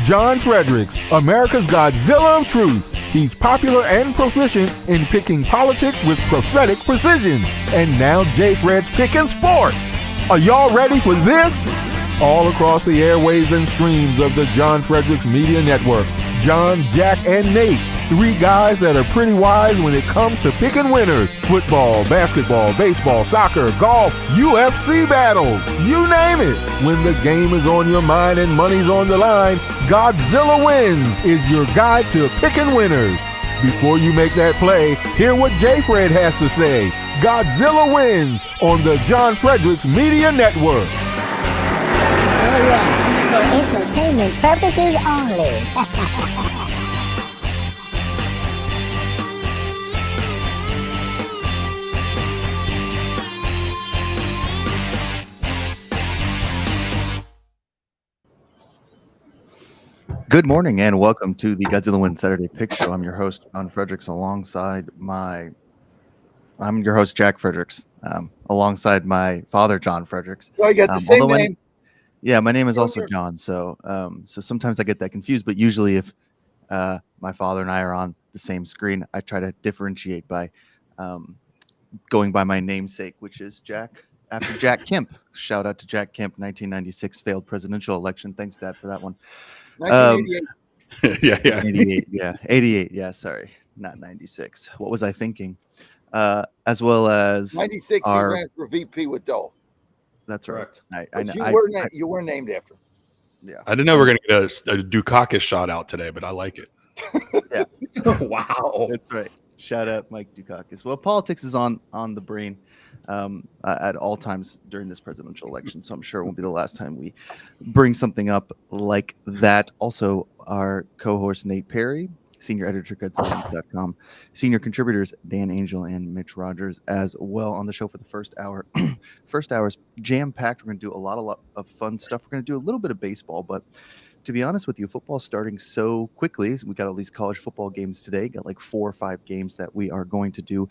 John Fredericks, America's Godzilla of Truth. He's popular and proficient in picking politics with prophetic precision. And now J. Fred's picking sports. Are y'all ready for this? All across the airwaves and streams of the John Fredericks Media Network, John, Jack, and Nate, three guys that are pretty wise when it comes to picking winners. Football, basketball, baseball, soccer, golf, UFC battles, you name it. When the game is on your mind and money's on the line, Godzilla Wins is your guide to picking winners. Before you make that play, hear what J. Fred has to say. Godzilla Wins on the John Fredericks Media Network. Oh yeah, for entertainment purposes only. Good morning and welcome to the Godzilla Win Saturday Pick Show. I'm your host, John Fredericks, alongside I'm your host, Jack Fredericks, alongside my father, John Fredericks. Oh, you got the same name. Yeah, my name is also John, so sometimes I get that confused, but usually if my father and I are on the same screen, I try to differentiate by going by my namesake, which is Jack, after Jack Kemp. Shout out to Jack Kemp, 1996 failed presidential election. Thanks, Dad, for that one. 1988. 88. Yeah, sorry, not 96. What was I thinking? As well as 96, he ran for VP with Dole. That's right. You were named after. Yeah, I didn't know we were going to get a Dukakis shot out today, but I like it. Yeah. Wow. That's right. Shout out Mike Dukakis. Well, politics is on the brain at all times during this presidential election, so I'm sure it won't be the last time we bring something up like that. Also, our co-host Nate Perry, senior editor at Godzilla.com, senior contributors Dan Angel and Mitch Rogers as well on the show for the first hour. First hour is jam-packed. We're going to do a lot of fun stuff. We're going to do a little bit of baseball, but to be honest with you, football's starting so quickly. We got all these college football games today. Got like 4 or 5 games that we are going to do.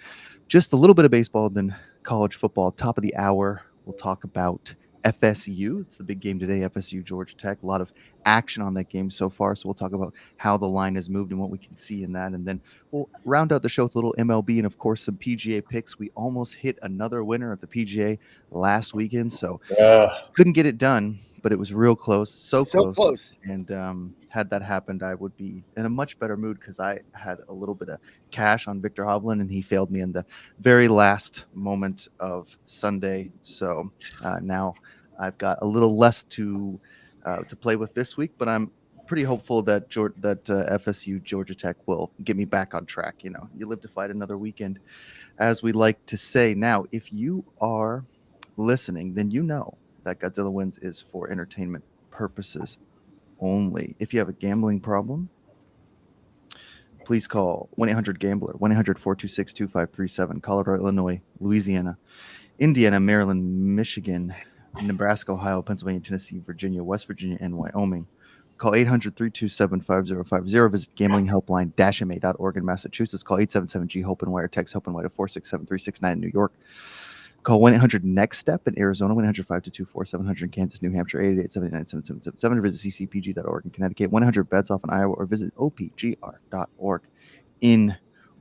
Just a little bit of baseball, then college football. Top of the hour, we'll talk about FSU. It's the big game today, FSU, Georgia Tech. A lot of action on that game so far. So we'll talk about how the line has moved and what we can see in that. And then we'll round out the show with a little MLB and, of course, some PGA picks. We almost hit another winner at the PGA last weekend. So couldn't get it done, but it was real close. So close. And had that happened, I would be in a much better mood because I had a little bit of cash on Victor Hovland, and he failed me in the very last moment of Sunday. So now I've got a little less to play with this week, but I'm pretty hopeful that FSU Georgia Tech will get me back on track. You know, you live to fight another weekend, as we like to say. Now, if you are listening, then you know that Godzilla Wins is for entertainment purposes only. If you have a gambling problem, please call 1-800-GAMBLER, 1-800-426-2537, Colorado, Illinois, Louisiana, Indiana, Maryland, Michigan, Nebraska, Ohio, Pennsylvania, Tennessee, Virginia, West Virginia, and Wyoming. Call 800-327-5050. Visit gamblinghelpline-ma.org in Massachusetts. Call 877-G-HOPE-AND-WIRE. Text HOPE-AND-WIRE to 467-369 in New York. Call 1-800-NEXT-STEP in Arizona, 1-800-522-4700 in Kansas, New Hampshire, 888-789-7777. Visit ccpg.org in Connecticut, 100 beds off in Iowa, or visit opgr.org in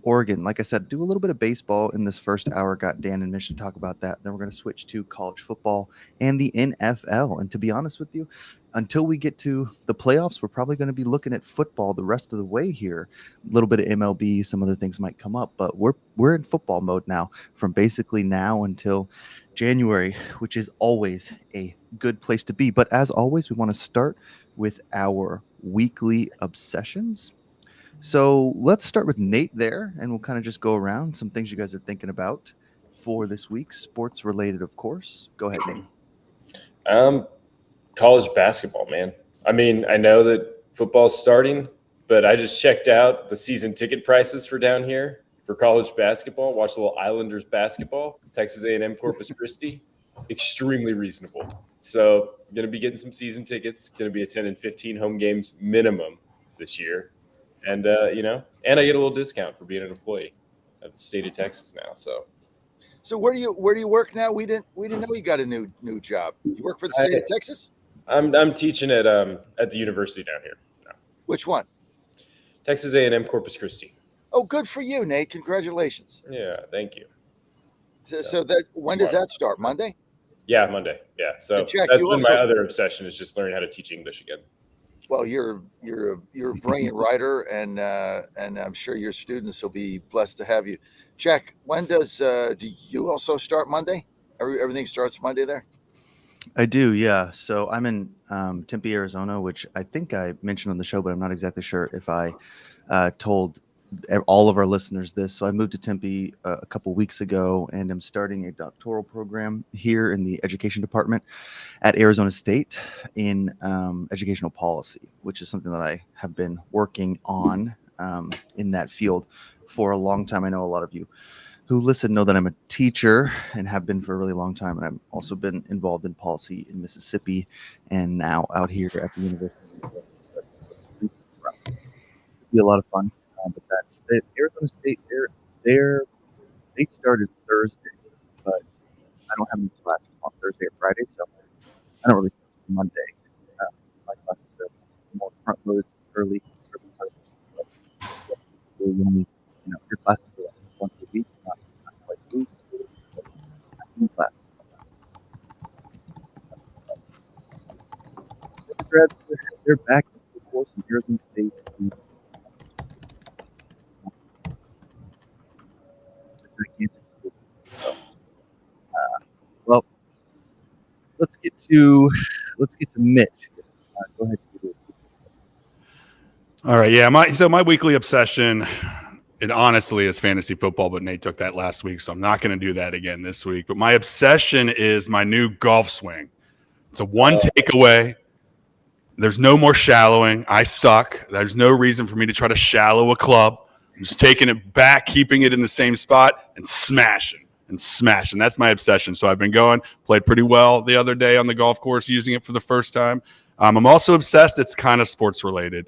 Oregon. Like I said, do a little bit of baseball in this first hour. Got Dan and Mitch to talk about that. Then we're going to switch to college football and the NFL. And to be honest with you, until we get to the playoffs, we're probably going to be looking at football the rest of the way here. A little bit of MLB, some other things might come up, but we're in football mode now from basically now until January, which is always a good place to be. But as always, we want to start with our weekly obsessions. So let's start with Nate there, and we'll kind of just go around some things you guys are thinking about for this week, sports related, of course. Go ahead, Nate. College basketball, man. I mean, I know that football's starting, but I just checked out the season ticket prices for down here for college basketball. Watched a little Islanders basketball, Texas A&M Corpus Christi. Extremely reasonable. So going to be getting some season tickets. Going to be attending 15 home games minimum this year. And, and I get a little discount for being an employee of the state of Texas now. So where do you work now? We didn't know you got a new job. You work for the state of Texas? I'm teaching at the university down here. Which one? Texas A&M Corpus Christi. Oh, good for you, Nate. Congratulations. Yeah, thank you. So that when does that start? Monday? Yeah, Monday. Yeah, so And Jack, that's you been also- my other obsession is just learning how to teach English again. Well, you're a brilliant writer, and I'm sure your students will be blessed to have you. Jack, when do you also start Monday? Everything starts Monday there. I do, yeah. So I'm in Tempe, Arizona, which I think I mentioned on the show, but I'm not exactly sure if I told all of our listeners this. So I moved to Tempe a couple weeks ago, and I'm starting a doctoral program here in the education department at Arizona State in educational policy, which is something that I have been working on in that field for a long time. I know a lot of you who listen know that I'm a teacher and have been for a really long time. And I've also been involved in policy in Mississippi and now out here at the university. It'll be a lot of fun. But that Arizona State, they started Thursday, but I don't have any classes on Thursday or Friday, so I don't really focus on Monday. My classes are more front loaded early. You only, your classes are once a week, not twice a week. Classes. They're back in the course in Arizona State. Well, let's get to Mitch. Go ahead. All right, yeah. My weekly obsession, it honestly is fantasy football, but Nate took that last week, so I'm not going to do that again this week. But my obsession is my new golf swing. It's a one takeaway. There's no more shallowing. I suck. There's no reason for me to try to shallow a club. I'm just taking it back, keeping it in the same spot, and smashing and smashing. That's my obsession. So I've been played pretty well the other day on the golf course using it for the first time. I'm also obsessed. It's kind of sports related.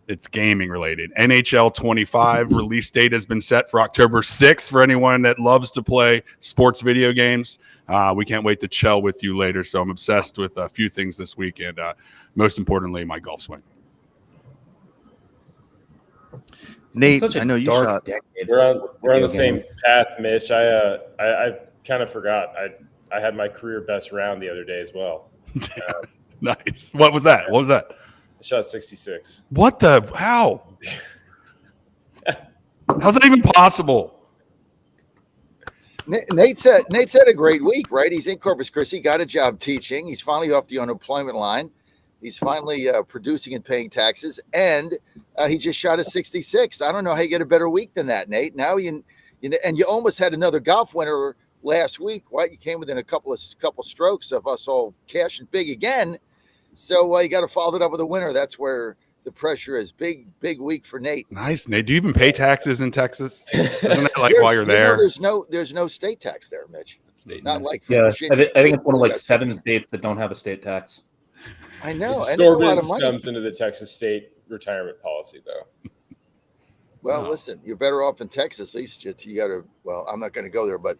It's gaming related. NHL 25 release date has been set for October 6th for anyone that loves to play sports video games. We can't wait to chill with you later. So I'm obsessed with a few things this week, and most importantly, my golf swing. Nate, I know you shot. We're on the same path, Mitch. I kind of forgot. I had my career best round the other day as well. Nice. What was that? I shot 66. What the? How? How's that even possible? Nate's had a great week, right? He's in Corpus Christi, got a job teaching. He's finally off the unemployment line. He's finally producing and paying taxes, and he just shot a 66. I don't know how you get a better week than that, Nate. Now and you almost had another golf winner last week. What? You came within a couple strokes of us all cashing big again. So you got to follow it up with a winner. That's where the pressure is. Big week for Nate. Nice, Nate. Do you even pay taxes in Texas? Isn't that like while you're there? There's no state tax there, Mitch. Not like Virginia. I think it's one of like 7 states that don't have a state tax. I know. And it's a lot of money. Comes into the Texas state retirement policy, though. Well, listen, you're better off in Texas. At least you got to. Well, I'm not going to go there, but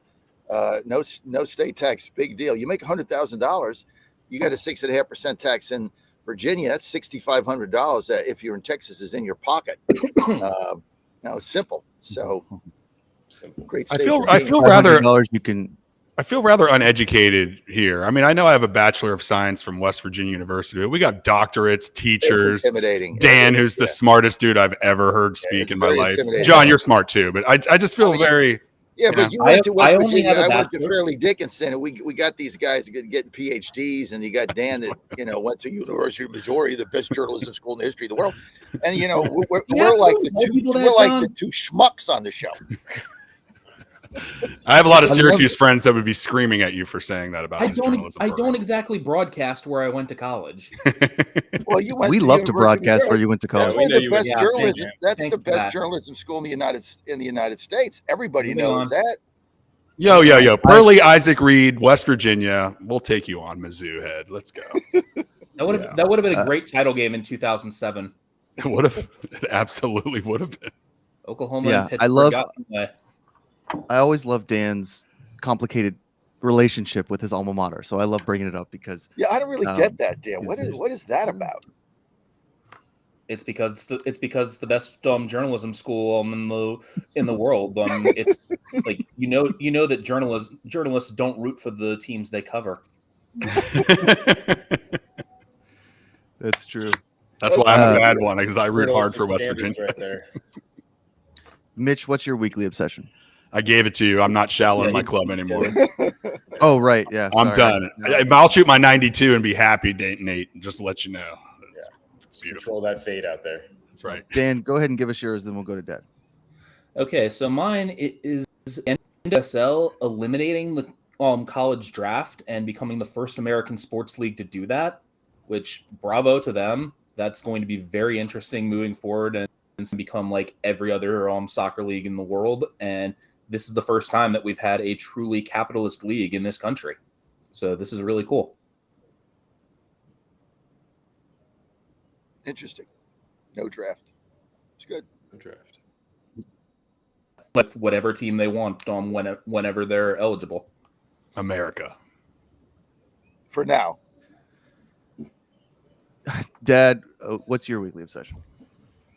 no state tax. Big deal. You make $100,000, you got a 6.5% tax in Virginia. That's $6,500 if you're in Texas is in your pocket. Now it's simple. So great state. I feel rather you can. I feel rather uneducated here. I mean, I know I have a Bachelor of Science from West Virginia University, but we got doctorates, teachers. Intimidating. Dan, who's the smartest dude I've ever heard speak in my life. John, you're smart too, but I just feel very. Yeah, but you went to West Virginia. I went to Fairleigh Dickinson, and we got these guys getting PhDs, and you got Dan that went to University of Missouri, the best journalism school in the history of the world. And we're like the two schmucks on the show. I have a lot of Syracuse friends that would be screaming at you for saying that about. I don't exactly broadcast where I went to college. Well, we love to broadcast where you went to college. That's the best journalism school in the United States. Everybody knows that. Yo, Pearly, Isaac Reed, West Virginia. We'll take you on, Mizzou head. Let's go. That would have been a great title game in 2007. It would have. It absolutely would have been. Oklahoma. Yeah, and I always love Dan's complicated relationship with his alma mater, so I love bringing it up because I don't really get that, Dan. What is that about? It's because it's the best journalism school in the world. It's like you know that journalists don't root for the teams they cover. That's true. That's why I'm a bad one, because I root hard for West Standards Virginia. right there. Mitch, what's your weekly obsession? I gave it to you. I'm not shallow in Yeah, my he- club anymore. Oh, right. Yeah. I'm sorry. done. I'll shoot my 92 and be happy, Nate. Just to let you know. It's beautiful. Control that fade out there. That's right. Dan, go ahead and give us yours, then we'll go to Dad. Okay, so mine is NWSL eliminating the college draft and becoming the first American sports league to do that, which bravo to them. That's going to be very interesting moving forward and become like every other soccer league in the world. And this is the first time that we've had a truly capitalist league in this country. So this is really cool. Interesting. No draft. It's good. No draft. With whatever team they want whenever they're eligible. America. For now. Dad, what's your weekly obsession?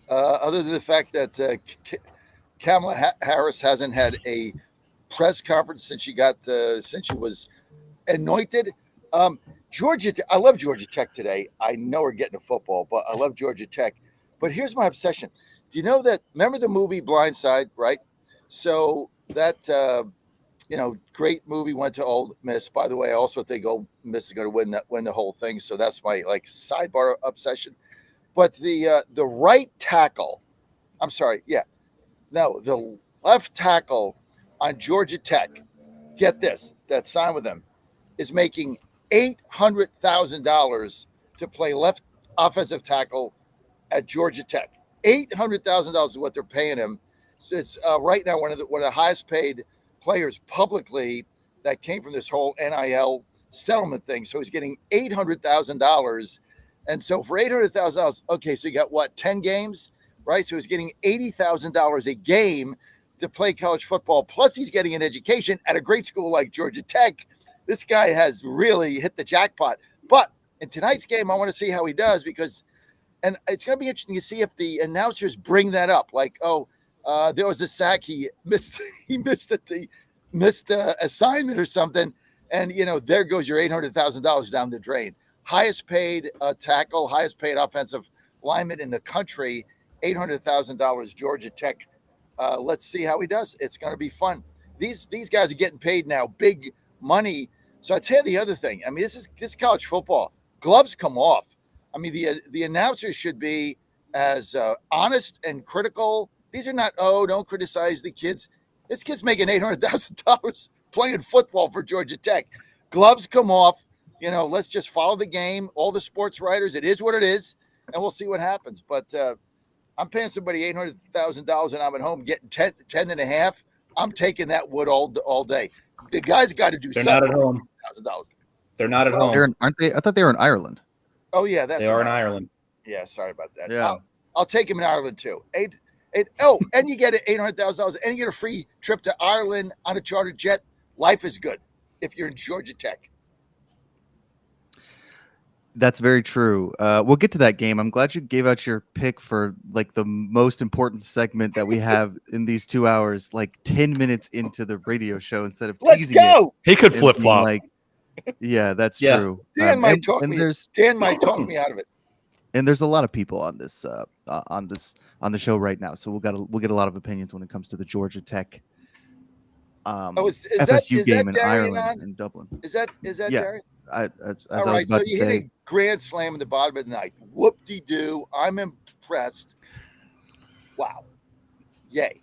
Other than the fact that Kamala Harris hasn't had a press conference since she was anointed. Georgia, I love Georgia Tech today. I know we're getting to football, but I love Georgia Tech. But here's my obsession. Do you know that? Remember the movie Blind Side, right? So that great movie went to Ole Miss. By the way, I also think Ole Miss is going to win the whole thing. So that's my sidebar obsession. But the right tackle, the left tackle on Georgia Tech, get this, that signed with them, is making $800,000 to play left offensive tackle at Georgia Tech. $800,000 is what they're paying him. So it's right now one of the highest paid players publicly that came from this whole NIL settlement thing. So he's getting $800,000. And so for $800,000, okay, so you got what, 10 games, right? So he's getting $80,000 a game to play college football. Plus he's getting an education at a great school like Georgia Tech. This guy has really hit the jackpot. But in tonight's game, I want to see how he does and it's going to be interesting to see if the announcers bring that up. Like, there was a sack. He missed the assignment or something. And, there goes your $800,000 down the drain. Highest paid tackle, highest paid offensive lineman in the country, $800,000 Georgia Tech. Let's see how he does. It's going to be fun. These guys are getting paid now, big money. So I tell you the other thing. I mean, this college football. Gloves come off. I mean, the announcers should be as honest and critical. These are not, don't criticize the kids. This kid's making $800,000 playing football for Georgia Tech. Gloves come off. Let's just follow the game. All the sports writers, it is what it is, and we'll see what happens. But I'm paying somebody $800,000 and I'm at home getting 10 and a half. I'm taking that wood all day. The guys got to do They're Oh, not something. at home. They're not at home. Aren't they? I thought they were in Ireland. Oh yeah, They are in Ireland. Yeah, sorry about that. Yeah. I'll take him in Ireland too. And you get $800,000 and you get a free trip to Ireland on a chartered jet. Life is good if you're in Georgia Tech. That's very true. We'll get to that game. I'm glad you gave out your pick for the most important segment that we have in these 2 hours, 10 minutes into the radio show instead of Let's teasing go. He could it and flip being flop. Yeah, that's Yeah. true. Dan might talk and me. there's Dan might talk me out of it. and there's a lot of people on this on the show right now, so we'll get a lot of opinions when it comes to the Georgia Tech FSU game in Ireland and Dublin. Is that Yeah. Darian? As All I right, was so about to you say, hit a grand slam in the bottom of the night. Whoop-de-doo. I'm impressed. Wow. Yay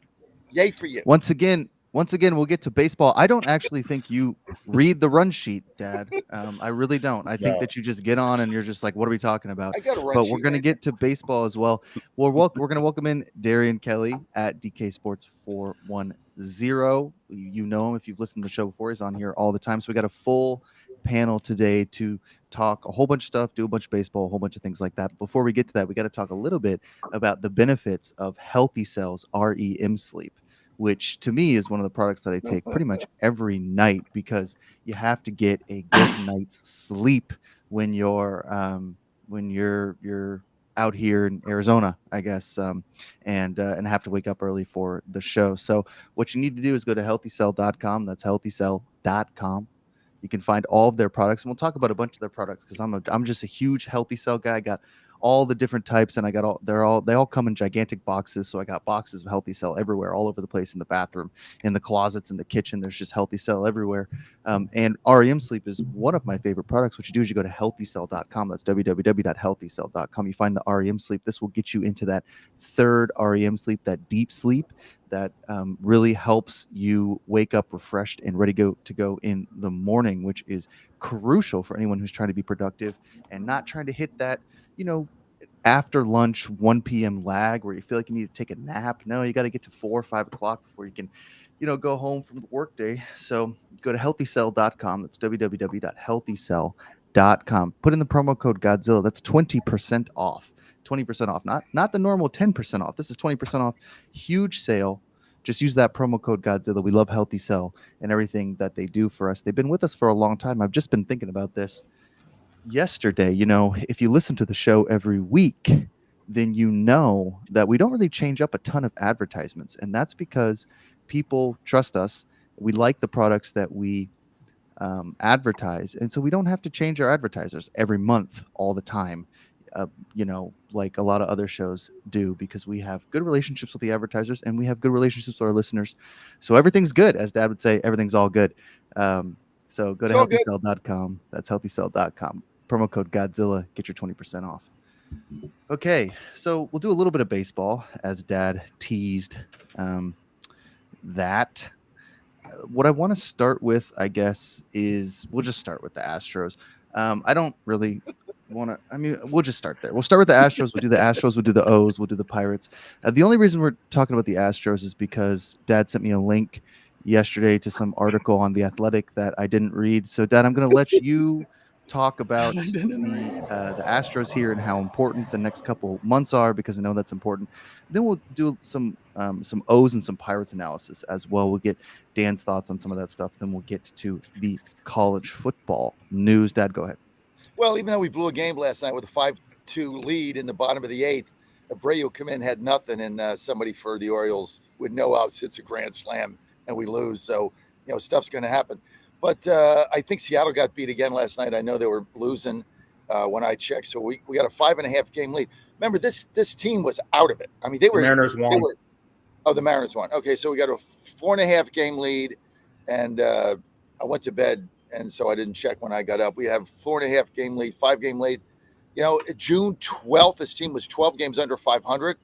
for you. once again, we'll get to baseball. I don't actually think you read the run sheet, Dad. I really don't. I think that you just get on and you're just like, what are we talking about? I got a run But sheet, we're going to right? get to baseball as well. We're going to welcome in Darian Kelly at DK Sports 410. You know him if you've listened to the show before. He's on here all the time. So we got a full panel today to talk a whole bunch of stuff, do a bunch of baseball, a whole bunch of things like that. Before we get to that, we got to talk a little bit about the benefits of Healthy Cells REM Sleep, which to me is one of the products that I take pretty much every night because you have to get a good night's sleep when you're out here in Arizona, I guess, and have to wake up early for the show. So what you need to do is go to healthycell.com. That's healthycell.com. You can find all of their products, and we'll talk about a bunch of their products because I'm just a huge Healthy Cell guy. I got all the different types, and I got they all come in gigantic boxes. So I got boxes of Healthy Cell everywhere, all over the place, in the bathroom, in the closets, in the kitchen. There's just Healthy Cell everywhere. And REM Sleep is one of my favorite products. What you do is you go to healthycell.com. That's www.healthycell.com. You find the REM Sleep. This will get you into that third REM sleep, that deep sleep that really helps you wake up refreshed and ready to go in the morning, which is crucial for anyone who's trying to be productive and not trying to hit that, after lunch 1 p.m. lag where you feel like you need to take a nap. No, you got to get to 4 or 5 o'clock before you can, go home from the workday. So go to healthycell.com. That's www.healthycell.com. Put in the promo code Godzilla. That's 20% off. 20% off, not the normal 10% off. This is 20% off. Huge sale. Just use that promo code Godzilla. We love Healthy Cell and everything that they do for us. They've been with us for a long time. I've just been thinking about this yesterday. If you listen to the show every week, then you know that we don't really change up a ton of advertisements. And that's because people trust us. We like the products that we advertise. And so we don't have to change our advertisers every month all the time. Like a lot of other shows do, because we have good relationships with the advertisers and we have good relationships with our listeners. So everything's good. As Dad would say, everything's all good. So go to healthycell.com. That's healthycell.com. Promo code Godzilla. Get your 20% off. Okay, so we'll do a little bit of baseball, as Dad teased that. What I want to start with, I guess, is we'll just start with the Astros. I don't really we'll just start there. We'll start with the Astros. We'll do the Astros. We'll do the O's. We'll do the Pirates. The only reason we're talking about the Astros is because Dad sent me a link yesterday to some article on The Athletic that I didn't read. So, Dad, I'm going to let you talk about the Astros here and how important the next couple months are, because I know that's important. Then we'll do some O's and some Pirates analysis as well. We'll get Dan's thoughts on some of that stuff. Then we'll get to the college football news. Dad, go ahead. Well, even though we blew a game last night with a 5-2 lead in the bottom of the eighth, Abreu come in, had nothing, and somebody for the Orioles with no outs hits a grand slam, and we lose. So, stuff's going to happen. But I think Seattle got beat again last night. I know they were losing when I checked. So we got a 5.5 game lead. Remember, this team was out of it. I mean, the Mariners won. The Mariners won. Okay, so we got a 4.5 game lead, and I went to bed. And so I didn't check when I got up. We have 4.5 game lead, 5 game lead. June 12th, this team was 12 games under 500,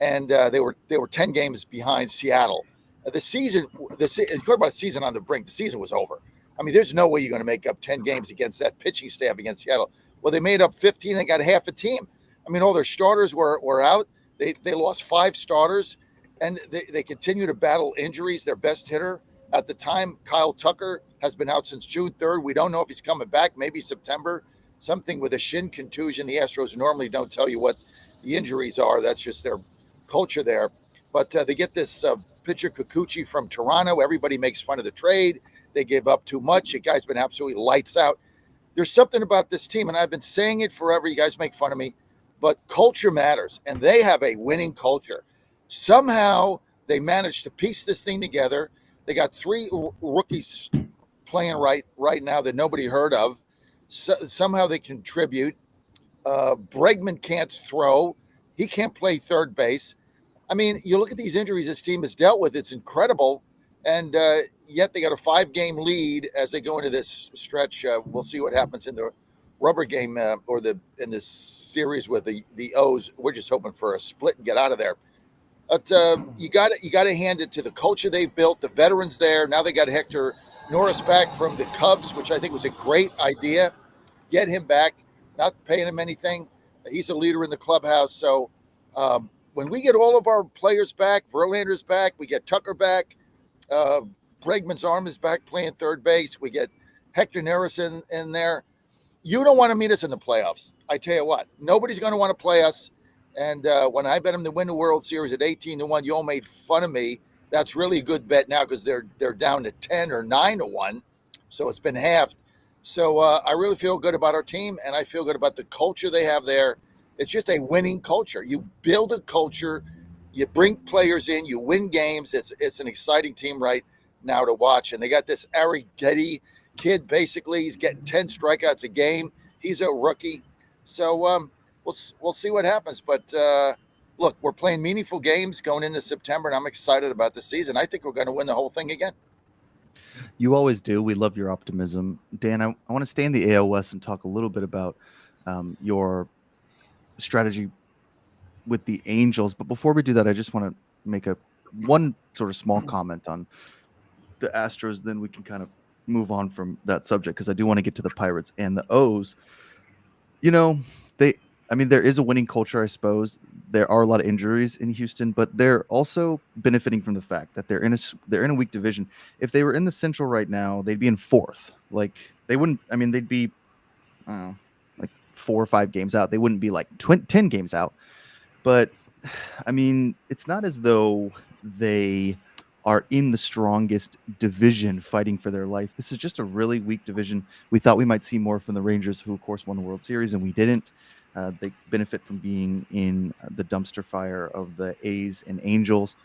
and they were 10 games behind Seattle. The season, talk about a season on the brink. The season was over. I mean, there's no way you're going to make up 10 games against that pitching staff against Seattle. Well, they made up 15. They got half a team. I mean, all their starters were out. They lost 5 starters, and they continue to battle injuries. Their best hitter at the time, Kyle Tucker, has been out since June 3rd. We don't know if he's coming back, maybe September, something with a shin contusion. The Astros normally don't tell you what the injuries are. That's just their culture there. But they get this pitcher Kikuchi from Toronto. Everybody makes fun of the trade. They gave up too much. The guy's been absolutely lights out. There's something about this team, and I've been saying it forever. You guys make fun of me, but culture matters, and they have a winning culture. Somehow they managed to piece this thing together. They got 3 rookies playing right now that nobody heard of. So, somehow they contribute. Bregman can't throw. He can't play third base. I mean, you look at these injuries this team has dealt with. It's incredible. And yet they got a 5 game lead as they go into this stretch. We'll see what happens in the rubber game in this series with the O's. We're just hoping for a split and get out of there. But you got to hand it to the culture they've built, the veterans there. Now they got Hector Norris back from the Cubs, which I think was a great idea. Get him back, not paying him anything. He's a leader in the clubhouse. So when we get all of our players back, Verlander's back, we get Tucker back, Bregman's arm is back playing third base, we get Hector Norris in there. You don't want to meet us in the playoffs. I tell you what, nobody's going to want to play us. And when I bet them to win the World Series at 18-1, you all made fun of me. That's really a good bet now because they're down to 10 or 9-1. So it's been halved. So I really feel good about our team, and I feel good about the culture they have there. It's just a winning culture. You build a culture, you bring players in, you win games. It's an exciting team right now to watch. And they got this Arrighetti kid. Basically, he's getting 10 strikeouts a game. He's a rookie, so we'll see what happens. But look, we're playing meaningful games going into September, and I'm excited about the season. I think we're going to win the whole thing again. You always do. We love your optimism. Dan, I want to stay in the AL West and talk a little bit about your strategy with the Angels. But before we do that, I just want to make one sort of small comment on the Astros. Then we can kind of move on from that subject, because I do want to get to the Pirates and the O's. You know, there is a winning culture, I suppose. There are a lot of injuries in Houston, but they're also benefiting from the fact that they're in a weak division. If they were in the Central right now, they'd be in fourth. Like, they wouldn't. I mean, they'd be like 4 or 5 games out. They wouldn't be like 10 games out. But I mean, it's not as though they are in the strongest division fighting for their life. This is just a really weak division. We thought we might see more from the Rangers, who of course won the World Series, and we didn't. They benefit from being in the dumpster fire of the A's and Angels.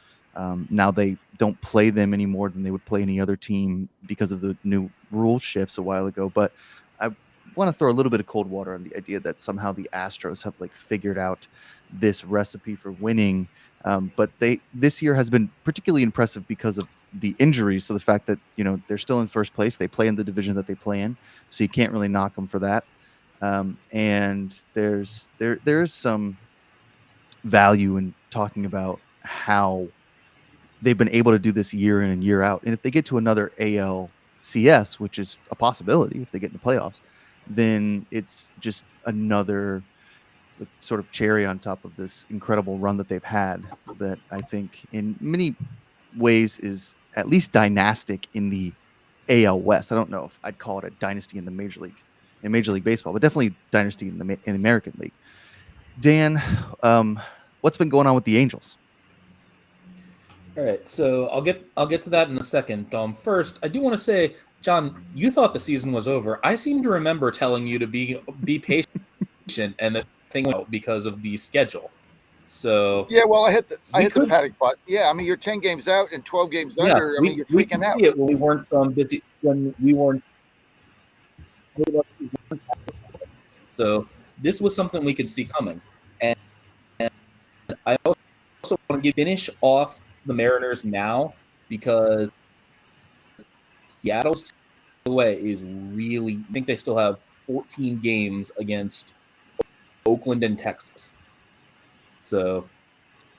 Now they don't play them any more than they would play any other team because of the new rule shifts a while ago. But I want to throw a little bit of cold water on the idea that somehow the Astros have like figured out this recipe for winning. But this year has been particularly impressive because of the injuries. So the fact that, they're still in first place, they play in the division that they play in, so you can't really knock them for that. And there's some value in talking about how they've been able to do this year in and year out. And if they get to another ALCS, which is a possibility if they get in the playoffs, then it's just another sort of cherry on top of this incredible run that they've had, that I think in many ways is at least dynastic in the AL West. I don't know if I'd call it a dynasty in Major League Baseball, but definitely dynasty in the American League. Dan, what's been going on with the Angels? All right, so I'll get to that in a second. First, I do want to say, John, you thought the season was over. I seem to remember telling you to be patient, and the thing went out because of the schedule. So yeah, well, I hit the panic button. Yeah, I mean, you're 10 games out and 12 games under. I mean, you're freaking out. When we weren't busy, when we weren't. So this was something we could see coming, and I also want to finish off the Mariners now, because Seattle's way is really. I think they still have 14 games against Oakland and Texas. So,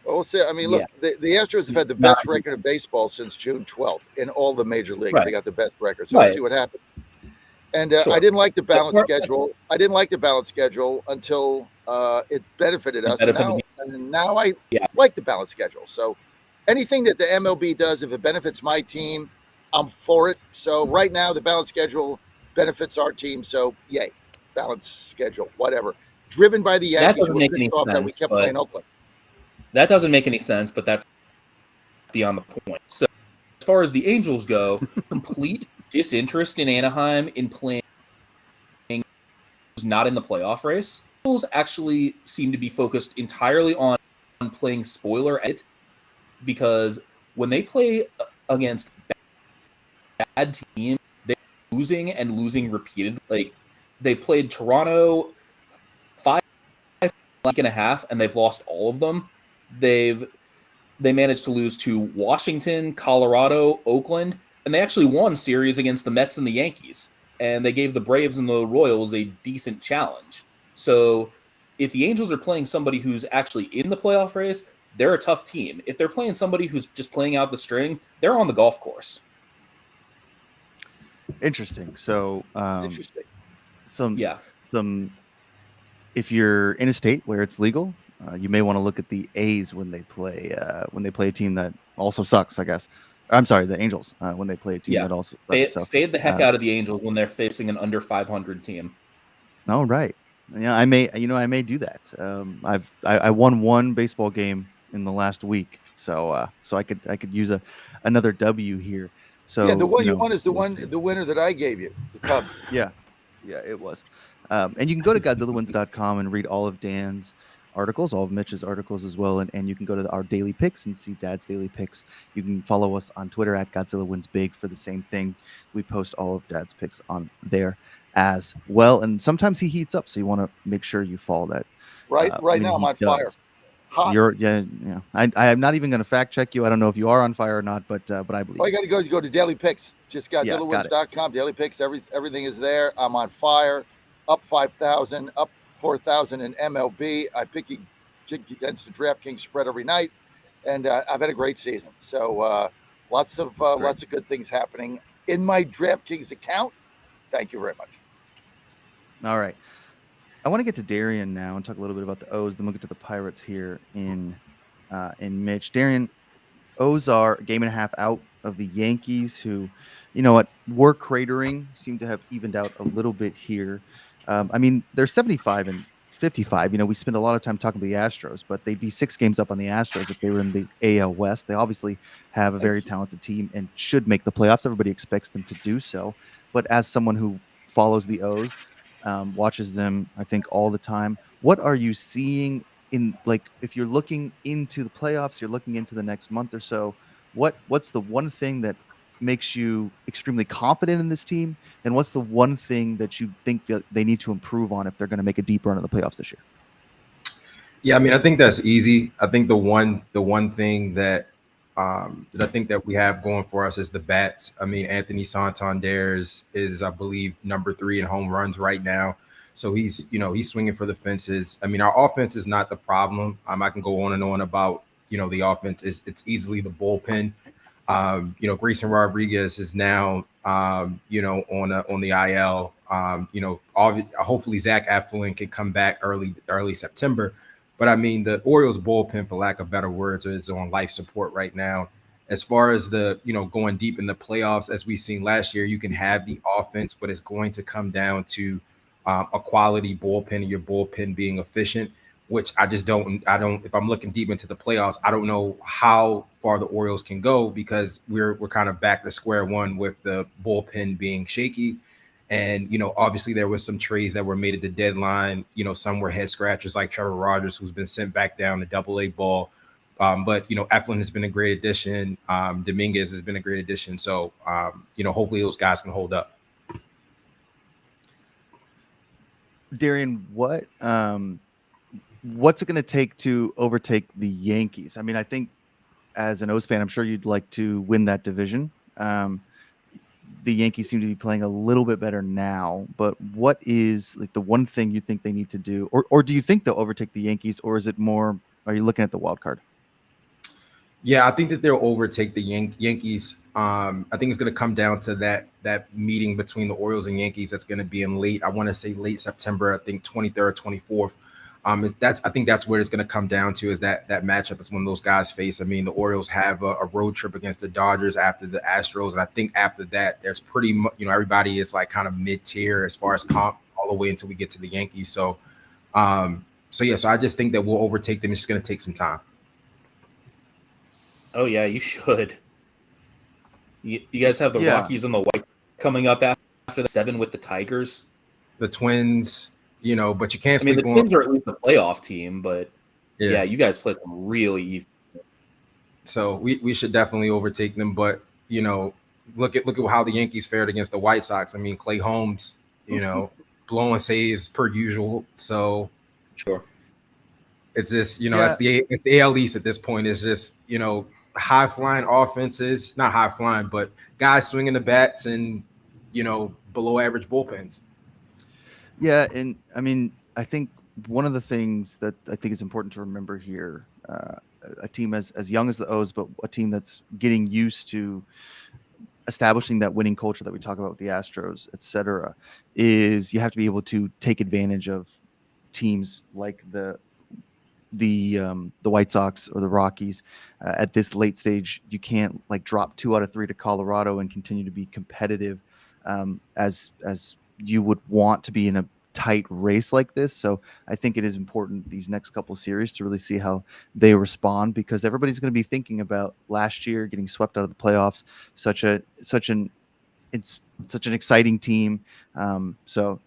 well, we'll see. I mean, look, the Astros have had the best record in baseball since June 12th in all the major leagues. Right. They got the best record. So we'll see what happens. And I didn't like the balanced schedule. I didn't like the balanced schedule until it benefited us. And now I like the balanced schedule. So anything that the MLB does, if it benefits my team, I'm for it. So right now, the balanced schedule benefits our team. So yay, balanced schedule, whatever. Driven by the Yankees, who were pissed off that we kept playing Oakland. That doesn't make any sense, but that's beyond the point. So as far as the Angels go, complete disinterest in Anaheim in playing who's not in the playoff race. The Angels actually seem to be focused entirely on playing spoiler at it, because when they play against bad teams, they're losing repeatedly. Like, they've played Toronto 5.5, and they've lost all of them. They managed to lose to Washington, Colorado, Oakland, and they actually won series against the Mets and the Yankees. And they gave the Braves and the Royals a decent challenge. So if the Angels are playing somebody who's actually in the playoff race, they're a tough team. If they're playing somebody who's just playing out the string, they're on the golf course. Interesting. So, interesting. Some. If you're in a state where it's legal, you may want to look at the A's when they play a team that also sucks, I guess. I'm sorry, the Angels when they play a team that also sucks. Fade the heck out of the Angels when they're facing an under 500 team. Oh, right. Yeah, I may do that. I won one baseball game in the last week, so I could use another W here. So yeah, the one you won is the winner that I gave you, the Cubs. Yeah, it was. And you can go to GodzillaWins.com and read all of Dan's articles, all of Mitch's articles as well. And you can go to our daily picks and see Dad's daily picks. You can follow us on Twitter at GodzillaWinsBig for the same thing. We post all of Dad's picks on there as well. And sometimes he heats up, so you want to make sure you follow that. Right when now, I'm he on fire. does. Hot. Yeah. I am not even going to fact check you. I don't know if you are on fire or not, but I believe. All you got to go to Daily Picks. Just GodzillaWins.com. Daily Picks. Everything is there. I'm on fire. Up 5,000. Up 4,000 in MLB. I pick against the DraftKings spread every night, and I've had a great season. So lots of good things happening in my DraftKings account. Thank you very much. All right. I want to get to Darian now and talk a little bit about the O's. Then we'll get to the Pirates here in Mitch. Darian, O's are a game and a half out of the Yankees, who, you know what, were cratering, seem to have evened out a little bit here. I mean, they're 75 and 55. You know, we spend a lot of time talking about the Astros, but they'd be 6 games up on the Astros if they were in the AL West. They obviously have a very talented team and should make the playoffs. Everybody expects them to do so. But as someone who follows the O's, watches them, I think, all the time, what are you seeing in, like, if you're looking into the playoffs, you're looking into the next month or so, what's the one thing that makes you extremely confident in this team, and what's the one thing that you think that they need to improve on if they're going to make a deep run in the playoffs this year? Yeah, I mean, I think that's easy. I think the one thing that I think that we have going for us is the bats. I mean, Anthony Santander is I believe number 3 in home runs right now. So he's swinging for the fences. I mean, our offense is not the problem. I can go on and on about, the offense it's easily the bullpen. Grayson Rodriguez is now, on the IL. Hopefully Zach Eflin can come back early September. But I mean, the Orioles bullpen, for lack of better words, is on life support right now. As far as the, going deep in the playoffs, as we've seen last year, you can have the offense, but it's going to come down to a quality bullpen and your bullpen being efficient, which I don't, if I'm looking deep into the playoffs, I don't know how far the Orioles can go, because we're kind of back to square one with the bullpen being shaky. And, obviously there was some trades that were made at the deadline. Some were head scratchers, like Trevor Rogers, who's been sent back down to Double-A ball. But, Eflin has been a great addition. Dominguez has been a great addition. So, hopefully those guys can hold up. Darian, what's it going to take to overtake the Yankees? I mean, I think as an O's fan, I'm sure you'd like to win that division. The Yankees seem to be playing a little bit better now, but what is, like, the one thing you think they need to do, or do you think they'll overtake the Yankees, or is it more, are you looking at the wild card? Yeah, I think that they'll overtake the Yankees. I think it's going to come down to that meeting between the Orioles and Yankees. That's going to be in I want to say late September. I think 23rd, 24th. I think that's where it's going to come down to, is that matchup. It's when those guys face. I mean, the Orioles have a road trip against the Dodgers after the Astros, and I think after that, there's pretty much, everybody is like kind of mid-tier as far as comp all the way until we get to the Yankees. So I just think that we'll overtake them. It's just going to take some time. Oh yeah, you should. You guys have the Rockies and the White coming up after the 7 with the Tigers. The Twins. But you can't. I mean, the Twins are at least a playoff team, but yeah, you guys play some really easy games. So we should definitely overtake them. But look at how the Yankees fared against the White Sox. I mean, Clay Holmes, blowing saves per usual. So sure, it's just it's the AL East at this point. It's just high flying offenses, not high flying, but guys swinging the bats and below average bullpens. Yeah, and I mean, I think one of the things that I think is important to remember here, a team as young as the O's, but a team that's getting used to establishing that winning culture that we talk about with the Astros, et cetera, is you have to be able to take advantage of teams like the White Sox or the Rockies. At this late stage, you can't drop 2 out of 3 to Colorado and continue to be competitive as you would want to be in a tight race like this. So I think it is important these next couple series to really see how they respond, because everybody's going to be thinking about last year getting swept out of the playoffs. Such an exciting team. So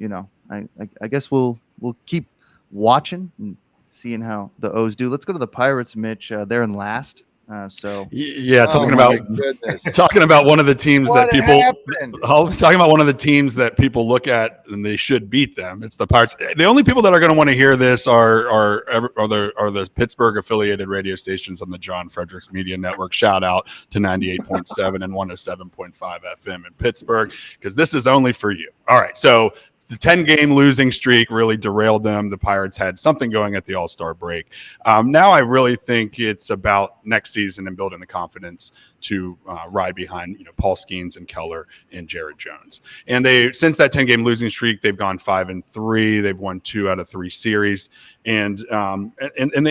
I guess we'll keep watching and seeing how the O's do. Let's go to the Pirates, Mitch. They're in last. Yeah, Oh talking my about goodness. talking about one of the teams What that people happened? I was talking about one of the teams that people look at and they should beat them. It's the Pirates. The only people that are going to want to hear this are the Pittsburgh affiliated radio stations on the John Fredericks Media Network. Shout out to 98.7 and 107.5 FM in Pittsburgh, because this is only for you. All right, so the 10-game losing streak really derailed them. The Pirates had something going at the All-Star break. Now I really think it's about next season and building the confidence to ride behind Paul Skeens and Keller and Jared Jones. And they, since that 10-game losing streak, they've gone 5-3. They've won 2 out of 3 series, and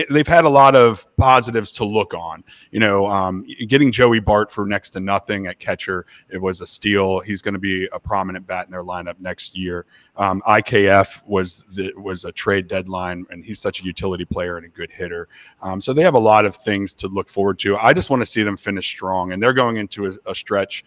they've had a lot of positives to look on. Getting Joey Bart for next to nothing at catcher, it was a steal. He's going to be a prominent bat in their lineup next year. IKF was a trade deadline, and he's such a utility player and a good hitter. So they have a lot of things to look forward to. I just want to see them finish strong, and they're going into a stretch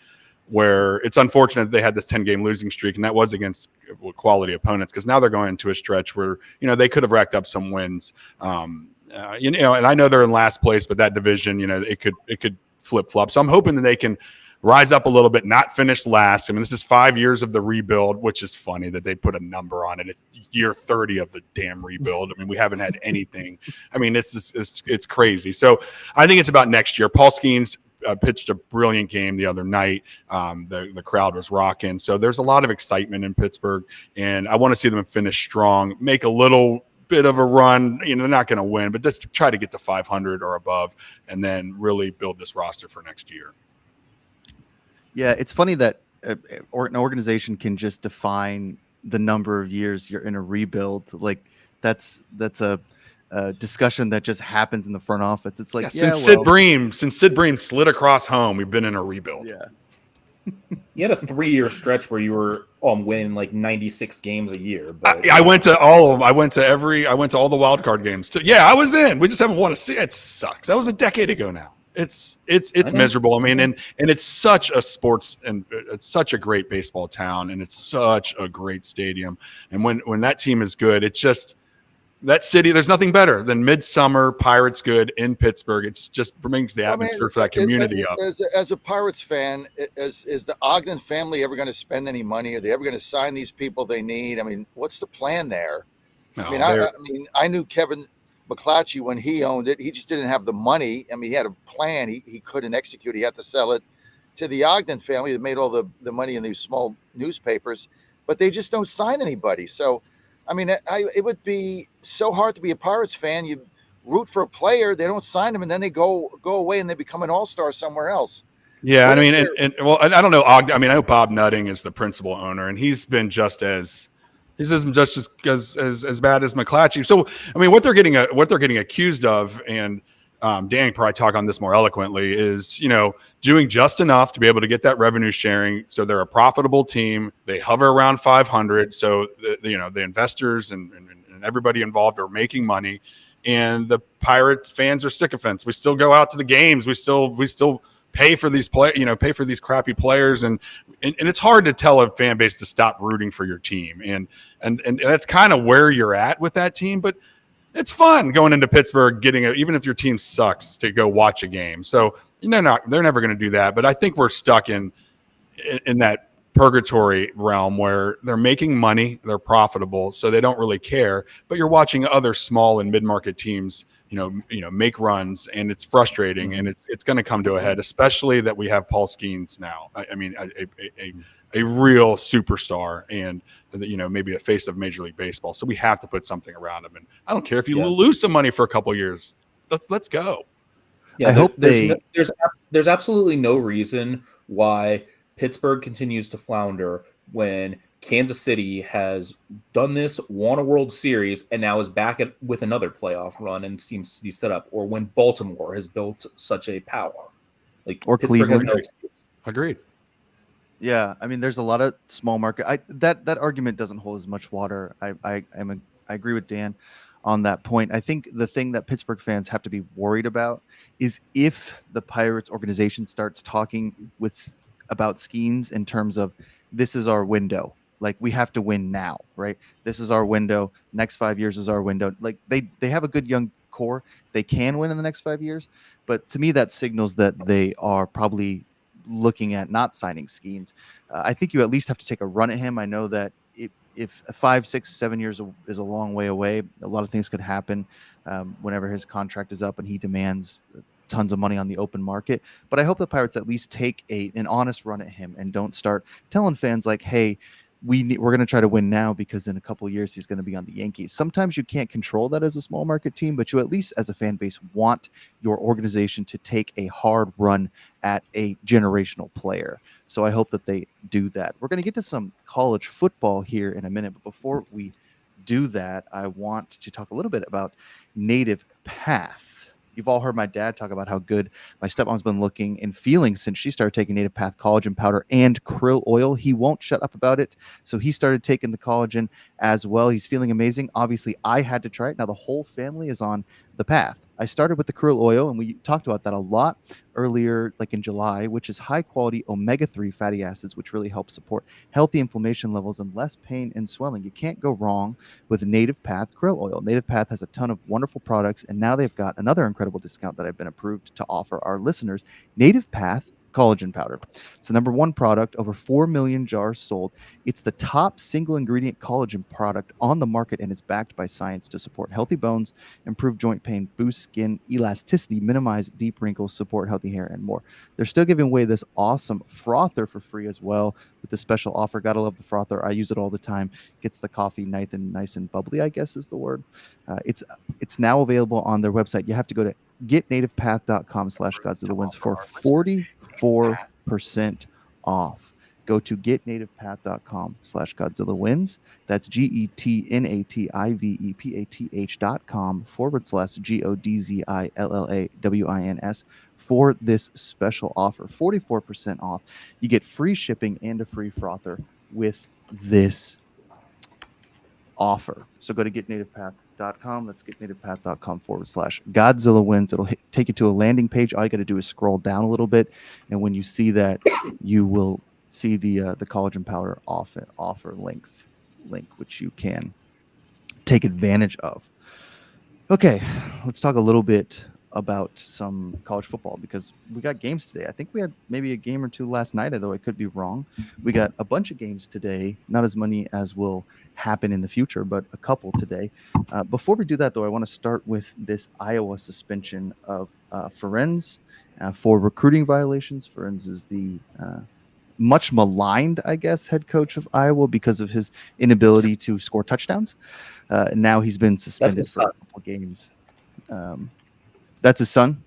where it's unfortunate they had this 10-game losing streak, and that was against quality opponents, because now they're going into a stretch where they could have racked up some wins. And I know they're in last place, but that division, it could flip flop. So I'm hoping that they can rise up a little bit, not finish last. I mean, this is 5 years of the rebuild, which is funny that they put a number on it. It's year 30 of the damn rebuild. I mean, we haven't had anything. I mean, it's crazy. So I think it's about next year. Paul Skeens pitched a brilliant game the other night. The crowd was rocking. So there's a lot of excitement in Pittsburgh, and I want to see them finish strong, make a little bit of a run. They're not going to win, but just to try to get to 500 or above, and then really build this roster for next year. Yeah, it's funny that an organization can just define the number of years you're in a rebuild. Like that's a discussion that just happens in the front office. It's like since Sid Bream slid across home, we've been in a rebuild. Yeah. You had a 3-year stretch where you were winning like 96 games a year. But I went to all of them. I went to all the wild card games too. Yeah, I was in. We just haven't won a series. It sucks. That was a decade ago now. It's miserable. I mean, and it's such a sports, and it's such a great baseball town, and it's such a great stadium. And when that team is good, it's just that city. There's nothing better than midsummer Pirates good in Pittsburgh. It's just brings the atmosphere for that community up. As a Pirates fan, is the Ogden family ever going to spend any money? Are they ever going to sign these people they need? I mean, what's the plan there? I knew Kevin McClatchy when he owned it. He just didn't have the money. I mean, he had a plan. He couldn't execute. He had to sell it to the Ogden family that made all the money in these small newspapers, but they just don't sign anybody. So, I mean, it would be so hard to be a Pirates fan. You root for a player, they don't sign him, and then they go away and they become an all-star somewhere else. Yeah, I mean, I don't know Ogden. I mean, I know Bob Nutting is the principal owner, and he's been just as bad as McClatchy. So, I mean, what they're getting accused of, and Dan can probably talk on this more eloquently, is doing just enough to be able to get that revenue sharing. So they're a profitable team. They hover around 500. So the investors and everybody involved are making money, and the Pirates fans are sycophants. We still go out to the games. We still pay for these pay for these crappy players, and it's hard to tell a fan base to stop rooting for your team, and that's kind of where you're at with that team. But it's fun going into Pittsburgh, even if your team sucks, to go watch a game. So they're never going to do that. But I think we're stuck in that purgatory realm where they're making money, they're profitable, so they don't really care. But you're watching other small and mid-market teams make runs, and it's frustrating, and it's going to come to a head, especially that we have Paul Skeens now. I mean, a real superstar, and maybe a face of Major League Baseball. So we have to put something around him. And I don't care if you lose some money for a couple of years. Let's go. Yeah, I hope there's absolutely no reason why Pittsburgh continues to flounder when Kansas City has done this, won a World Series, and now is back with another playoff run and seems to be set up, or when Baltimore has built such a power. Or Pittsburgh Cleveland. has no excuse. Agreed. Yeah, I mean, there's a lot of small market. That argument doesn't hold as much water. I agree with Dan on that point. I think the thing that Pittsburgh fans have to be worried about is if the Pirates organization starts talking about Skeens in terms of this is our window. like we have to win now, right? This is our window. Next 5 years is our window. Like they have a good young core. They can win in the next 5 years, but to me that signals that they are probably looking at not signing Skeens. I think you at least have to take a run at him. I know that if 5, 6, 7 years is a long way away, a lot of things could happen whenever his contract is up and he demands tons of money on the open market. But I hope the Pirates at least take an honest run at him and don't start telling fans like, hey, we're going to try to win now because in a couple of years he's going to be on the Yankees. Sometimes you can't control that as a small market team, but you at least as a fan base want your organization to take a hard run at a generational player. So I hope that they do that. We're going to get to some college football here in a minute, but before we do that, I want to talk a little bit about Native Path. You've all heard my dad talk about how good my stepmom's been looking and feeling since she started taking Native Path collagen powder and krill oil. He won't shut up about it. So he started taking the collagen as well. He's feeling amazing. Obviously, I had to try it. Now the whole family is on the path. I started with the krill oil, and we talked about that a lot earlier, like in July, which is high quality omega-3 fatty acids, which really help support healthy inflammation levels and less pain and swelling. You can't go wrong with Native Path krill oil. Native Path has a ton of wonderful products, and now they've got another incredible discount that I've been approved to offer our listeners. Native Path collagen powder. It's the number one product, over 4 million jars sold. It's the top single ingredient collagen product on the market and is backed by science to support healthy bones, improve joint pain, boost skin elasticity, minimize deep wrinkles, support healthy hair, and more. They're still giving away this awesome frother for free as well with the special offer. Gotta love the frother. I use it all the time. Gets the coffee nice and bubbly, I guess is the word. It's now available on their website. You have to go to getnativepath.com/GodzillaWins for 44% off. Go to getnativepath.com/GodzillaWins. That's GetNativePath.com/GodzillaWins for this special offer. 44% off. You get free shipping and a free frother with this offer. So go to getnativepath.com. Let's getnativepath.com/GodzillaWins. It'll take you to a landing page. All you got to do is scroll down a little bit, and when you see that, you will see the collagen powder offer link, which you can take advantage of. Okay, let's talk a little bit about some college football because we got games today. I think we had maybe a game or two last night, although I could be wrong. We got a bunch of games today, not as many as will happen in the future, but a couple today. Before we do that, though, I want to start with this Iowa suspension of Ferenz for recruiting violations. Ferenz is the much maligned, I guess, head coach of Iowa because of his inability to score touchdowns. Now he's been suspended for a couple games. That's his son.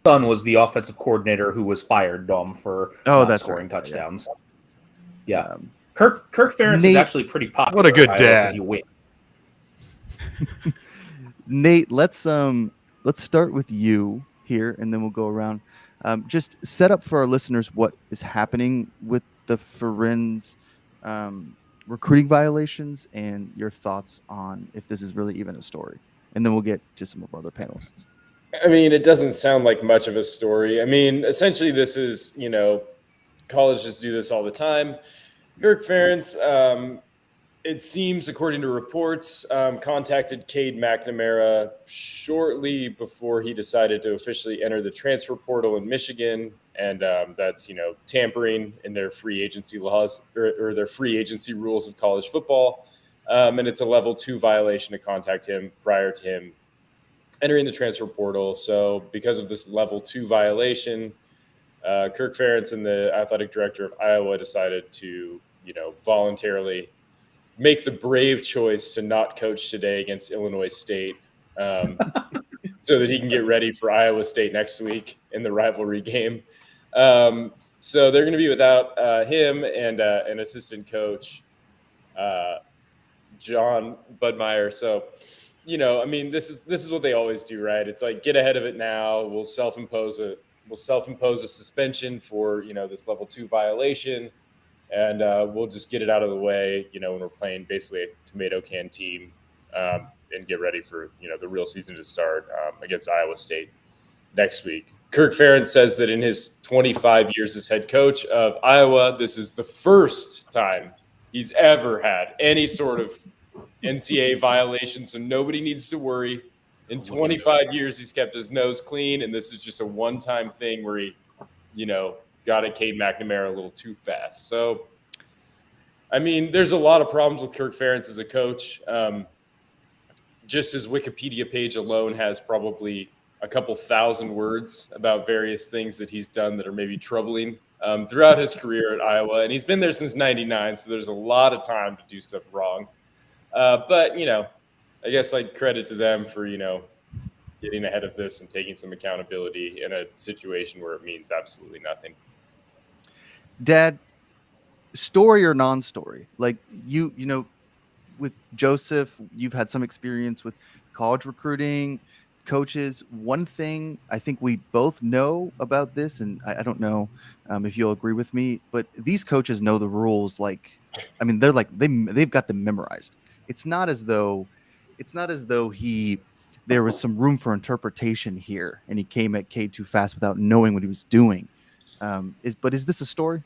Son was the offensive coordinator who was fired for not scoring touchdowns. Yeah. Kirk Ferentz is actually pretty popular. What a good dad. You win. Nate, let's start with you here, and then we'll go around. Just set up for our listeners what is happening with the Ferenz recruiting violations and your thoughts on if this is really even a story. And then we'll get to some of our other panelists. I mean, it doesn't sound like much of a story. I mean, essentially this is, colleges do this all the time. Kirk Ferentz, it seems, according to reports, contacted Cade McNamara shortly before he decided to officially enter the transfer portal in Michigan. And that's, tampering in their free agency laws or their free agency rules of college football. And it's a level 2 violation to contact him prior to him entering the transfer portal. So because of this level 2 violation, Kirk Ferentz and the athletic director of Iowa decided to, voluntarily make the brave choice to not coach today against Illinois State so that he can get ready for Iowa State next week in the rivalry game. So they're going to be without him and an assistant coach, John Budmeyer. So, this is what they always do, right? It's like, get ahead of it now. We'll self-impose a suspension for, this level 2 violation. And we'll just get it out of the way, when we're playing basically a tomato can team and get ready for, the real season to start against Iowa State next week. Kirk Ferentz says that in his 25 years as head coach of Iowa, this is the first time he's ever had any sort of NCAA violation, so nobody needs to worry. In 25 years, he's kept his nose clean, and this is just a one-time thing where he, got at Cade McNamara a little too fast. So, I mean, there's a lot of problems with Kirk Ferentz as a coach. Just his Wikipedia page alone has probably a couple thousand words about various things that he's done that are maybe troubling throughout his career at Iowa. And he's been there since 99, so there's a lot of time to do stuff wrong. But, I guess credit to them for, getting ahead of this and taking some accountability in a situation where it means absolutely nothing. Dad, story or non-story? Like you know, with Joseph, you've had some experience with college recruiting, coaches. One thing I think we both know about this, and I don't know if you'll agree with me, but these coaches know the rules. They've got them memorized. It's not as though there was some room for interpretation here, and he came at Cade too fast without knowing what he was doing. Is this a story?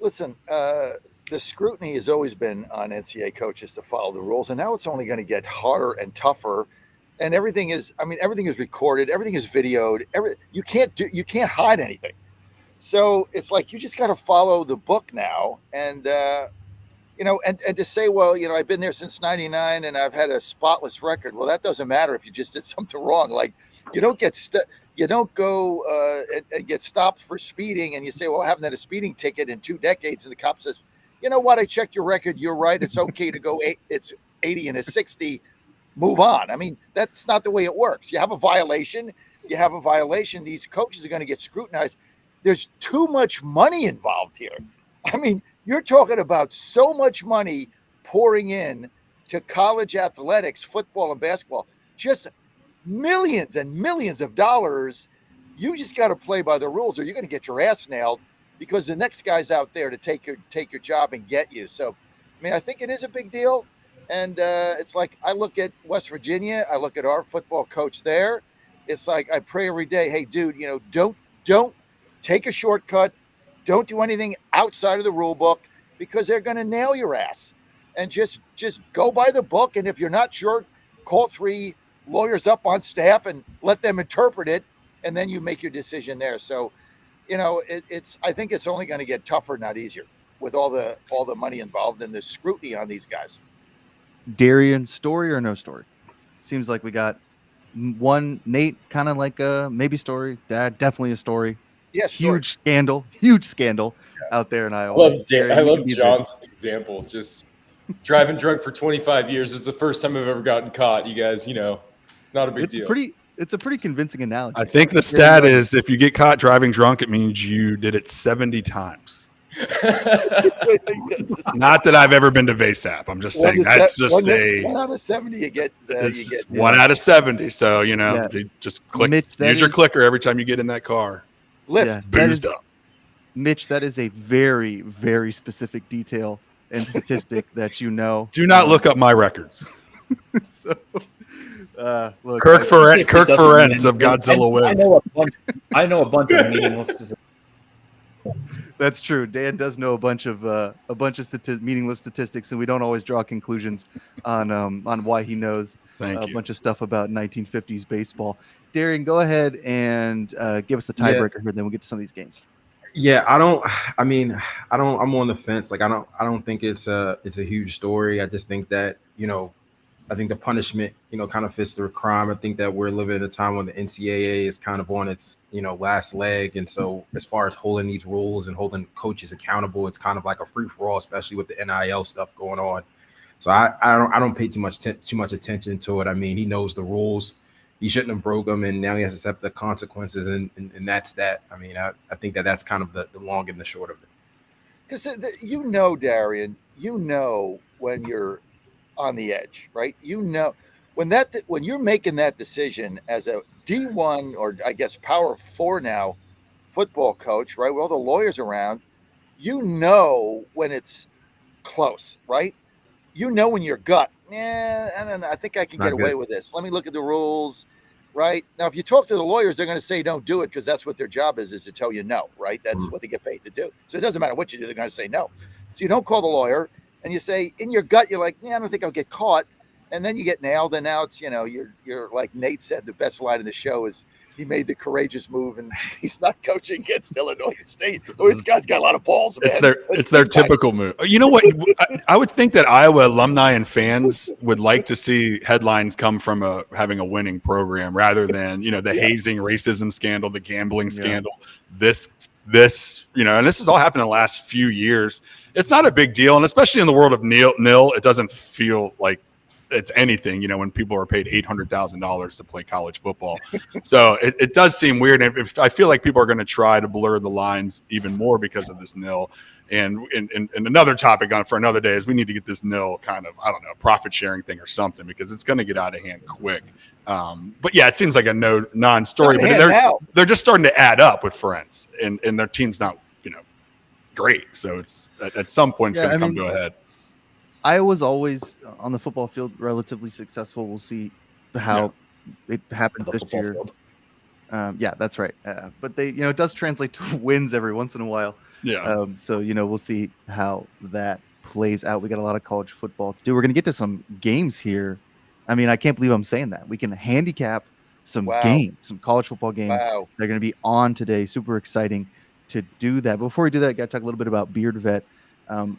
Listen, the scrutiny has always been on NCAA coaches to follow the rules, and now it's only going to get harder and tougher. And everything is recorded, everything is videoed. You can't hide anything. So it's like you just got to follow the book now, and and to say, well, I've been there since '99 and I've had a spotless record. Well, that doesn't matter if you just did something wrong. Like you don't go and get stopped for speeding, and you say, well, I haven't had a speeding ticket in 2 decades, and the cop says, you know what? I checked your record. You're right. It's okay to go. It's 80 and a 60. Move on. I mean, that's not the way it works. You have a violation. These coaches are going to get scrutinized. There's too much money involved here. I mean, you're talking about so much money pouring in to college athletics, football and basketball, just millions and millions of dollars. You just got to play by the rules or you're going to get your ass nailed because the next guy's out there to take your job and get you. So, I mean, I think it is a big deal. And it's like I look at West Virginia. I look at our football coach there. It's like I pray every day, hey, dude, don't take a shortcut. Don't do anything outside of the rule book because they're going to nail your ass. And just go by the book. And if you're not sure, call 3 lawyers up on staff and let them interpret it. And then you make your decision there. So, I think it's only going to get tougher, not easier, with all the money involved and the scrutiny on these guys. Darian, story or no story? Seems like we got one. Nate, kind of like a maybe story. Dad, definitely a story. Yes, huge scandal out there in Iowa. I love John's example. Just driving drunk for 25 years is the first time I've ever gotten caught. You guys, not a big deal. It's a pretty convincing analogy. I think the stat is if you get caught driving drunk, it means you did it 70 times. Not that I've ever been to VSAP. I'm just saying that's just one out of 70 you get. One out of 70 So, you just click. Mitch, use your clicker every time you get in that car. Lift. Boozed up. Mitch, that is a very, very specific detail and statistic that Do not look up my records. So, look, Kirk Ferentz of Godzilla wins. I know a bunch of meaningless statistics. That's true. Dan does know a bunch of meaningless statistics, and we don't always draw conclusions on why he knows bunch of stuff about 1950s baseball. Darian, go ahead and give us the tiebreaker here, then we'll get to some of these games. Yeah, I'm on the fence. Like I don't think it's a huge story. I just think that, I think the punishment, kind of fits the crime. I think that we're living in a time when the NCAA is kind of on its, last leg. And so as far as holding these rules and holding coaches accountable, it's kind of like a free for all, especially with the NIL stuff going on. So I don't pay too much attention to it. I mean, he knows the rules. He shouldn't have broke them, and now he has to accept the consequences, and that's that. I mean, I think that's kind of the long and the short of it. Because Darian, when you're on the edge, right? When you're making that decision as a D1 or I guess Power 4 now football coach, right? With all the lawyers around, when it's close, right? When your gut, I don't know, I think I can get away with this. Let me look at the rules, right? Now, if you talk to the lawyers, they're going to say don't do it because that's what their job is to tell you no, right? That's what they get paid to do. So it doesn't matter what you do, they're going to say no. So you don't call the lawyer, and you say in your gut, you're like, yeah, I don't think I'll get caught. And then you get nailed, and now it's, you're like Nate said, the best line in the show is he made the courageous move, and he's not coaching against Illinois State. Oh, this guy's got a lot of balls, man. It's their typical move. You know what? I would think that Iowa alumni and fans would like to see headlines come from having a winning program rather than, the hazing, racism scandal, the gambling scandal, this, and this has all happened in the last few years. It's not a big deal. And especially in the world of nil, it doesn't feel like it's anything, when people are paid $800,000 to play college football. So it does seem weird. And I feel like people are going to try to blur the lines even more because of this nil. And another topic for another day is we need to get this nil kind of, I don't know, profit sharing thing or something, because it's going to get out of hand quick. But yeah, it seems like a non-story, but they're just starting to add up with friends, and their team's not, great. So it's at some point it's going to come to a head. Iowa's always on the football field relatively successful. We'll see how it happens this year. Yeah, that's right. But they, it does translate to wins every once in a while. Yeah. So we'll see how that plays out. We got a lot of college football to do. We're going to get to some games here. I mean, I can't believe I'm saying that. We can handicap some games, some college football games. Wow. They're going to be on today. Super exciting to do that. Before we do that, got to talk a little bit about Beard Vet.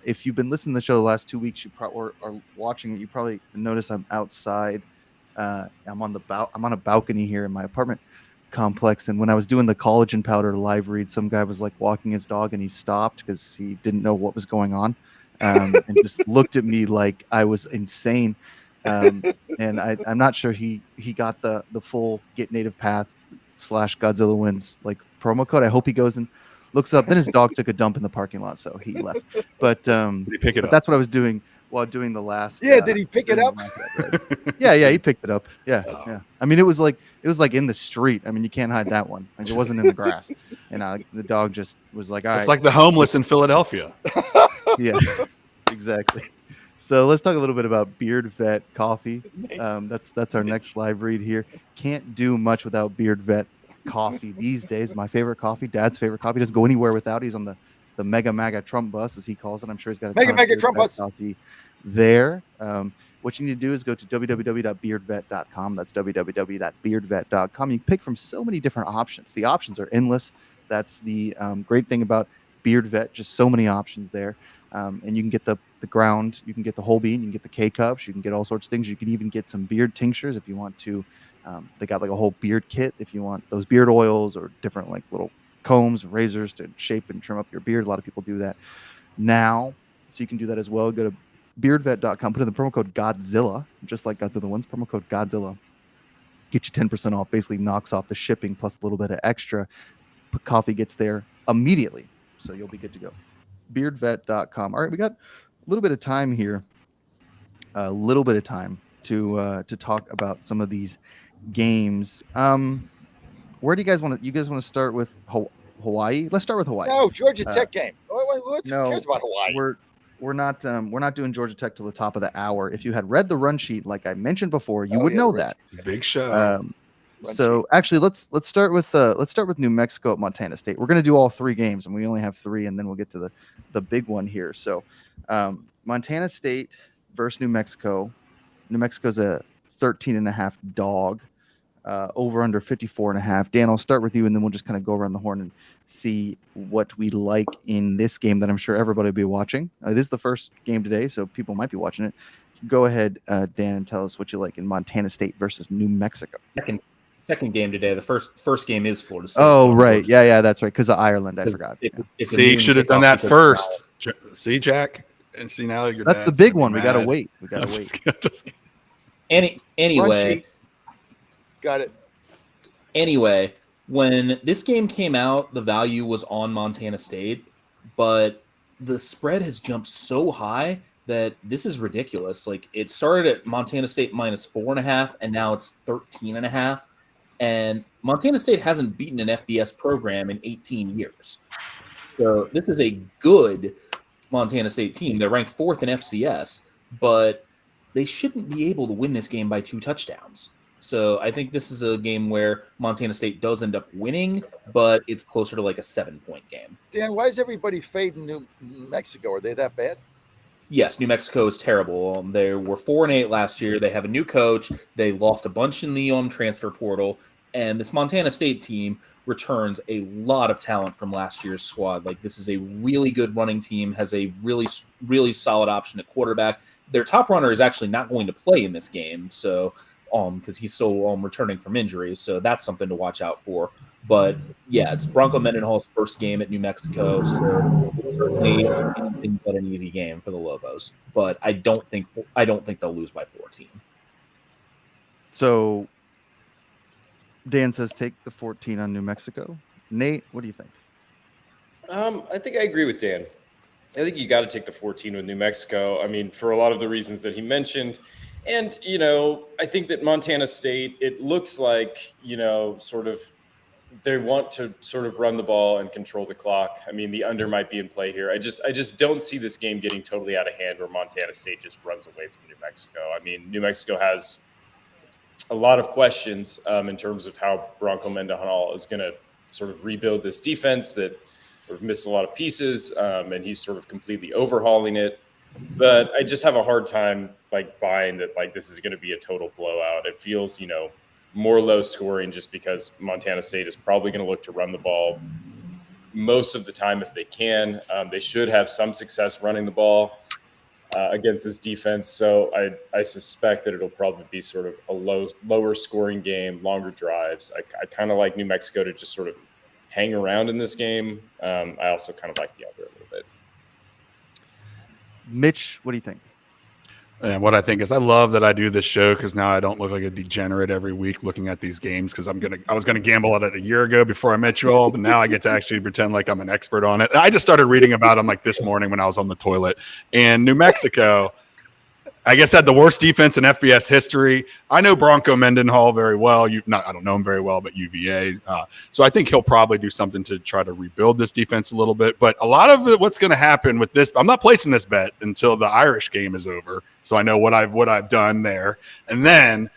If you've been listening to the show the last 2 weeks, you probably are watching it. You probably notice I'm outside. I'm on a balcony here in my apartment complex. And when I was doing the collagen powder live read, some guy was like walking his dog, and he stopped because he didn't know what was going on, and just looked at me like I was insane. And I'm not sure he got the full Get Native Path / Godzilla Wins like promo code. I hope he goes and looks up. Then his dog took a dump in the parking lot, so he left. But did he pick it up? That's what I was doing while doing the last. Yeah, did he pick it up? Yeah, he picked it up. Yeah, yeah. I mean, it was like in the street. I mean, you can't hide that one. Like, it wasn't in the grass. And the dog just was like, all right. It's like the homeless in Philadelphia. Yeah, exactly. So let's talk a little bit about Beard Vet coffee. That's our next live read here. Can't do much without Beard Vet coffee these days. My favorite coffee, Dad's favorite coffee. Doesn't go anywhere without. He's on the mega maga Trump bus, as he calls it. I'm sure he's got a mega Trump bus coffee there. What you need to do is go to www.beardvet.com. That's www.beardvet.com. You can pick from so many different options. The options are endless. That's the great thing about Beard Vet. Just so many options there. And you can get the ground, you can get the whole bean, you can get the K-cups, you can get all sorts of things. You can even get some beard tinctures if you want to. They got like a whole beard kit if you want those beard oils or different like little combs, razors to shape and trim up your beard. A lot of people do that now, so you can do that as well. Go to beardvet.com, put in the promo code Godzilla, just like Godzilla Wins, promo code Godzilla. Get you 10% off, basically knocks off the shipping plus a little bit of extra. Coffee gets there immediately, so you'll be good to go. Beardvet.com. All right, we got a little bit of time here. A little bit of time to talk about some of these games. Where do you guys want to? You guys want to start with Hawaii? Let's start with Hawaii. No, Georgia Tech game. Who cares about Hawaii? We're not doing Georgia Tech till the top of the hour. If you had read the run sheet, like I mentioned before, you would know that. It's a big show. So actually, let's start with New Mexico at Montana State. We're going to do all three games, and we only have three, and then we'll get to the big one here. So Montana State versus New Mexico. New Mexico's a 13.5 dog. Over under 54.5. Dan, I'll start with you, and then we'll just kind of go around the horn and see what we like in this game that I'm sure everybody will be watching. It is the first game today, so people might be watching it. Go ahead, Dan, and tell us what you like in Montana State versus New Mexico. Second game today. The first game is Florida State. Oh, right. Yeah, that's right. Because of Ireland, I forgot. See, you should have done that first. See, Jack? And see, now you're that's the big one. We got to wait. Anyway. Got it. Anyway, when this game came out, the value was on Montana State, but the spread has jumped so high that this is ridiculous. Like, it started at Montana State -4.5, and now it's 13.5. And Montana State hasn't beaten an FBS program in 18 years. So this is a good Montana State team. They're ranked 4th in FCS, but they shouldn't be able to win this game by 2 touchdowns. So I think this is a game where Montana State does end up winning, but it's closer to like a 7-point game. Dan, why is everybody fading New Mexico? Are they that bad? Yes, New Mexico is terrible. They were 4-8 last year. They have a new coach. They lost a bunch in the transfer portal, and this Montana State team returns a lot of talent from last year's squad. Like, this is a really good running team, has a really solid option at quarterback. Their top runner is actually not going to play in this game, so because he's still returning from injury, so that's something to watch out for. But yeah, it's Bronco Mendenhall's first game at New Mexico, so it's certainly anything but an easy game for the Lobos. But I don't think they'll lose by 14. So Dan says take the 14 on New Mexico. Nate, what do you think? I think I agree with Dan. I think you got to take the 14 with New Mexico. I mean, for a lot of the reasons that he mentioned. And, I think that Montana State, it looks like, sort of they want to sort of run the ball and control the clock. I mean, the under might be in play here. I just don't see this game getting totally out of hand where Montana State just runs away from New Mexico. I mean, New Mexico has a lot of questions in terms of how Bronco Mendenhall is going to sort of rebuild this defense that have missed a lot of pieces, and he's sort of completely overhauling it. But I just have a hard time buying that this is going to be a total blowout. It feels more low scoring just because Montana State is probably going to look to run the ball most of the time if they can. They should have some success running the ball against this defense. So I suspect that it'll probably be sort of a lower scoring game, longer drives. I kind of like New Mexico to just sort of hang around in this game. I also kind of like the other a little bit. Mitch, what do you think? And what I think is I love that I do this show because now I don't look like a degenerate every week looking at these games because I was gonna gamble on it a year ago before I met you all, but now I get to actually pretend like I'm an expert on it. And I just started reading about them this morning when I was on the toilet. And New Mexico, I guess, had the worst defense in FBS history. I know Bronco Mendenhall very well. I don't know him very well, but UVA. So I think he'll probably do something to try to rebuild this defense a little bit. But a lot of what's going to happen with this, I'm not placing this bet until the Irish game is over, so I know what I've done there. And then,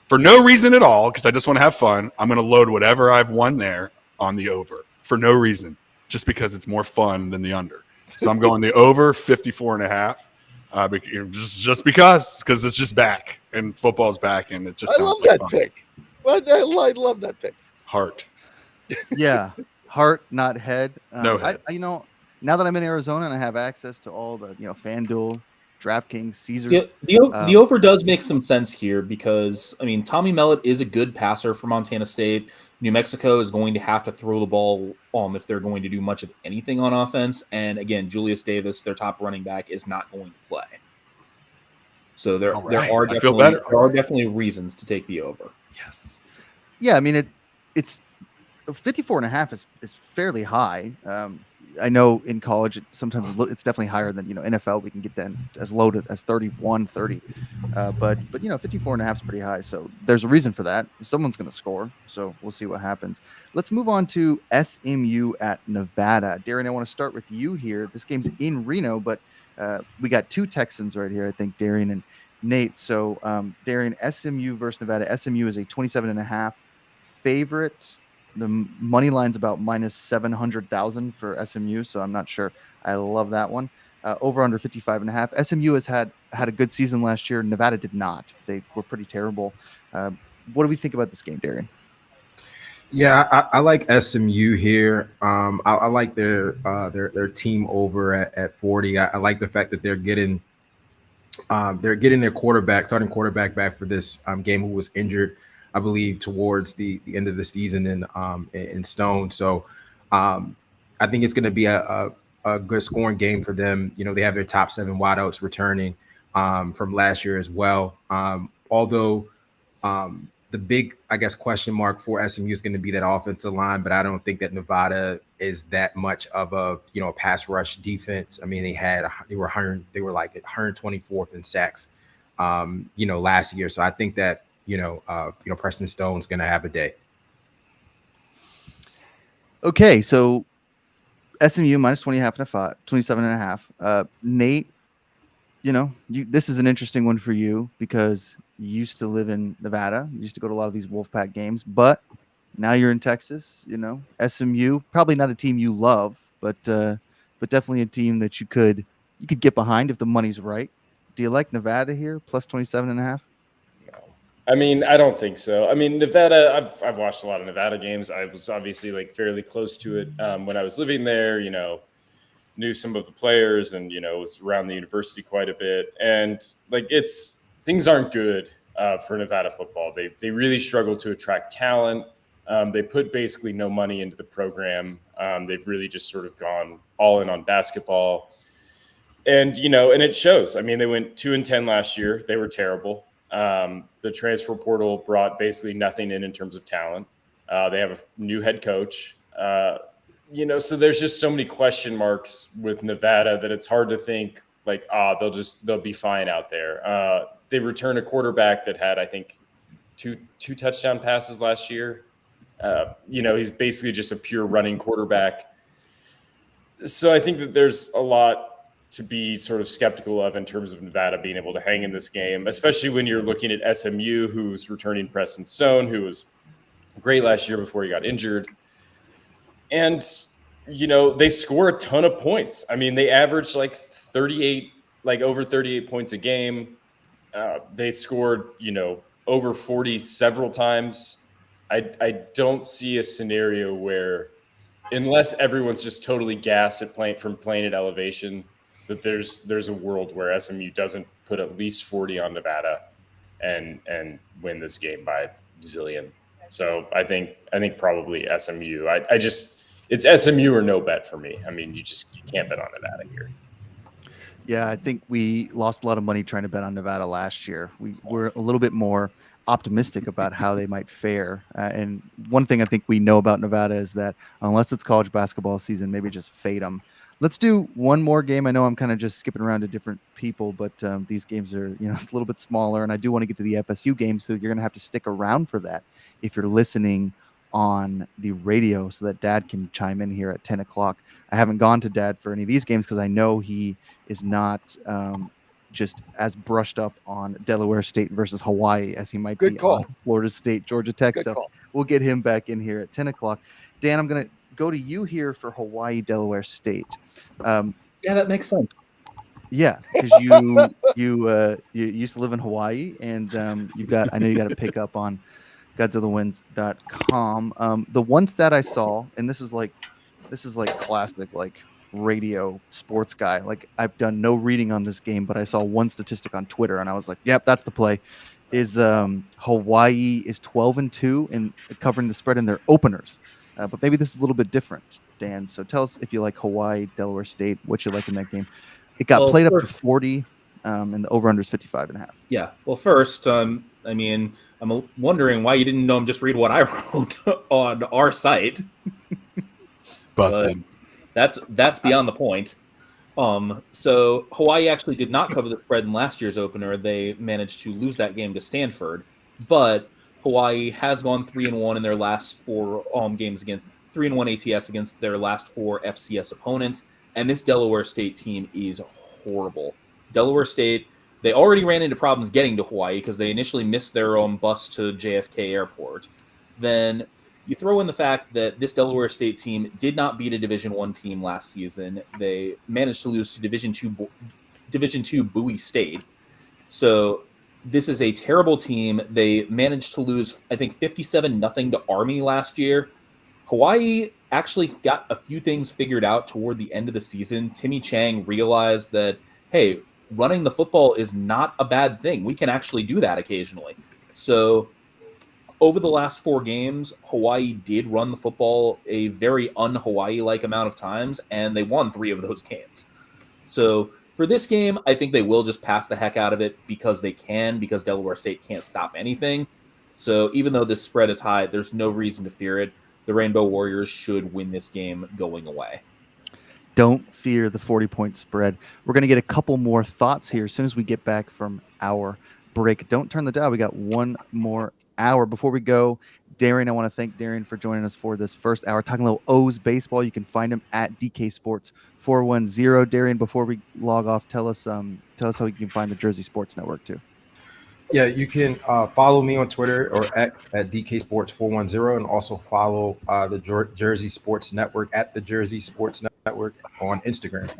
for no reason at all, because I just want to have fun, I'm going to load whatever I've won there on the over for no reason, just because it's more fun than the under. So I'm going the over 54.5. Just because it's just back and football's back and it just I love that pick. Well, I love that pick. Heart. Yeah, heart, not head. No head. Now that I'm in Arizona and I have access to all the FanDuel, DraftKings, Caesars. Yeah, the over does make some sense here because Tommy Mellott is a good passer for Montana State. New Mexico is going to have to throw the ball if they're going to do much of anything on offense. And again, Julius Davis, their top running back, is not going to play. So there are definitely reasons to take the over. Yes. Yeah, it's 54.5 is fairly high. I know in college sometimes it's definitely higher than NFL. We can get then as low as 31, 30, but 54.5 is pretty high. So there's a reason for that. Someone's going to score. So we'll see what happens. Let's move on to SMU at Nevada. Darren, I want to start with you here. This game's in Reno, but we got two Texans right here. I think Darren and Nate. So Darren, SMU versus Nevada. SMU is a 27.5 favorite. The money line's about minus 700,000 for SMU, so I'm not sure. I love that one. Over under 55.5. SMU has had a good season last year. Nevada did not. They were pretty terrible. What do we think about this game, Darren? Yeah, I like SMU here. I like their team over at 40. I like the fact that they're getting their starting quarterback back for this game, who was injured, I believe, towards the end of the season in Stone. So I think it's going to be a good scoring game for them. They have their top 7 wideouts returning from last year as well. Although the big, I guess, question mark for SMU is going to be that offensive line, but I don't think that Nevada is that much of a pass rush defense. They were like 124th in sacks, last year. So I think that Preston Stone's going to have a day. Okay, so SMU minus 27.5. Nate, this is an interesting one for you because you used to live in Nevada. You used to go to a lot of these Wolfpack games, but now you're in Texas. SMU, probably not a team you love, but definitely a team that you could get behind if the money's right. Do you like Nevada here plus 27.5? No. I mean, I don't think so. I mean, Nevada, I've watched a lot of Nevada games. I was obviously like fairly close to it when I was living there, knew some of the players and, was around the university quite a bit. And like, things aren't good for Nevada football. They really struggle to attract talent. They put basically no money into the program. They've really just sort of gone all in on basketball. And, and it shows. I mean, they went 2-10 last year. They were terrible. The transfer portal brought basically nothing in terms of talent. They have a new head coach. So there's just so many question marks with Nevada that it's hard to think like, they'll be fine out there. They returned a quarterback that had, I think, two touchdown passes last year. He's basically just a pure running quarterback. So I think that there's a lot to be sort of skeptical of in terms of Nevada being able to hang in this game, especially when you're looking at SMU, who's returning Preston Stone, who was great last year before he got injured. And, they score a ton of points. I mean, they average like over 38 points a game. They scored, over 40 several times. I don't see a scenario where, unless everyone's just totally gassed at playing at elevation, that there's a world where SMU doesn't put at least 40 on Nevada and win this game by a zillion. So I think probably SMU. It's SMU or no bet for me. I mean, you can't bet on Nevada here. Yeah, I think we lost a lot of money trying to bet on Nevada last year. We were a little bit more optimistic about how they might fare. And one thing I think we know about Nevada is that unless it's college basketball season, maybe just fade them. Let's do one more game. I know I'm kind of just skipping around to different people, but these games are, a little bit smaller, and I do want to get to the FSU game, so you're going to have to stick around for that if you're listening on the radio so that Dad can chime in here at 10 o'clock. I haven't gone to Dad for any of these games because I know he is not just as brushed up on Delaware State versus Hawaii as he might Good be call. on Florida State, Georgia Tech. Good So call. we'll get him back in here at 10 o'clock. Dan, I'm going to go to you here for Hawaii, Delaware State. Yeah, that makes sense. Yeah, because you used to live in Hawaii, and I know you got to pick up on GodzillaWins.com. The one stat I saw, and this is like classic like radio sports guy. Like I've done no reading on this game, but I saw one statistic on Twitter, and I was like, "Yep, that's the play." Is Hawaii is 12-2 in covering the spread in their openers, but maybe this is a little bit different, Dan. So tell us if you like Hawaii, Delaware State, what you like in that game. It got played up to 40, and the over/under is 55.5. Yeah. Well, first, I mean, I'm wondering why you didn't just read what I wrote on our site. Busted. But that's beyond the point. So Hawaii actually did not cover the spread in last year's opener. They managed to lose that game to Stanford, but Hawaii has gone 3-1 in their last 4 games against 3-1 ATS against their last 4 FCS opponents. And this Delaware State team is horrible. Delaware State, they already ran into problems getting to Hawaii because they initially missed their bus to JFK Airport. Then you throw in the fact that this Delaware State team did not beat a Division I team last season. They managed to lose to Division II Bowie State. So this is a terrible team. They managed to lose, I think, 57-0 to Army last year. Hawaii actually got a few things figured out toward the end of the season. Timmy Chang realized that, hey, running the football is not a bad thing. We can actually do that occasionally. So over the last 4 games, Hawaii did run the football a very un-Hawaii-like amount of times, and they won 3 of those games. So for this game, I think they will just pass the heck out of it because they can, because Delaware State can't stop anything. So even though this spread is high, there's no reason to fear it. The Rainbow Warriors should win this game going away. Don't fear the 40-point spread. We're going to get a couple more thoughts here as soon as we get back from our break. Don't turn the dial. We got one more hour. Before we go, Darian, I want to thank Darian for joining us for this first hour, talking a little O's baseball. You can find him at DK Sports 410. Darian, before we log off, tell us how you can find the Jersey Sports Network too. Yeah, you can follow me on Twitter or at DK Sports 410, and also follow the Jersey Sports Network at the Jersey Sports Network on Instagram.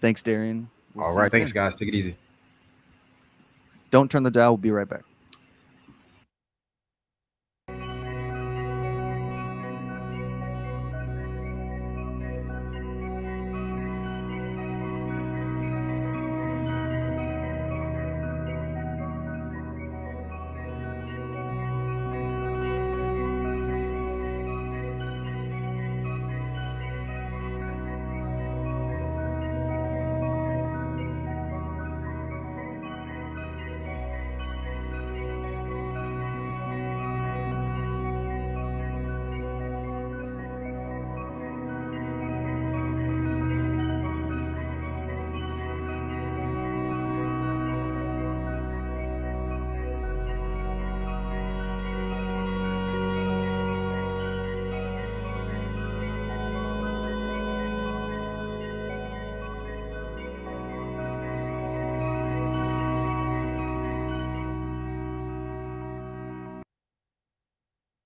Thanks, Darian. All right, thanks, guys. Take it easy. Don't turn the dial. We'll be right back.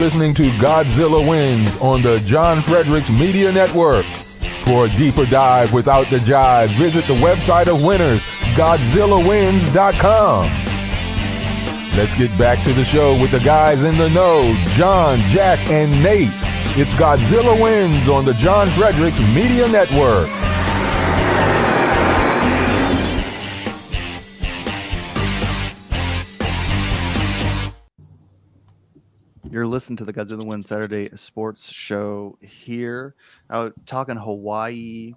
Listening to Godzilla Wins on the John Fredericks Media Network. For a deeper dive without the jive, visit the website of winners, GodzillaWins.com. Let's get back to the show with the guys in the know, John, Jack, and Nate. It's Godzilla Wins on the John Fredericks Media Network. You're listening to the Godzilla Win Saturday Sports Show here. Talking Hawaii,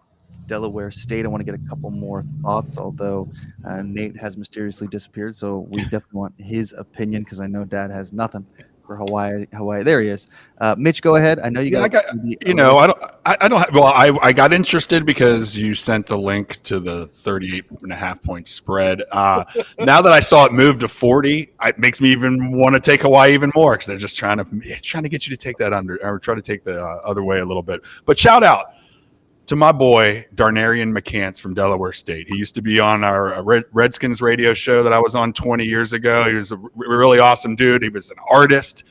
Delaware State. I want to get a couple more thoughts, although Nate has mysteriously disappeared. So we definitely want his opinion because I know Dad has nothing for Hawaii. There he is. Mitch, go ahead. I know you got. I got interested because you sent the link to the 38.5 point spread. Now that I saw it move to 40, it makes me even want to take Hawaii even more because they're just trying to get you to take that under or try to take the other way a little bit. But shout out to my boy Darnarian McCants from Delaware State. He used to be on our Redskins radio show that I was on 20 years ago. He was a really awesome dude. He was an artist.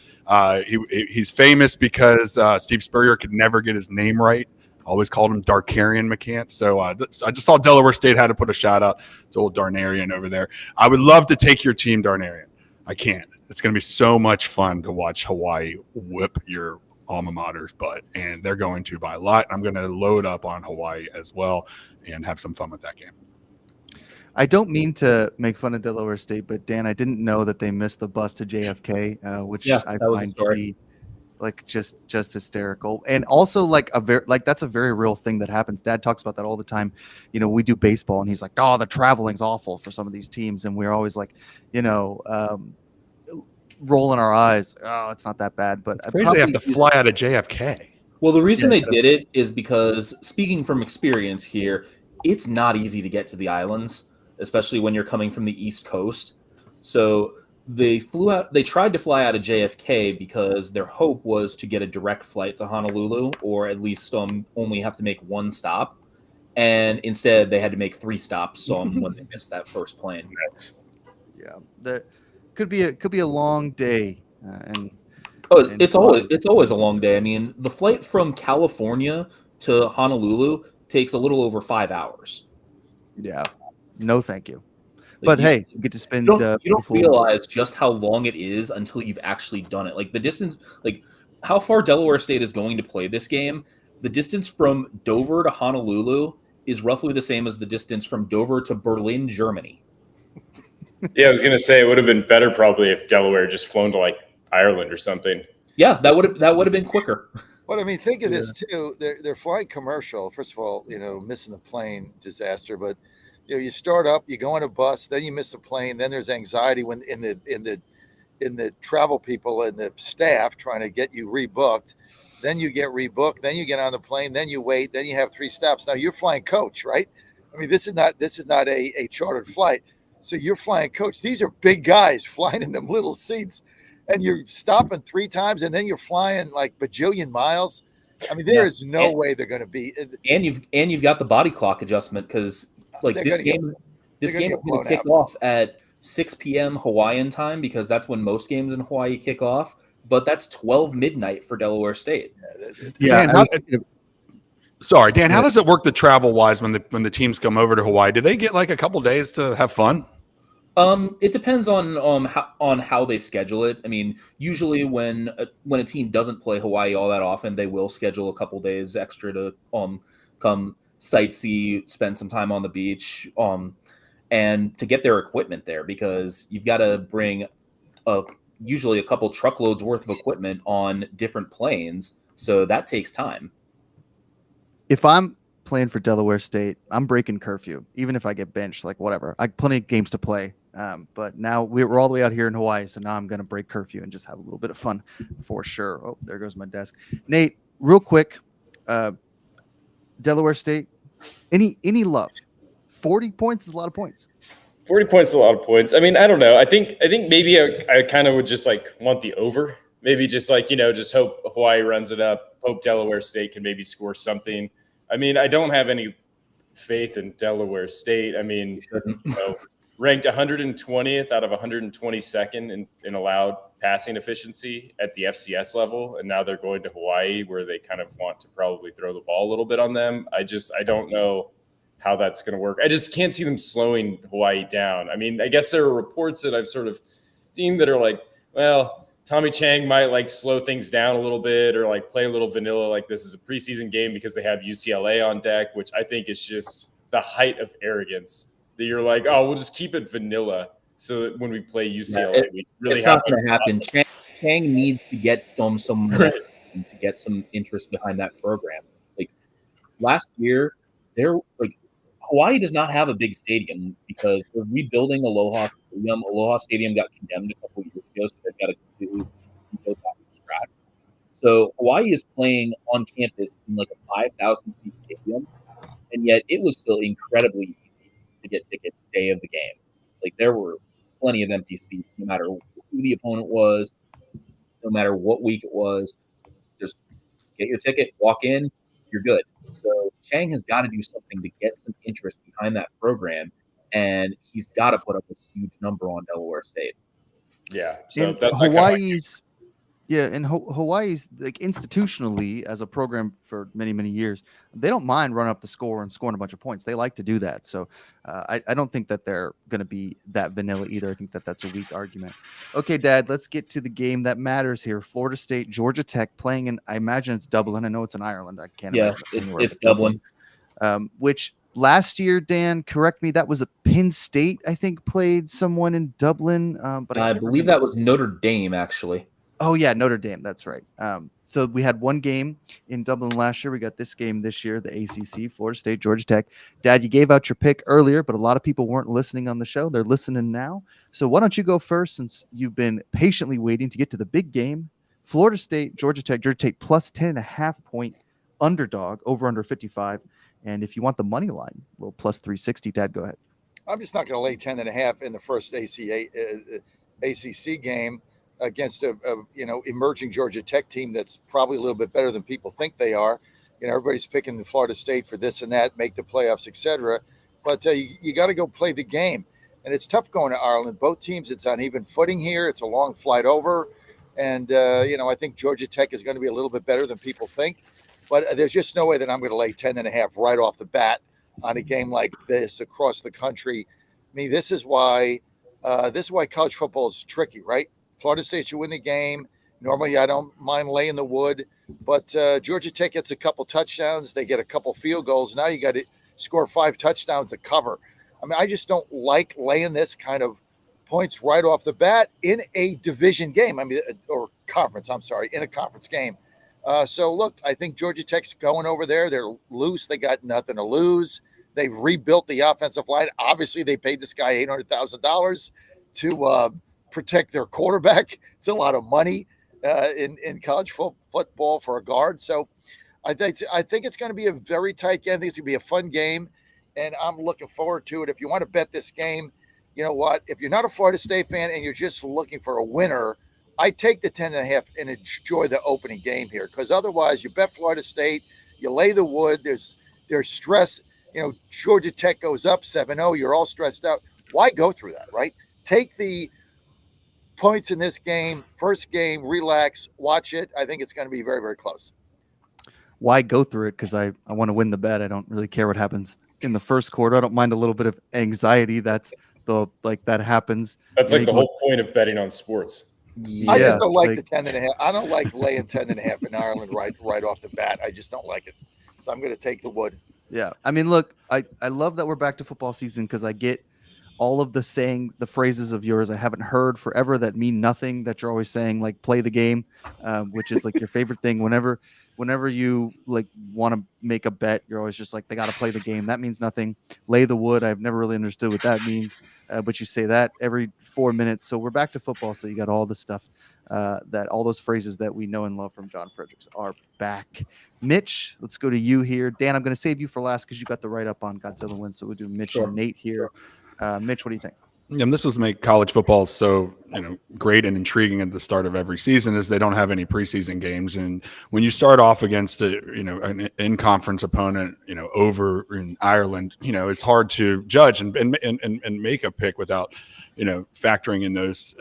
He's famous because Steve Spurrier could never get his name right. Always called him Darkarian McCants. So I just saw Delaware State had to put a shout out to old Darnarian over there. I would love to take your team, Darnarian. I can't. It's going to be so much fun to watch Hawaii whip your alma mater's butt, and they're going to by a lot. I'm going to load up on Hawaii as well and have some fun with that game. I don't mean to make fun of Delaware State, but Dan, I didn't know that they missed the bus to JFK, which I find to be like just hysterical, and also like that's a very real thing that happens. Dad talks about that all the time. You know, we do baseball, and he's like, "Oh, the traveling's awful for some of these teams," and we're always like, rolling our eyes. Oh, it's not that bad, but it's crazy they have to fly out of JFK. Well, the reason they did it is because, speaking from experience here, it's not easy to get to the islands, especially when you're coming from the East Coast. So they tried to fly out of JFK because their hope was to get a direct flight to Honolulu, or at least only have to make one stop. And instead they had to make 3 stops when they missed that first plane. That could be a long day, it's always a long day. I mean, the flight from California to Honolulu takes a little over 5 hours. Yeah, no, thank you. But hey, you get to spend. You don't realize just how long it is until you've actually done it. Like the distance, like how far Delaware State is going to play this game. The distance from Dover to Honolulu is roughly the same as the distance from Dover to Berlin, Germany. Yeah, I was gonna say it would have been better probably if Delaware just flown to like Ireland or something. Yeah, that would have been quicker. But I mean, think of this too. They're flying commercial. First of all, missing the plane disaster. But you start up, you go on a bus, then you miss a plane. Then there's anxiety when in the travel people and the staff trying to get you rebooked. Then you get rebooked. Then you get on the plane. Then you wait. Then you have 3 stops. Now you're flying coach, right? I mean, this is not a chartered flight. So you're flying coach. These are big guys flying in them little seats. and you're stopping 3 times, and then you're flying like bajillion miles. I mean, there is no way they're going to be. And you've got the body clock adjustment because like this game is going to kick off at 6 p.m. Hawaiian time because that's when most games in Hawaii kick off. But that's 12 midnight for Delaware State. Dan, how does it work the travel wise when the teams come over to Hawaii? Do they get like a couple days to have fun? It depends on how they schedule it. I mean, usually when a team doesn't play Hawaii all that often, they will schedule a couple days extra to come sightsee, spend some time on the beach, and to get their equipment there because you've got to bring usually a couple truckloads worth of equipment on different planes, so that takes time. If I'm playing for Delaware State, I'm breaking curfew, even if I get benched, like whatever. I have plenty of games to play. But now we're all the way out here in Hawaii, so now I'm going to break curfew and just have a little bit of fun for sure. Oh, there goes my desk. Nate, real quick, Delaware State, any love? 40 points is a lot of points. 40 points is a lot of points. I mean, I don't know. I think maybe I kind of would just like want the over. Maybe just like, just hope Hawaii runs it up. Hope Delaware State can maybe score something. I mean, I don't have any faith in Delaware State. I mean, ranked 120th out of 122nd in allowed passing efficiency at the FCS level. And now they're going to Hawaii where they kind of want to probably throw the ball a little bit on them. I don't know how that's going to work. I just can't see them slowing Hawaii down. I mean, I guess there are reports that I've sort of seen that are like, well, Tommy Chang might like slow things down a little bit or like play a little vanilla like this is a preseason game because they have UCLA on deck, which I think is just the height of arrogance. That you're like, oh, we'll just keep it vanilla so that when we play UCLA, we really it's not going to happen. Chang needs to get some right. To get some interest behind that program. Like last year, Hawaii does not have a big stadium because they're rebuilding Aloha Stadium. Aloha Stadium got condemned a couple of years ago, so they've got to completely rebuild that from scratch. So Hawaii is playing on campus in like a 5,000 seat stadium, and yet it was still incredibly easy to get tickets day of the game. Like there were plenty of empty seats, no matter who the opponent was, no matter what week it was. Just get your ticket, walk in, you're good. So Chang has got to do something to get some interest behind that program, and he's got to put up a huge number on Delaware State. Yeah, so and that's Hawaii's. Yeah, and Hawaii's like institutionally as a program for many, many years, they don't mind running up the score and scoring a bunch of points. They like to do that. So I don't think that they're going to be that vanilla either. I think that that's a weak argument. Okay, Dad, let's get to the game that matters here. Florida State, Georgia Tech playing in, I imagine it's Dublin. I know it's in Ireland. I can't imagine it's Dublin. Which last year, Dan, correct me, that was a Penn State, I think, played someone in Dublin. But I believe that was Notre Dame, actually. Oh, yeah, Notre Dame. That's right. So we had one game in Dublin last year. We got this game this year, the ACC, Florida State, Georgia Tech. Dad, you gave out your pick earlier, but a lot of people weren't listening on the show. They're listening now. So why don't you go first since you've been patiently waiting to get to the big game? Florida State, Georgia Tech plus 10.5 point underdog, over under 55. And if you want the money line, well, plus 360, Dad, go ahead. I'm just not going to lay 10.5 in the first ACC game against a emerging Georgia Tech team that's probably a little bit better than people think they are. Everybody's picking the Florida State for this and that, make the playoffs, etc. But you got to go play the game, and it's tough going to Ireland. Both teams, it's on even footing here. It's a long flight over, and I think Georgia Tech is going to be a little bit better than people think. But there's just no way that I'm going to lay 10.5 right off the bat on a game like this across the country. I mean, this is why college football is tricky, right? Florida State should win the game. Normally, I don't mind laying the wood, but Georgia Tech gets a couple touchdowns. They get a couple field goals. Now you got to score 5 touchdowns to cover. I mean, I just don't like laying this kind of points right off the bat in a division game. I mean, or conference, I'm sorry, in a conference game. So, look, I think Georgia Tech's going over there. They're loose. They got nothing to lose. They've rebuilt the offensive line. Obviously, they paid this guy $800,000 to protect their quarterback. It's a lot of money in college football for a guard. So I think it's going to be a very tight game. I think it's going to be a fun game, and I'm looking forward to it. If you want to bet this game, you know what? If you're not a Florida State fan and you're just looking for a winner I take the 10.5 and enjoy the opening game here, because otherwise you bet Florida State, you lay the wood. There's stress. Georgia Tech goes up 7-0. You're all stressed out. Why go through that, right? Take the points in this game, first game, relax, watch it. I think it's going to be very, very close. Why go through it? Because I want to win the bet. I don't really care what happens in the first quarter. I don't mind a little bit of anxiety. That happens. That's like the whole point of betting on sports. Yeah, I just don't like the 10.5. I don't like laying 10.5 in Ireland right off the bat. I just don't like it. So I'm going to take the wood. Yeah. I mean, look, I love that we're back to football season, because I get all of the phrases of yours I haven't heard forever that mean nothing, that you're always saying, like play the game, which is like your favorite thing. Whenever you like want to make a bet, you're always just like, they got to play the game. That means nothing. Lay the wood. I've never really understood what that means, but you say that every 4 minutes. So we're back to football. So you got all the stuff that all those phrases that we know and love from John Fredericks are back. Mitch, let's go to you here. Dan, I'm going to save you for last because you got the write up on Godzilla wins. So we'll do Mitch and Nate here. Mitch, what do you think? And this was make college football so great and intriguing at the start of every season, is they don't have any preseason games, and when you start off against an in-conference opponent over in Ireland, it's hard to judge and make a pick without factoring in those.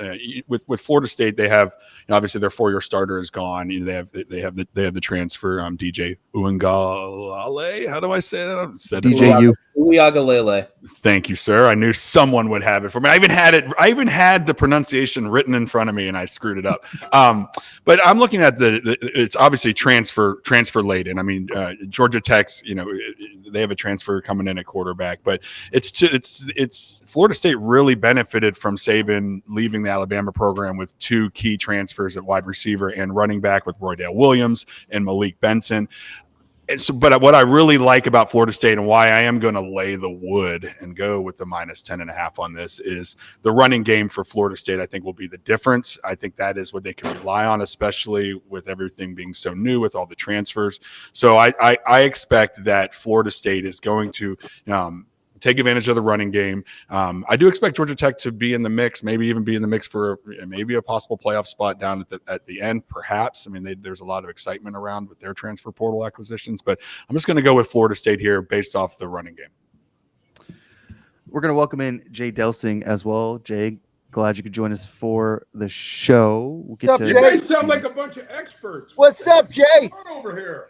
With Florida State, they have obviously their 4-year starter is gone. They have the transfer DJ Uiagalelei. How do I say that? DJ Uiagalelei. Thank you, sir. I knew someone would have it for me. I even had the pronunciation written in front of me, and I screwed it up. But I'm looking at it's obviously transfer laden. I mean, Georgia Tech's, they have a transfer coming in at quarterback, but it's Florida State really benefited from Saban leaving the Alabama program with 2 key transfers at wide receiver and running back with Roydale Williams and Malik Benson. And so, but what I really like about Florida State and why I am going to lay the wood and go with the minus 10.5 on this is the running game for Florida State. I think will be the difference. I think that is what they can rely on, especially with everything being so new with all the transfers. So I expect that Florida State is going to take advantage of the running game. I do expect Georgia Tech to be in the mix, maybe even be in the mix for maybe a possible playoff spot down at the end, perhaps. I mean, there's a lot of excitement around with their transfer portal acquisitions, but I'm just going to go with Florida State here based off the running game. We're going to welcome in Jay Delsing as well. Jay, glad you could join us for the show. What's up, Jay? You guys sound like a bunch of experts. What's up, Jay? Come on over here.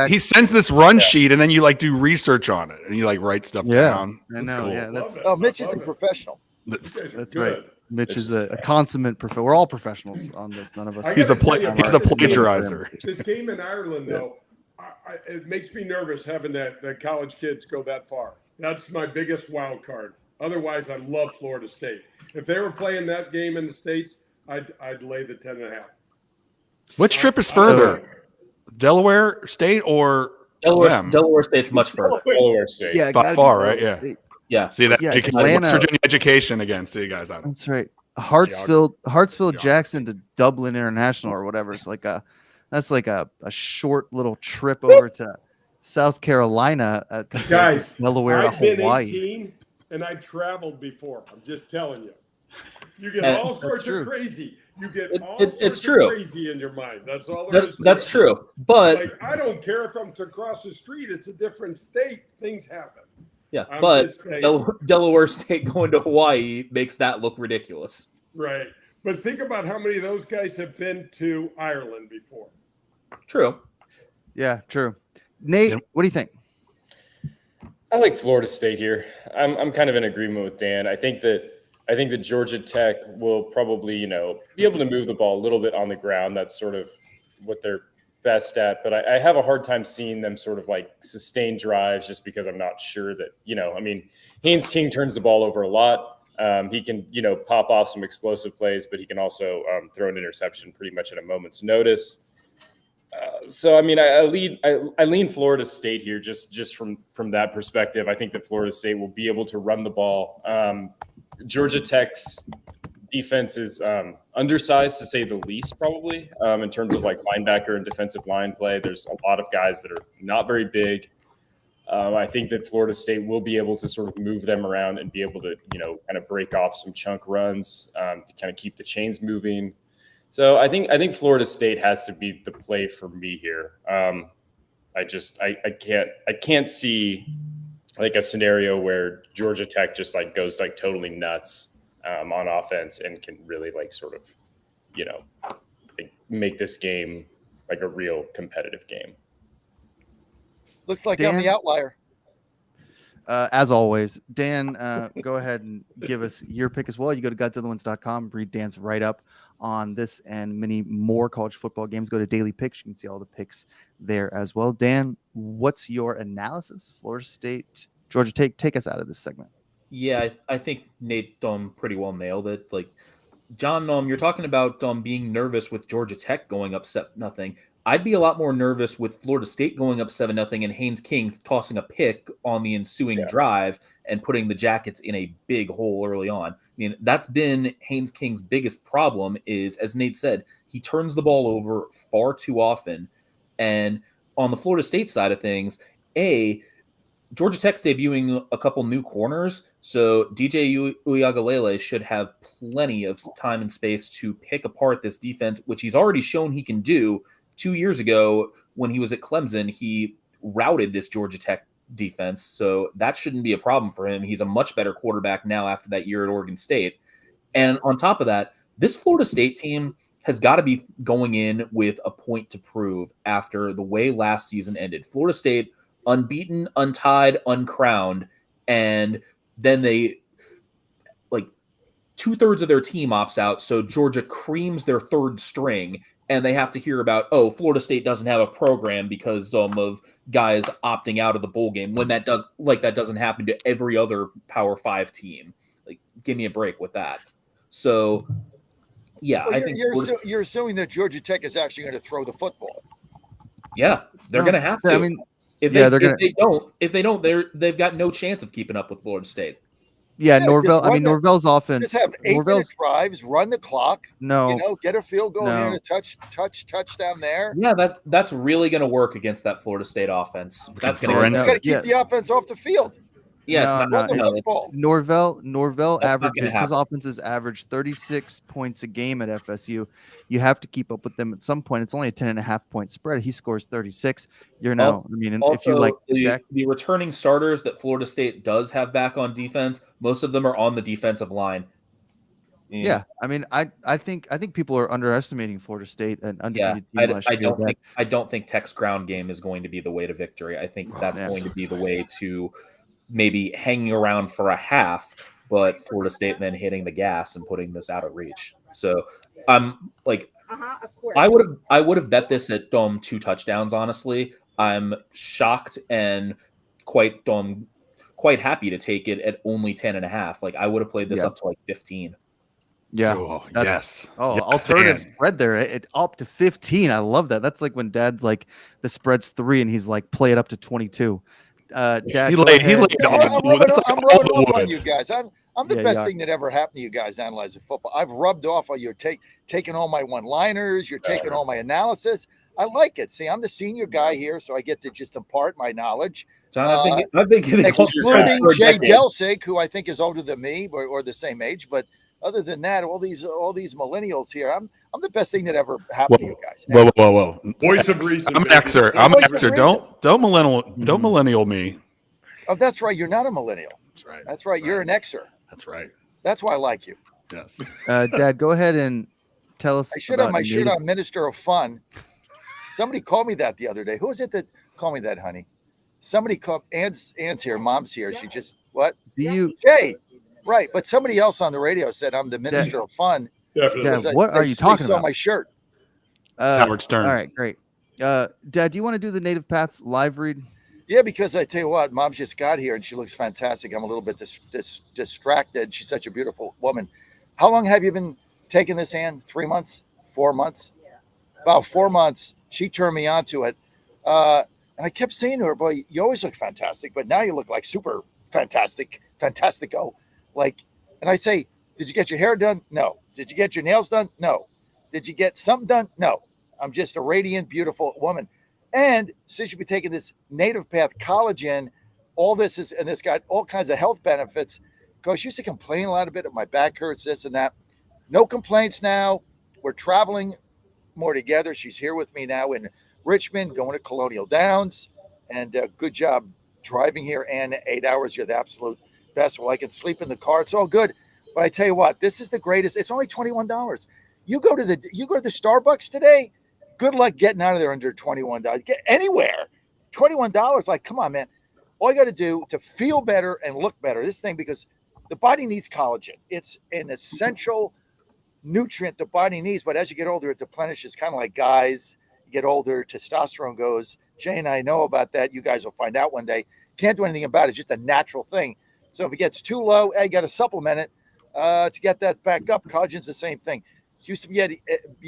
He sends this run sheet, and then you do research on it, and you write stuff down. That's cool. Yeah, Mitch is a professional. That's right. Mitch is a consummate professional. We're all professionals on this. None of us. He's a plagiarizer. This game in Ireland, though, it makes me nervous having that college kids go that far. That's my biggest wild card. Otherwise, I love Florida State. If they were playing that game in the States, I'd lay the 10.5. Which trip is further? Delaware State or Delaware State's much further. Delaware State. Yeah, by far, right? Yeah. State. Yeah. See that? Yeah, West Virginia education again. See you guys out. That's right. Hartsfield Jackson to Dublin International or whatever. It's like that's like a short little trip over to South Carolina. Guys, Delaware to Hawaii. Been 18 and I traveled before. I'm just telling you. You get all sorts of crazy. You get all sorts of crazy in your mind. That's all there is. That's true. But I don't care if I'm across the street. It's a different state. Things happen. Yeah, but Delaware State going to Hawaii makes that look ridiculous. Right. But think about how many of those guys have been to Ireland before. True. Yeah, true. Nate, what do you think? I like Florida State here. I'm kind of in agreement with Dan. I think that Georgia Tech will probably, be able to move the ball a little bit on the ground. That's sort of what they're best at. But I have a hard time seeing them sort of sustain drives just because I'm not sure that, Haynes King turns the ball over a lot. He can, pop off some explosive plays, but he can also throw an interception pretty much at a moment's notice. So, I mean, I lean Florida State here just from that perspective. I think that Florida State will be able to run the ball. Georgia Tech's defense is undersized, to say the least, probably, in terms of linebacker and defensive line play. There's a lot of guys that are not very big. I think that Florida State will be able to sort of move them around and be able to, kind of break off some chunk runs to kind of keep the chains moving. So I think Florida State has to be the play for me here. I can't see like a scenario where Georgia Tech just like goes like totally nuts on offense and can really like sort of, like make this game like a real competitive game. Looks like Dan? I'm the outlier. As always, Dan, go ahead and give us your pick as well. You go to GodzillaWins.com, read Dan's write-up on this and many more college football games. Go to Daily Picks. You can see all the picks there as well. Dan, what's your analysis? Florida State, Georgia, take us out of this segment. Yeah, I think Nate pretty well nailed it. Like, John, you're talking about being nervous with Georgia Tech going up 7-0. I'd be a lot more nervous with Florida State going up 7-0 and Haynes King tossing a pick on the ensuing drive and putting the Jackets in a big hole early on. I mean, that's been Haynes King's biggest problem is, as Nate said, he turns the ball over far too often. And on the Florida State side of things, Georgia Tech's debuting a couple new corners, so DJ Uiagalelei should have plenty of time and space to pick apart this defense, which he's already shown he can do. 2 years ago, when he was at Clemson, he routed this Georgia Tech defense, so that shouldn't be a problem for him. He's a much better quarterback now after that year at Oregon State. And on top of that, this Florida State team has got to be going in with a point to prove after the way last season ended. Florida State unbeaten, untied, uncrowned, and then they like 2/3 of their team opts out, so Georgia creams their third string, and they have to hear about, Florida State doesn't have a program because of guys opting out of the bowl game when that doesn't happen to every other Power 5 team. Like, give me a break with that. So, yeah, Well, I think you're assuming that Georgia Tech is actually going to throw the football. Yeah, they're going to have to. I mean, if they don't, they've got no chance of keeping up with Florida State. Yeah, Norvell's offense. Just have 8-minute drives, run the clock. No, get a field goal here and a touchdown there. Yeah, that's really going to work against that Florida State offense. That's going to keep the offense off the field. Yeah, Norvell averages, his offenses average 36 points a game at FSU. You have to keep up with them at some point. It's only a 10.5 point spread. He scores 36. If you like the returning starters that Florida State does have back on defense, most of them are on the defensive line. Yeah, I mean, I think people are underestimating Florida State, an undefeated team. I don't think Tech's ground game is going to be the way to victory. I think that's going to be the way to maybe hanging around for a half, but Florida State then hitting the gas and putting this out of reach. So I'm like, I would have bet this at 2 touchdowns. Honestly, I'm shocked and quite happy to take it at only 10.5. Like, I would have played this up to like 15. Yeah. Oh, yes. Alternative spread there. It up to 15. I love that. That's like when Dad's like the spread's 3 and he's like play it up to 22. Dad, he laid I'm rubbing off on you guys. I'm the best thing that ever happened to you guys analyzing football. I've rubbed off on you, taking all my one-liners. You're taking all my analysis. I like it. See, I'm the senior guy here, so I get to just impart my knowledge. John, I've been giving excluding Jay Delsig, who I think is older than me or the same age, but other than that, all these millennials here, I'm the best thing that ever happened to you guys. Whoa. Voice of reason. I'm an Xer. Don't millennial me. Oh, that's right. You're not a millennial. That's right. That's right. You're an Xer. That's right. That's why I like you. Yes. Dad, go ahead and tell us. I should have my shirt on, Minister of Fun. Somebody called me that the other day. Who is it that called me that, honey? Somebody called. Aunt's here. Mom's here. She just what? Jay. Right, but somebody else on the radio said I'm the Minister of Fun. Definitely. What are you talking about? Saw my shirt. Howard Stern. All right, great. Dad, do you want to do the Native Path live read? Yeah, because I tell you what, Mom just got here and she looks fantastic. I'm a little bit distracted. She's such a beautiful woman. How long have you been taking this, Ann? 3 months? 4 months? Yeah. About 4 months. She turned me on to it. And I kept saying to her, boy, you always look fantastic, but now you look like super fantastico. Like, and I say, did you get your hair done? No. Did you get your nails done? No. Did you get something done? No. I'm just a radiant, beautiful woman. And since you'll be taking this Native Path collagen, all this is, and it's got all kinds of health benefits. Because I used to complain a lot bit of my back hurts, this and that. No complaints now. We're traveling more together. She's here with me now in Richmond, going to Colonial Downs. And good job driving here, and 8 hours. You're the absolute best. Well, I can sleep in the car. It's all good. But I tell you what, this is the greatest. It's only $21. You go to the Starbucks today. Good luck getting out of there under $21. Get anywhere. $21. Like, come on, man. All you got to do to feel better and look better, this thing, because the body needs collagen. It's an essential nutrient the body needs. But as you get older, it deplenishes, kind of like guys. You get older, testosterone goes. Jay and I know about that. You guys will find out one day. Can't do anything about it. It's just a natural thing. So if it gets too low, you got to supplement it to get that back up. Collagen's the same thing. Used to be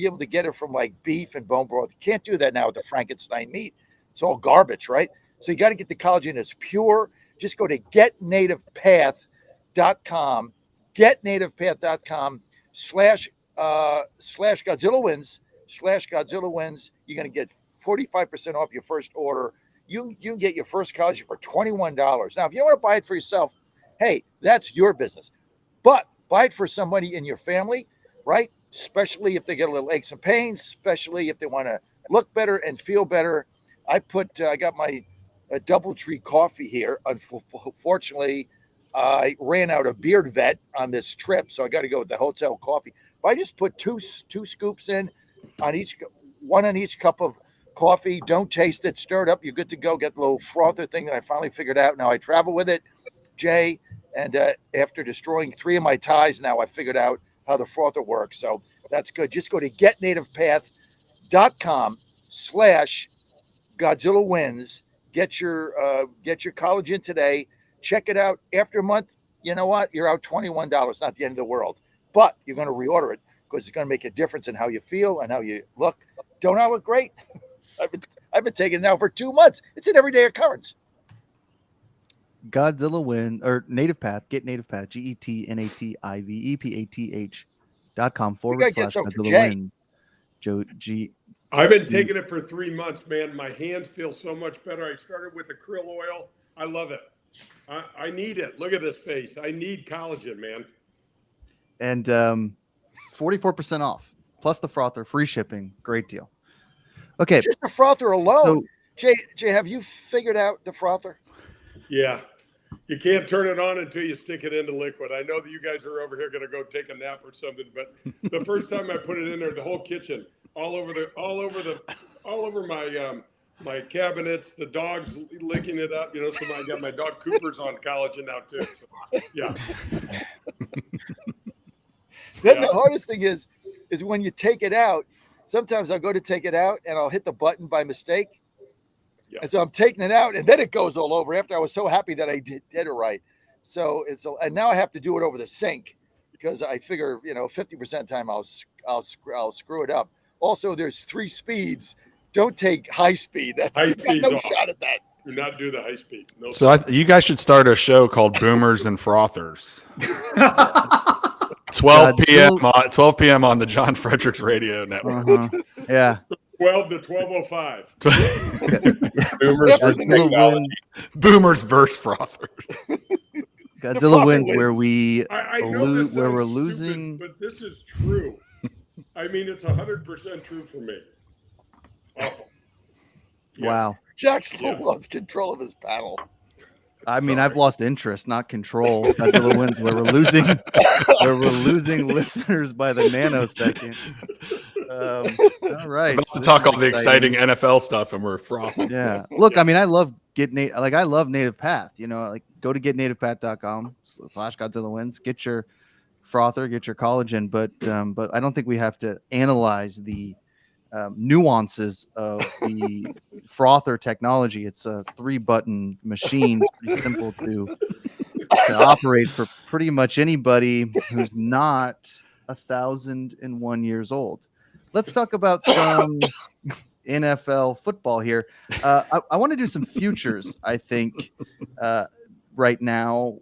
able to get it from like beef and bone broth. You can't do that now with the Frankenstein meat. It's all garbage, right? So you got to get the collagen as pure. Just go to getnativepath.com, getnativepath.com /Godzilla wins, /Godzilla wins. You're going to get 45% off your first order. You can get your first collagen for $21. Now, if you don't want to buy it for yourself, hey, that's your business. But buy it for somebody in your family, right? Especially if they get a little aches and pains, especially if they want to look better and feel better. I got my DoubleTree coffee here. Unfortunately, I ran out of Beard Vet on this trip, so I got to go with the hotel coffee. But I just put two scoops in on each, one on each cup of coffee. Don't taste it. Stir it up. You're good to go. Get the little frother thing that I finally figured out. Now I travel with it, Jay, and after destroying 3 of my ties, now I figured out how the frother works. So that's good. Just go to getnativepath.com /Godzilla wins. Get your collagen today. Check it out. After a month, you know what? You're out $21. Not the end of the world. But you're going to reorder it because it's going to make a difference in how you feel and how you look. Don't I look great? I've been taking it now for 2 months. It's an everyday occurrence. Godzilla win or Native Path. Get Native Path. GetNativePath.com / Godzilla win. Joe G. I've been taking it for 3 months, man. My hands feel so much better. I started with the krill oil. I love it. I need it. Look at this face. I need collagen, man. And 44% off plus the frother, free shipping. Great deal. Okay, just the frother alone. So, Jay, have you figured out the frother? Yeah. You can't turn it on until you stick it into liquid. I know that you guys are over here going to go take a nap or something, but the first time I put it in there, the whole kitchen, all over my cabinets, the dog's licking it up. So I got my dog Cooper's on collagen now too. So, yeah. Then the hardest thing is when you take it out. Sometimes I'll go to take it out and I'll hit the button by mistake. Yeah. And so I'm taking it out and then it goes all over after I was so happy that I did it right. So and now I have to do it over the sink because I figure, 50% of the time I'll screw it up. Also, there's 3 speeds. Don't take high speed. That's high speed. No shot at that. Do not do the high speed. No. So you guys should start a show called Boomers and Frothers. 12 p.m. on the John Fredericks Radio Network. Uh-huh. Yeah. 12 to 12:05. Boomers versus Frothers. Godzilla wins where we're losing. But this is true. I mean, it's 100% true for me. Awful. Yeah. Wow. Jack's lost control of his panel. I mean, I've lost interest, not control. Godzilla wins where we're losing listeners by the nanosecond. All right. About to talk all the exciting NFL stuff, and we're frothing. Yeah. Look, I mean, I love Native Path. Go to getnativepath.com / Godzilla wins. Get your frother, get your collagen, but I don't think we have to analyze the nuances of the frother technology. It's a 3-button machine. It's pretty simple to operate for pretty much anybody who's not 1,001 years old. Let's talk about some NFL football here. I want to do some futures, I think, right now.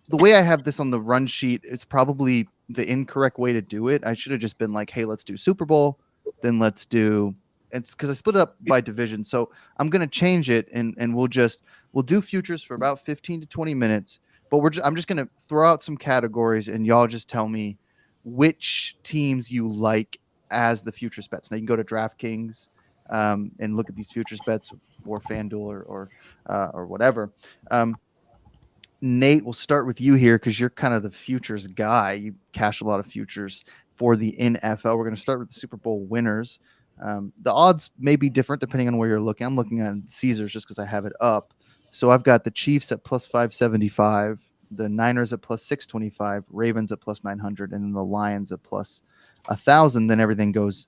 The way I have this on the run sheet is probably the incorrect way to do it. I should have just been like, hey, let's do Super Bowl. Then let's do it's because I split it up by division. So I'm gonna change it, and we'll do futures for about 15 to 20 minutes. But I'm just gonna throw out some categories, and y'all just tell me which teams you like as the futures bets. Now you can go to DraftKings and look at these futures bets, or FanDuel, or whatever. Nate, we'll start with you here because you're kind of the futures guy. You cash a lot of futures for the NFL. We're going to start with the Super Bowl winners. The odds may be different depending on where you're looking. I'm looking at Caesars just because I have it up. So I've got the Chiefs at plus 575, the Niners at plus 625, Ravens at plus 900, and then the Lions at plus 1,000. Then everything goes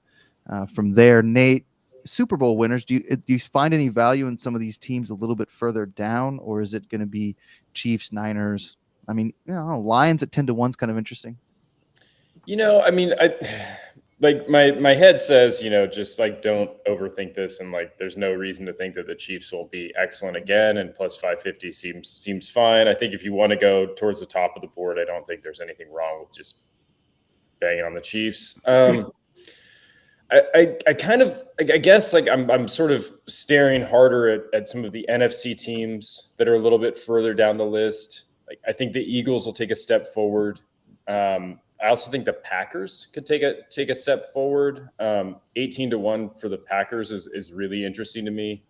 from there. Nate, Super Bowl winners, do you find any value in some of these teams a little bit further down, or is it going to be Chiefs, Niners? I mean, Lions at 10-1 is kind of interesting. I mean, I like my head says, just like don't overthink this, and like there's no reason to think that the Chiefs will be excellent again, and plus 550 seems fine. I think if you want to go towards the top of the board, I don't think there's anything wrong with just banging on the Chiefs. I guess like I'm sort of staring harder at some of the NFC teams that are a little bit further down the list. Like I think the Eagles will take a step forward. I also think the Packers could take a step forward. 18-1 for the Packers is really interesting to me.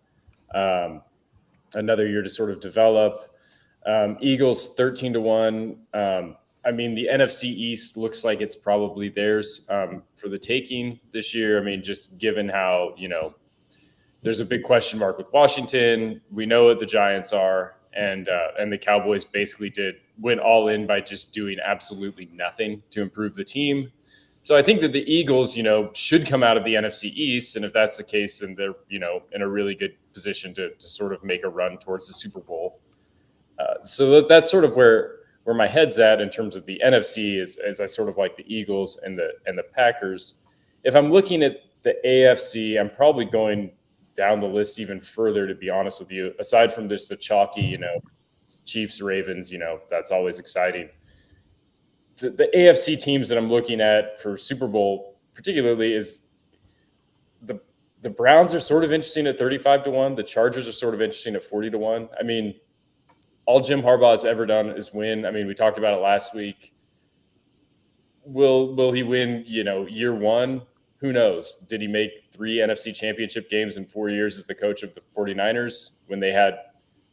Another year to sort of develop. Eagles 13-1. I mean, the NFC East looks like it's probably theirs for the taking this year. I mean, just given how, there's a big question mark with Washington. We know what the Giants are, and the Cowboys basically went all in by just doing absolutely nothing to improve the team. So I think that the Eagles, should come out of the NFC East. And if that's the case, then they're, in a really good position to sort of make a run towards the Super Bowl. So that's sort of where my head's at in terms of the NFC is I sort of like the Eagles and the Packers. If I'm looking at the AFC, I'm probably going down the list even further, to be honest with you. Aside from just the chalky, Chiefs, Ravens, that's always exciting. The AFC teams that I'm looking at for Super Bowl particularly is the Browns are sort of interesting at 35-1. The Chargers are sort of interesting at 40-1. I mean, all Jim Harbaugh has ever done is win. I mean, we talked about it last week. Will he win, year one? Who knows? Did he make 3 NFC championship games in 4 years as the coach of the 49ers when they had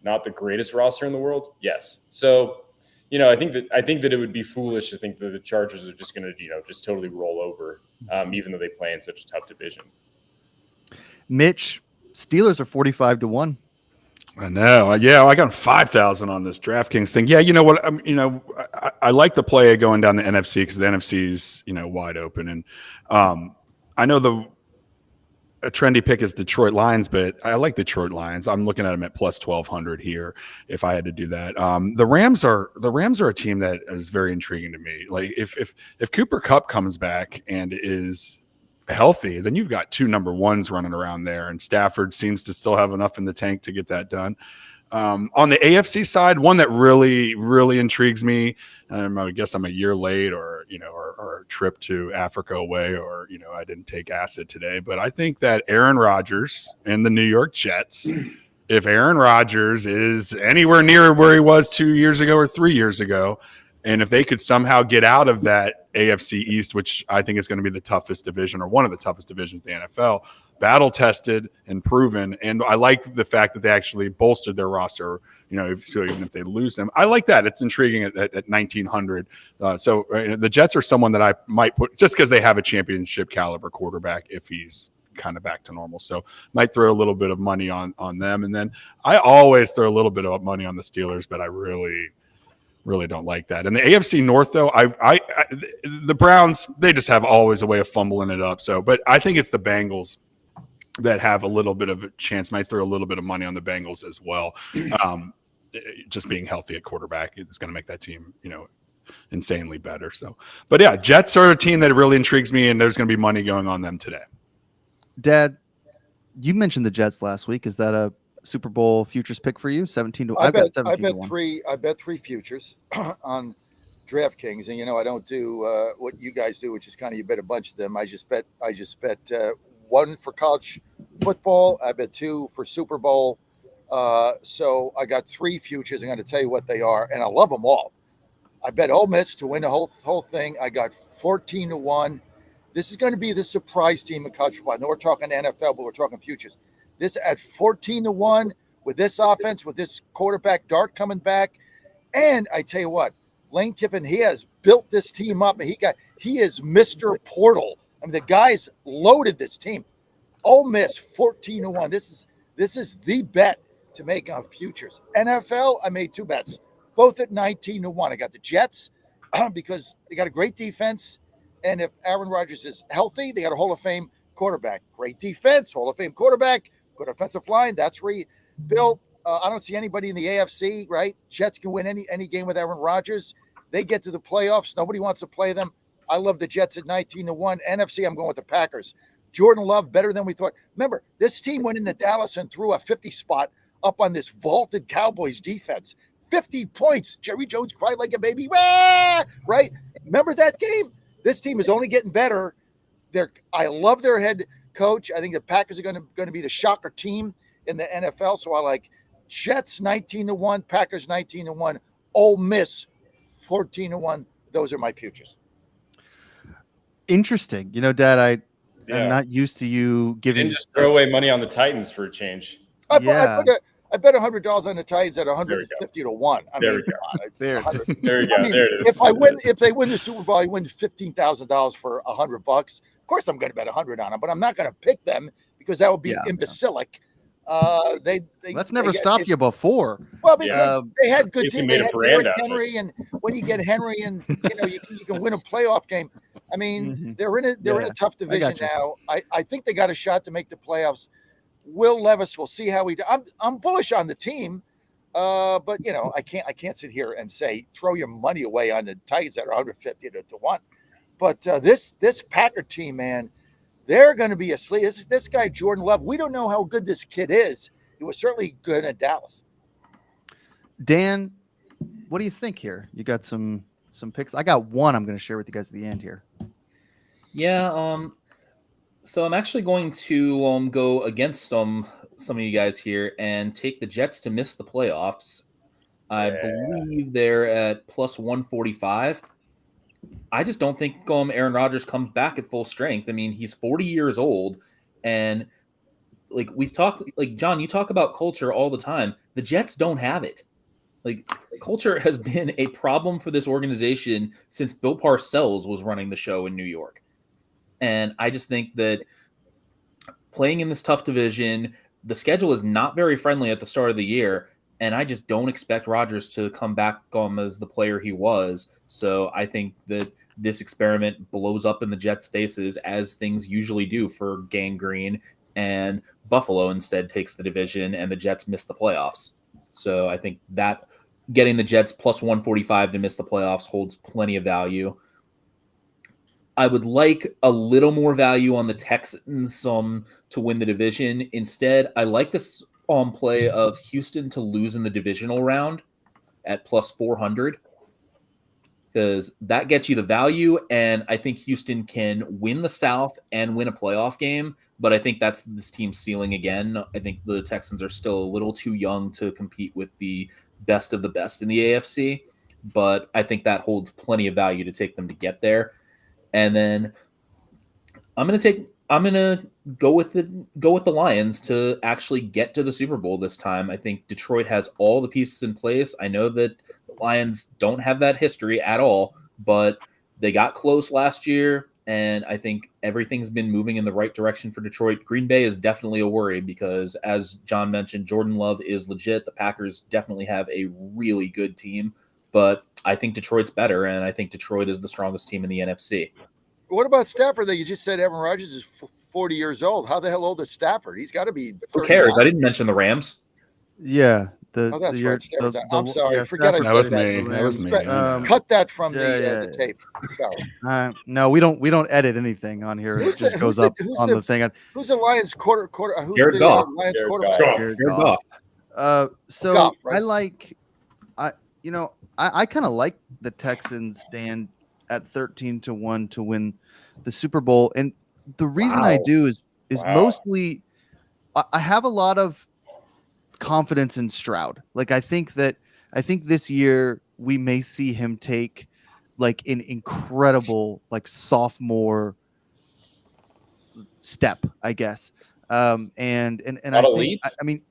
not the greatest roster in the world? Yes. So, I think that it would be foolish to think that the Chargers are just going to, just totally roll over, even though they play in such a tough division. Mitch, Steelers are 45-1. I know. Yeah, I got 5,000 on this DraftKings thing. Yeah, you know what? I like the play going down the NFC because the NFC is wide open, and I know a trendy pick is Detroit Lions, but I like Detroit Lions. I'm looking at them at plus 1,200 here if I had to do that. The Rams are a team that is very intriguing to me. Like if Cooper Kupp comes back and is healthy, then you've got 2 number ones running around there, and Stafford seems to still have enough in the tank to get that done. On the AFC side, one that really, really intrigues me, I guess I'm a year late or a trip to Africa away, or, I didn't take acid today, but I think that Aaron Rodgers and the New York Jets, if Aaron Rodgers is anywhere near where he was 2 years ago or 3 years ago, and if they could somehow get out of that AFC East, which I think is going to be the toughest division or one of the toughest divisions in the NFL, battle tested and proven. And I like the fact that they actually bolstered their roster, so even if they lose them, I like that. It's intriguing at 1,900. So the Jets are someone that I might put just because they have a championship caliber quarterback if he's kind of back to normal. So might throw a little bit of money on them. And then I always throw a little bit of money on the Steelers, but I really don't like that. And the AFC North, though, the Browns, they just have always a way of fumbling it up. So, but I think it's the Bengals that have a little bit of a chance. Might throw a little bit of money on the Bengals as well. Just being healthy at quarterback is going to make that team, insanely better. So, but yeah, Jets are a team that really intrigues me, and there's going to be money going on them today. Dad, you mentioned the Jets last week. Is that a Super Bowl futures pick for you? 17 I bet 17-1. three futures on DraftKings, and I don't do what you guys do, which is kind of you bet a bunch of them. I just bet one for college football. I bet two for Super Bowl. So I got three futures. I'm going to tell you what they are, and I love them all. I bet Ole Miss to win the whole thing. I got 14-1. This is going to be the surprise team in college football. I know we're talking NFL, but we're talking futures. This at 14-1 with this offense, with this quarterback Dart coming back, and I tell you what, Lane Kiffin, he has built this team up, and he is Mr. Portal. I mean, the guy's loaded this team. Ole Miss 14-1. This is the bet to make on futures. NFL, I made two bets, both at 19-1. I got the Jets because they got a great defense, and if Aaron Rodgers is healthy, they got a Hall of Fame quarterback. Great defense, Hall of Fame quarterback, good offensive line. That's rebuilt. I don't see anybody in the AFC, right? Jets can win any game with Aaron Rodgers. They get to the playoffs. Nobody wants to play them. I love the Jets at 19-1. NFC, I'm going with the Packers. Jordan Love, better than we thought. Remember, this team went into Dallas and threw a 50 spot up on this vaulted Cowboys defense. 50 points. Jerry Jones cried like a baby. Rah! Right? Remember that game? This team is only getting better. I love their head coach. I think the Packers are going to be the shocker team in the NFL. So I like Jets 19-1, Packers 19-1, Ole Miss 14-1. Those are my futures. Interesting. Dad, I'm not used to you giving. And just throw away money on the Titans for a change. I bet $100 on the Titans at 150-1. There we go. There you go. There it is. If they win the Super Bowl, I win $15,000 for $100. Of course, I'm going to bet 100 on them, but I'm not going to pick them because that would be imbecilic. That's never stopped you before. Well, because they had good teams. They had Derrick Henry, and when you get Henry, and you can win a playoff game. I mean, they're in a tough division now. I think they got a shot to make the playoffs. Will Levis, we'll see how he does. I'm bullish on the team, but I can't sit here and say throw your money away on the Titans that are 150-1. But this Packer team, man, they're going to be asleep. This guy Jordan Love. We don't know how good this kid is. He was certainly good at Dallas. Dan, what do you think here? You got some picks. I got one. I'm going to share with you guys at the end here. Yeah. So I'm actually going to go against some of you guys here and take the Jets to miss the playoffs. I believe they're at plus 145. I just don't think Aaron Rodgers comes back at full strength. I mean, he's 40 years old, and we've talked, John, you talk about culture all the time. The Jets don't have it. Culture has been a problem for this organization since Bill Parcells was running the show in New York. And I just think that playing in this tough division, the schedule is not very friendly at the start of the year, and I just don't expect Rodgers to come back as the player he was. So I think that this experiment blows up in the Jets' faces, as things usually do for Gang Green, and Buffalo instead takes the division, and the Jets miss the playoffs. So I think that getting the Jets plus 145 to miss the playoffs holds plenty of value. I would like a little more value on the Texans to win the division. Instead, I like this play of Houston to lose in the divisional round at plus 400 because that gets you the value, and I think Houston can win the South and win a playoff game, but I think that's this team's ceiling again. I think the Texans are still a little too young to compete with the best of the best in the AFC, but I think that holds plenty of value to take them to get there. And then I'm gonna go with the Lions to actually get to the Super Bowl this time. I think Detroit has all the pieces in place. I know that the Lions don't have that history at all, but they got close last year, and I think everything's been moving in the right direction for Detroit. Green Bay is definitely a worry because, as John mentioned, Jordan Love is legit. The Packers definitely have a really good team, but I think Detroit's better, and I think Detroit is the strongest team in the NFC. What about Stafford? That you just said Aaron Rodgers is 40 years old. How the hell old is Stafford? He's got to be 39. Who cares? I didn't mention the Rams. Yeah. That's right. I'm sorry. Yeah, Forget I said that. That was me. Cut that from the tape. Sorry. No, we don't edit anything on here. It just goes up on the thing. Who's the Lions quarter? Who's Jared the Goff. Lions Jared quarterback? Jared Goff. So Goff, right? I kind of like the Texans, Dan, at 13-1 to win the Super Bowl. And the reason I do is Wow. mostly I have a lot of confidence in Stroud. Like I think this year we may see him take like an incredible like sophomore step, I guess. And I Not a think leap? I mean,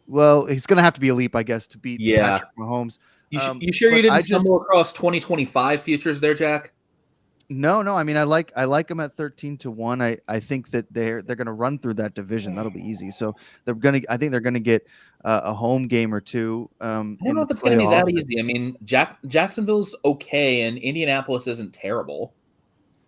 well, he's gonna have to be a leap, I guess, to beat Yeah. Patrick Mahomes. You sure you But I didn't stumble across 2025 futures there, Jack? No. I mean, I like him at 13-1. I think that they're gonna run through that division. That'll be easy. So I think they're gonna get a home game or two. I don't In know the if it's going to be that playoffs. easy. I mean, Jacksonville's okay, and Indianapolis isn't terrible.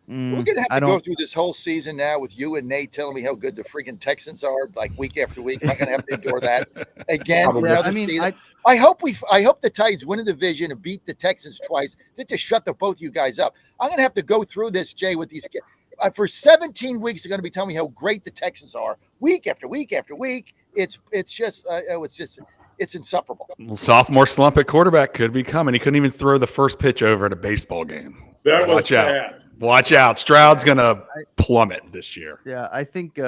We're gonna have I to go don't. through this whole season now with you and Nate telling me how good the freaking Texans are, like week after week. I'm gonna have to endure that again for Yeah, another I mean, season. I hope the Titans win the division and beat the Texans twice. Just to shut the both of you guys up. I'm gonna have to go through this, Jay, with these for 17 weeks. They're gonna be telling me how great the Texans are week after week after week. It's insufferable. Well, sophomore slump at quarterback could be coming. He couldn't even throw the first pitch over at a baseball game. That was Watch out. bad. Watch out. Stroud's going to plummet this year. Yeah, I think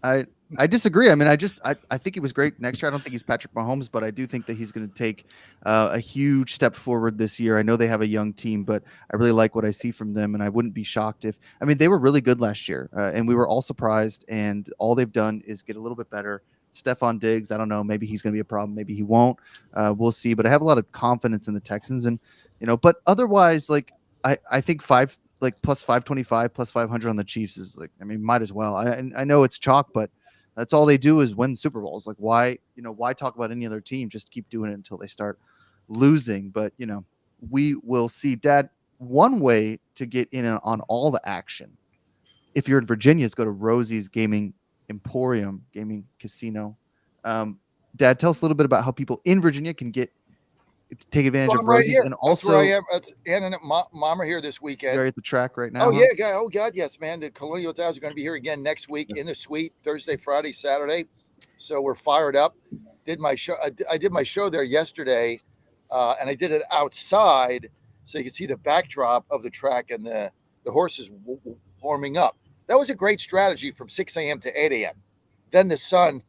I disagree. I mean, I think he was great next year. I don't think he's Patrick Mahomes, but I do think that he's going to take a huge step forward this year. I know they have a young team, but I really like what I see from them, and I wouldn't be shocked if. I mean, they were really good last year, and we were all surprised. And all they've done is get a little bit better. Stephon Diggs, I don't know. Maybe he's going to be a problem. Maybe he won't. We'll see. But I have a lot of confidence in the Texans, and but otherwise, like I think plus 525, plus 500 on the Chiefs is like, I mean, might as well. I know it's chalk, but that's all they do is win Super Bowls. Like why talk about any other team? Just keep doing it until they start losing. But we will see. Dad, one way to get in on all the action, if you're in Virginia, is go to Rosie's Gaming Emporium, Gaming Casino. Dad, tell us a little bit about how people in Virginia can take advantage Well, of I'm right Rosie's, here. and That's also where I am. That's Ann and Mom are here this weekend. you're at the track right now. Oh huh? yeah, God. Oh God, yes, man. The Colonial Towers are going to be here again next week in the suite, Thursday, Friday, Saturday. So we're fired up. Did my show. I did my show there yesterday, and I did it outside, so you can see the backdrop of the track and the horses warming up. That was a great strategy from 6 a.m. to 8 a.m. Then the sun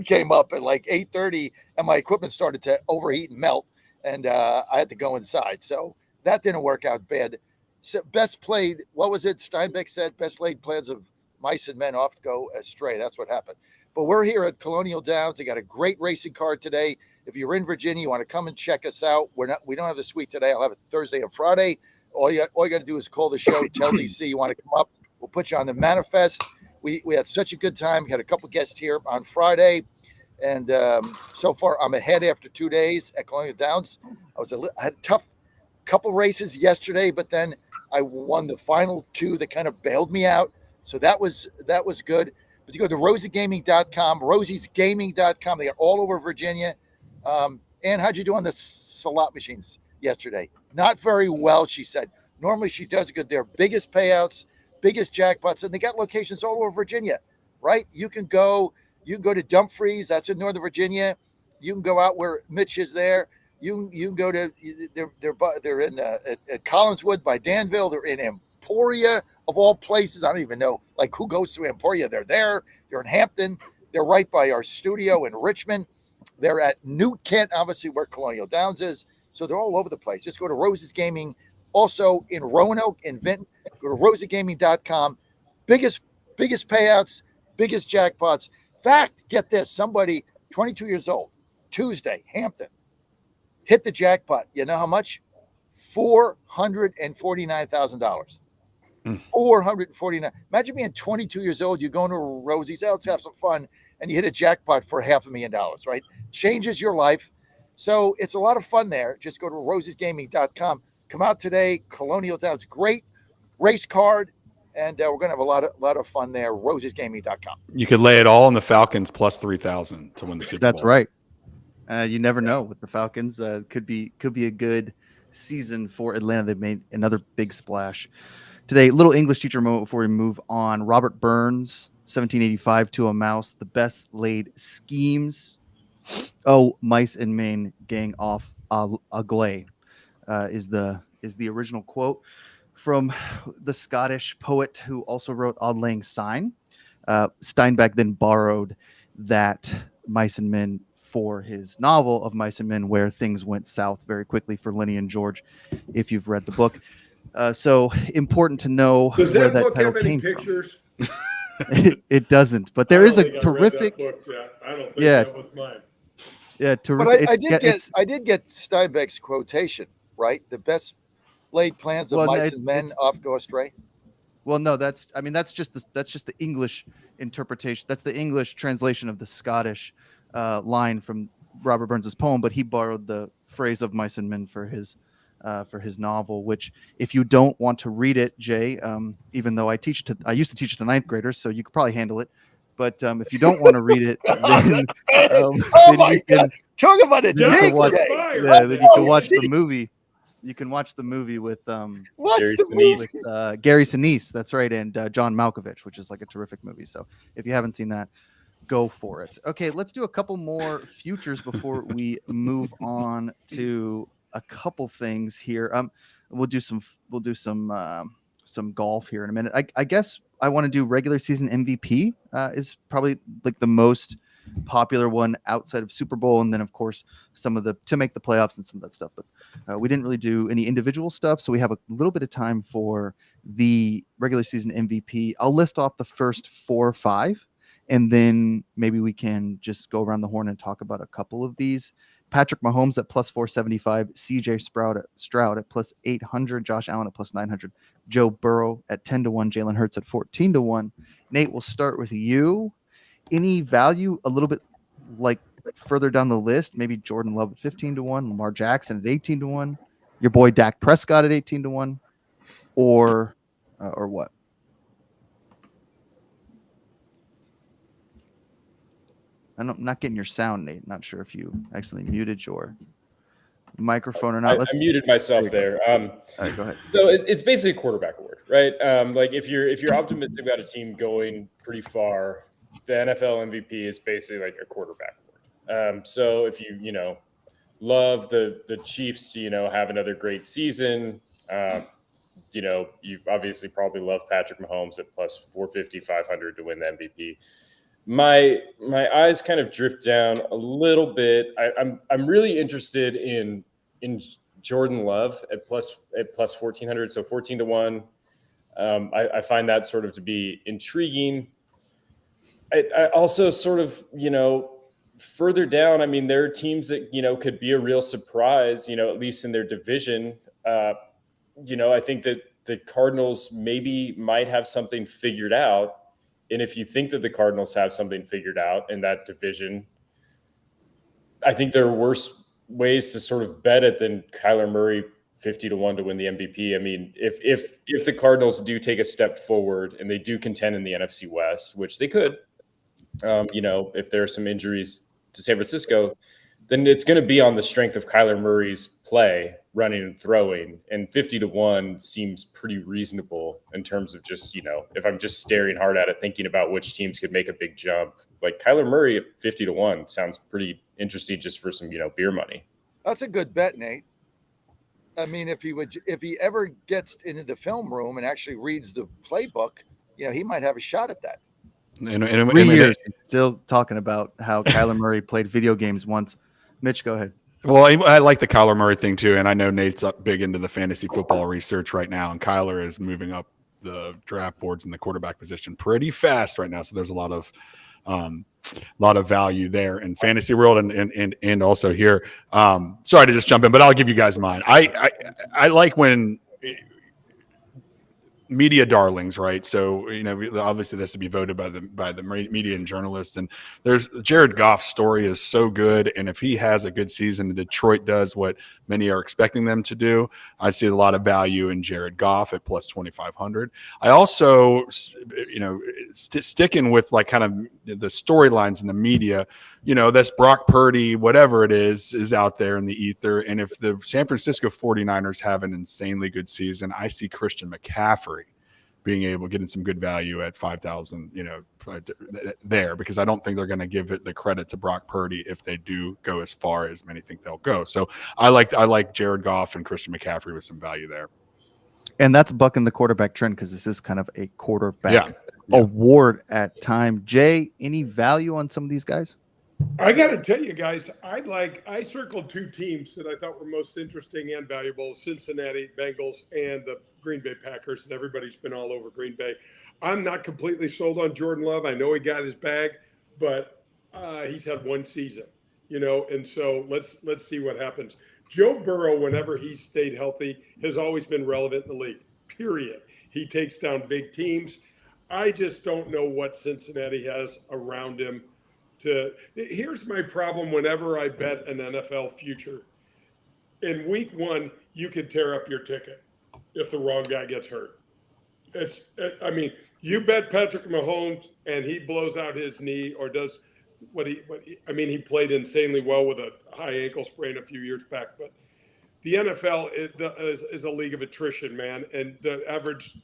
came up at like 8:30, and my equipment started to overheat and melt, and I had to go inside. So that didn't work out bad. So best played, what was it? Steinbeck said, best laid plans of mice and men oft go astray. That's what happened. But we're here at Colonial Downs. They got a great racing card today. If you're in Virginia, you want to come and check us out. We don't have the suite today. I'll have it Thursday and Friday. All you got to do is call the show, tell DC you want to come up. We'll put you on the manifest. We had such a good time. We had a couple guests here on Friday. And so far, I'm ahead after 2 days at Colonial Downs. I had a tough couple races yesterday, but then I won the final two that kind of bailed me out. So that was good. But you go to rosiegaming.com, rosiesgaming.com. They got all over Virginia. Ann, how'd you do on the slot machines yesterday? Not very well, she said. Normally she does good. They're biggest payouts, biggest jackpots, and they got locations all over Virginia, right? You can go to Dumfries, that's in Northern Virginia. You can go out where Mitch is there. You can go to they're in at Collinswood by Danville. They're in Emporia of all places. I don't even know like who goes to Emporia. They're there. They're in Hampton. They're right by our studio in Richmond. They're at Newt Kent, obviously where Colonial Downs is. So they're all over the place. Just go to Roses Gaming. Also in Roanoke and Vinton. Go to rosiegaming.com. Biggest payouts, biggest jackpots. Fact, get this. Somebody 22 years old, Tuesday, Hampton, hit the jackpot. You know how much? $449,000. 449. Imagine being 22 years old. You're going to Rosie's. Let's have some fun. And you hit a jackpot for $500,000, right? Changes your life. So it's a lot of fun there. Just go to rosesgaming.com. Come out today. Colonial Downs, great race card. And we're going to have a lot of fun there. Rosesgaming.com. You could lay it all on the Falcons plus 3,000 to win the Super Bowl. That's right. You never know with the Falcons. Could be a good season for Atlanta. They've made another big splash today. Little English teacher moment before we move on. Robert Burns, 1785 to a mouse. The best laid schemes. Oh, mice and men gang off a glay is the original quote from the Scottish poet who also wrote Auld Lang Syne. Steinbeck then borrowed that Mice and Men for his novel of Mice and Men, where things went south very quickly for Lenny and George, if you've read the book. So important to know Does where that that book title have any came from. pictures? It doesn't, but I there don't is a think I read that terrific, book yet. I don't think Yeah. that was mine. yeah, But terrific. I did get Steinbeck's quotation right. The best laid plans of Well, no, mice and men oft go astray. Well, no, that's just the English interpretation. That's the English translation of the Scottish line from Robert Burns's poem. But he borrowed the phrase of Mice and Men for his novel. Which, if you don't want to read it, Jay, even though I used to teach it to ninth graders, so you could probably handle it. But if you don't want to read it, then, Oh then my you God. can Talk about a you can dig, watch, Jay. yeah, then you can watch the geez. movie. You can watch the movie with Watch Gary the Sinise. movie. Gary Sinise, that's right, and John Malkovich, which is like a terrific movie. So if you haven't seen that, go for it. Okay, let's do a couple more futures before we move on to a couple things here. We'll do some golf here in a minute. I guess I want to do regular season MVP. Is probably like the most popular one outside of Super Bowl, and then of course some of the to make the playoffs and some of that stuff. But we didn't really do any individual stuff, so we have a little bit of time for the regular season MVP. I'll list off the first 4 or 5, and then maybe we can just go around the horn and talk about a couple of these. Patrick Mahomes at plus 475, CJ Stroud at plus 800, Josh Allen at plus 900, Joe Burrow at 10-1, Jalen Hurts at 14-1. Nate, we'll start with you. Any value a little bit like further down the list? Maybe Jordan Love at 15-1, Lamar Jackson at 18-1, your boy Dak Prescott at 18-1, or what? I'm not getting your sound, Nate. Not sure if you accidentally muted your microphone or not. I muted myself there. All right, go ahead. So it's basically a quarterback award, right? Like if you're optimistic about a team going pretty far, the NFL MVP is basically like a quarterback award. So if you love the Chiefs to have another great season, you obviously probably love Patrick Mahomes at plus 450, 500 to win the MVP. My eyes kind of drift down a little bit. I'm really interested in Jordan Love at plus 1400, so 14-1. I find that sort of to be intriguing. I also sort of further down. I mean, there are teams that could be a real surprise. At least in their division. I think that the Cardinals might have something figured out. And if you think that the Cardinals have something figured out in that division, I think there are worse ways to sort of bet it than Kyler Murray 50-1 to win the MVP. I mean, if the Cardinals do take a step forward and they do contend in the NFC West, which they could, if there are some injuries to San Francisco, then it's going to be on the strength of Kyler Murray's play, running and throwing. And 50-1 seems pretty reasonable in terms of just, if I'm just staring hard at it, thinking about which teams could make a big jump. Like Kyler Murray at 50-1 sounds pretty interesting just for some, beer money. That's a good bet, Nate. I mean, if he ever gets into the film room and actually reads the playbook, he might have a shot at that. 3 years still talking about how Kyler Murray played video games once. Mitch, go ahead. Well, I like the Kyler Murray thing too, and I know Nate's up big into the fantasy football research right now, and Kyler is moving up the draft boards in the quarterback position pretty fast right now. So there's a lot of value there in fantasy world and also here. Sorry to just jump in, but I'll give you guys mine. I like when media darlings, right? So obviously this to be voted by the media and journalists, and there's Jared Goff's story is so good, and if he has a good season and Detroit does what many are expecting them to do, I see a lot of value in Jared Goff at plus 2,500. I also sticking with like kind of the storylines in the media, this Brock Purdy whatever it is out there in the ether, and if the San Francisco 49ers have an insanely good season, I see Christian McCaffrey being able getting some good value at 5,000, there, because I don't think they're going to give it the credit to Brock Purdy if they do go as far as many think they'll go. So I like Jared Goff and Christian McCaffrey with some value there. And that's bucking the quarterback trend because this is kind of a quarterback award at time. Jay, any value on some of these guys? I got to tell you guys, I circled two teams that I thought were most interesting and valuable: Cincinnati Bengals and the Green Bay Packers. And everybody's been all over Green Bay. I'm not completely sold on Jordan Love. I know he got his bag, but he's had one season, and so let's see what happens. Joe Burrow, whenever he's stayed healthy, has always been relevant in the league. Period. He takes down big teams. I just don't know what Cincinnati has around him. Here's my problem whenever I bet an NFL future. In week one, you could tear up your ticket if the wrong guy gets hurt. You bet Patrick Mahomes and he blows out his knee or does he played insanely well with a high ankle sprain a few years back, but the NFL is a league of attrition, man, and the average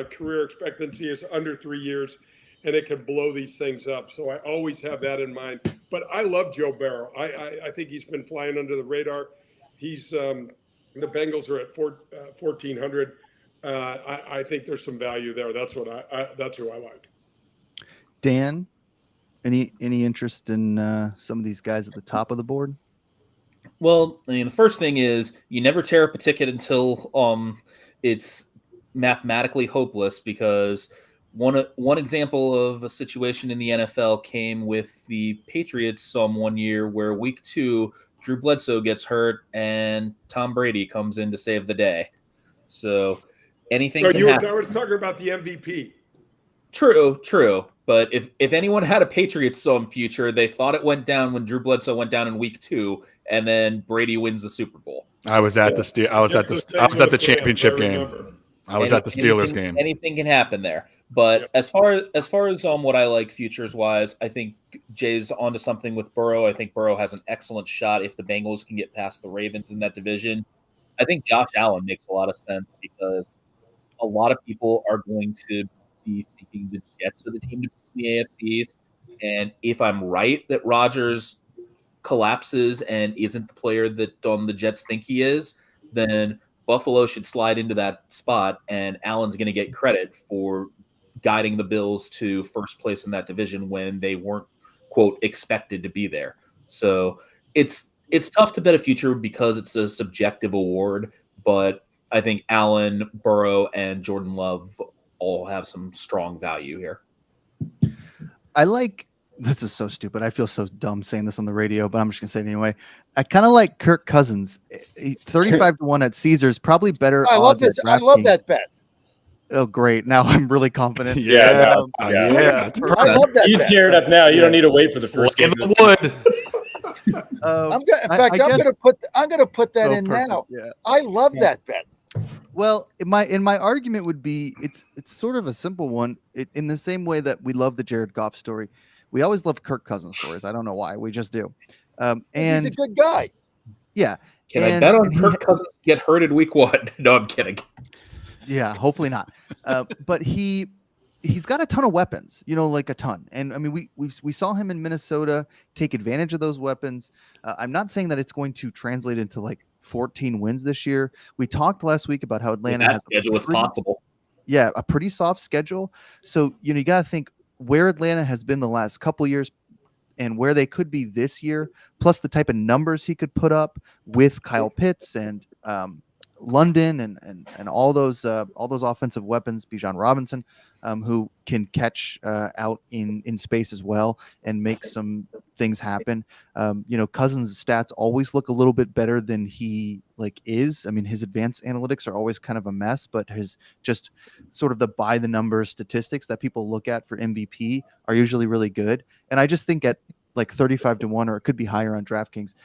career expectancy is under 3 years, and it can blow these things up. So I always have that in mind. But I love Joe Burrow. I think he's been flying under the radar. He's the Bengals are at 1,400. I think there's some value there. That's who I like. Dan, any interest in some of these guys at the top of the board? Well, the first thing is you never tear up a ticket until it's mathematically hopeless, because one example of a situation in the NFL came with the Patriots 1 year where week 2 Drew Bledsoe gets hurt and Tom Brady comes in to save the day. So anything can happen. I was talking about the MVP. True. But if anyone had a Patriots future, they thought it went down when Drew Bledsoe went down in week 2, and then Brady wins the Super Bowl. I was at the championship game. I was at the Steelers game. Anything can happen there. But as far as what I like futures wise, I think Jay's onto something with Burrow. I think Burrow has an excellent shot if the Bengals can get past the Ravens in that division. I think Josh Allen makes a lot of sense because a lot of people are going to be thinking the Jets are the team to beat the AFCs. And if I'm right that Rodgers collapses and isn't the player that the Jets think he is, then Buffalo should slide into that spot, and Allen's going to get credit for guiding the Bills to first place in that division when they weren't, quote, expected to be there. So it's tough to bet a future because it's a subjective award, but I think Allen, Burrow, and Jordan Love all have some strong value here. This is so stupid. I feel so dumb saying this on the radio, but I'm just gonna say it anyway. I kind of like Kirk Cousins. 35-1 at Caesars, probably better. I love this. I love that bet. Oh, great! Now I'm really confident. Yeah. I love that. You bet. tear it up now. You don't need to wait for the first game. I'm gonna put that in perfect. now. Yeah. I love that bet. Well, in my argument would be it's sort of a simple one. In the same way that we love the Jared Goff story, we always love Kirk Cousins stories. I don't know why, we just do. And he's a good guy. Yeah. Can I bet on Kirk Cousins get hurt in week 1? No, I'm kidding. Yeah, hopefully not. But he's got a ton of weapons, like a ton. And I mean, we saw him in Minnesota take advantage of those weapons. I'm not saying that it's going to translate into like 14 wins this year. We talked last week about how Atlanta has schedule. It's possible. Yeah, a pretty soft schedule. So you got to think where Atlanta has been the last couple years and where they could be this year, plus the type of numbers he could put up with Kyle Pitts and London and all those offensive weapons, Bijan Robinson, who can catch out in space as well and make some things happen. Cousins' stats always look a little bit better than he is. I mean, his advanced analytics are always kind of a mess, but his just sort of the by the numbers statistics that people look at for MVP are usually really good. And I just think at 35-1, or it could be higher on DraftKings,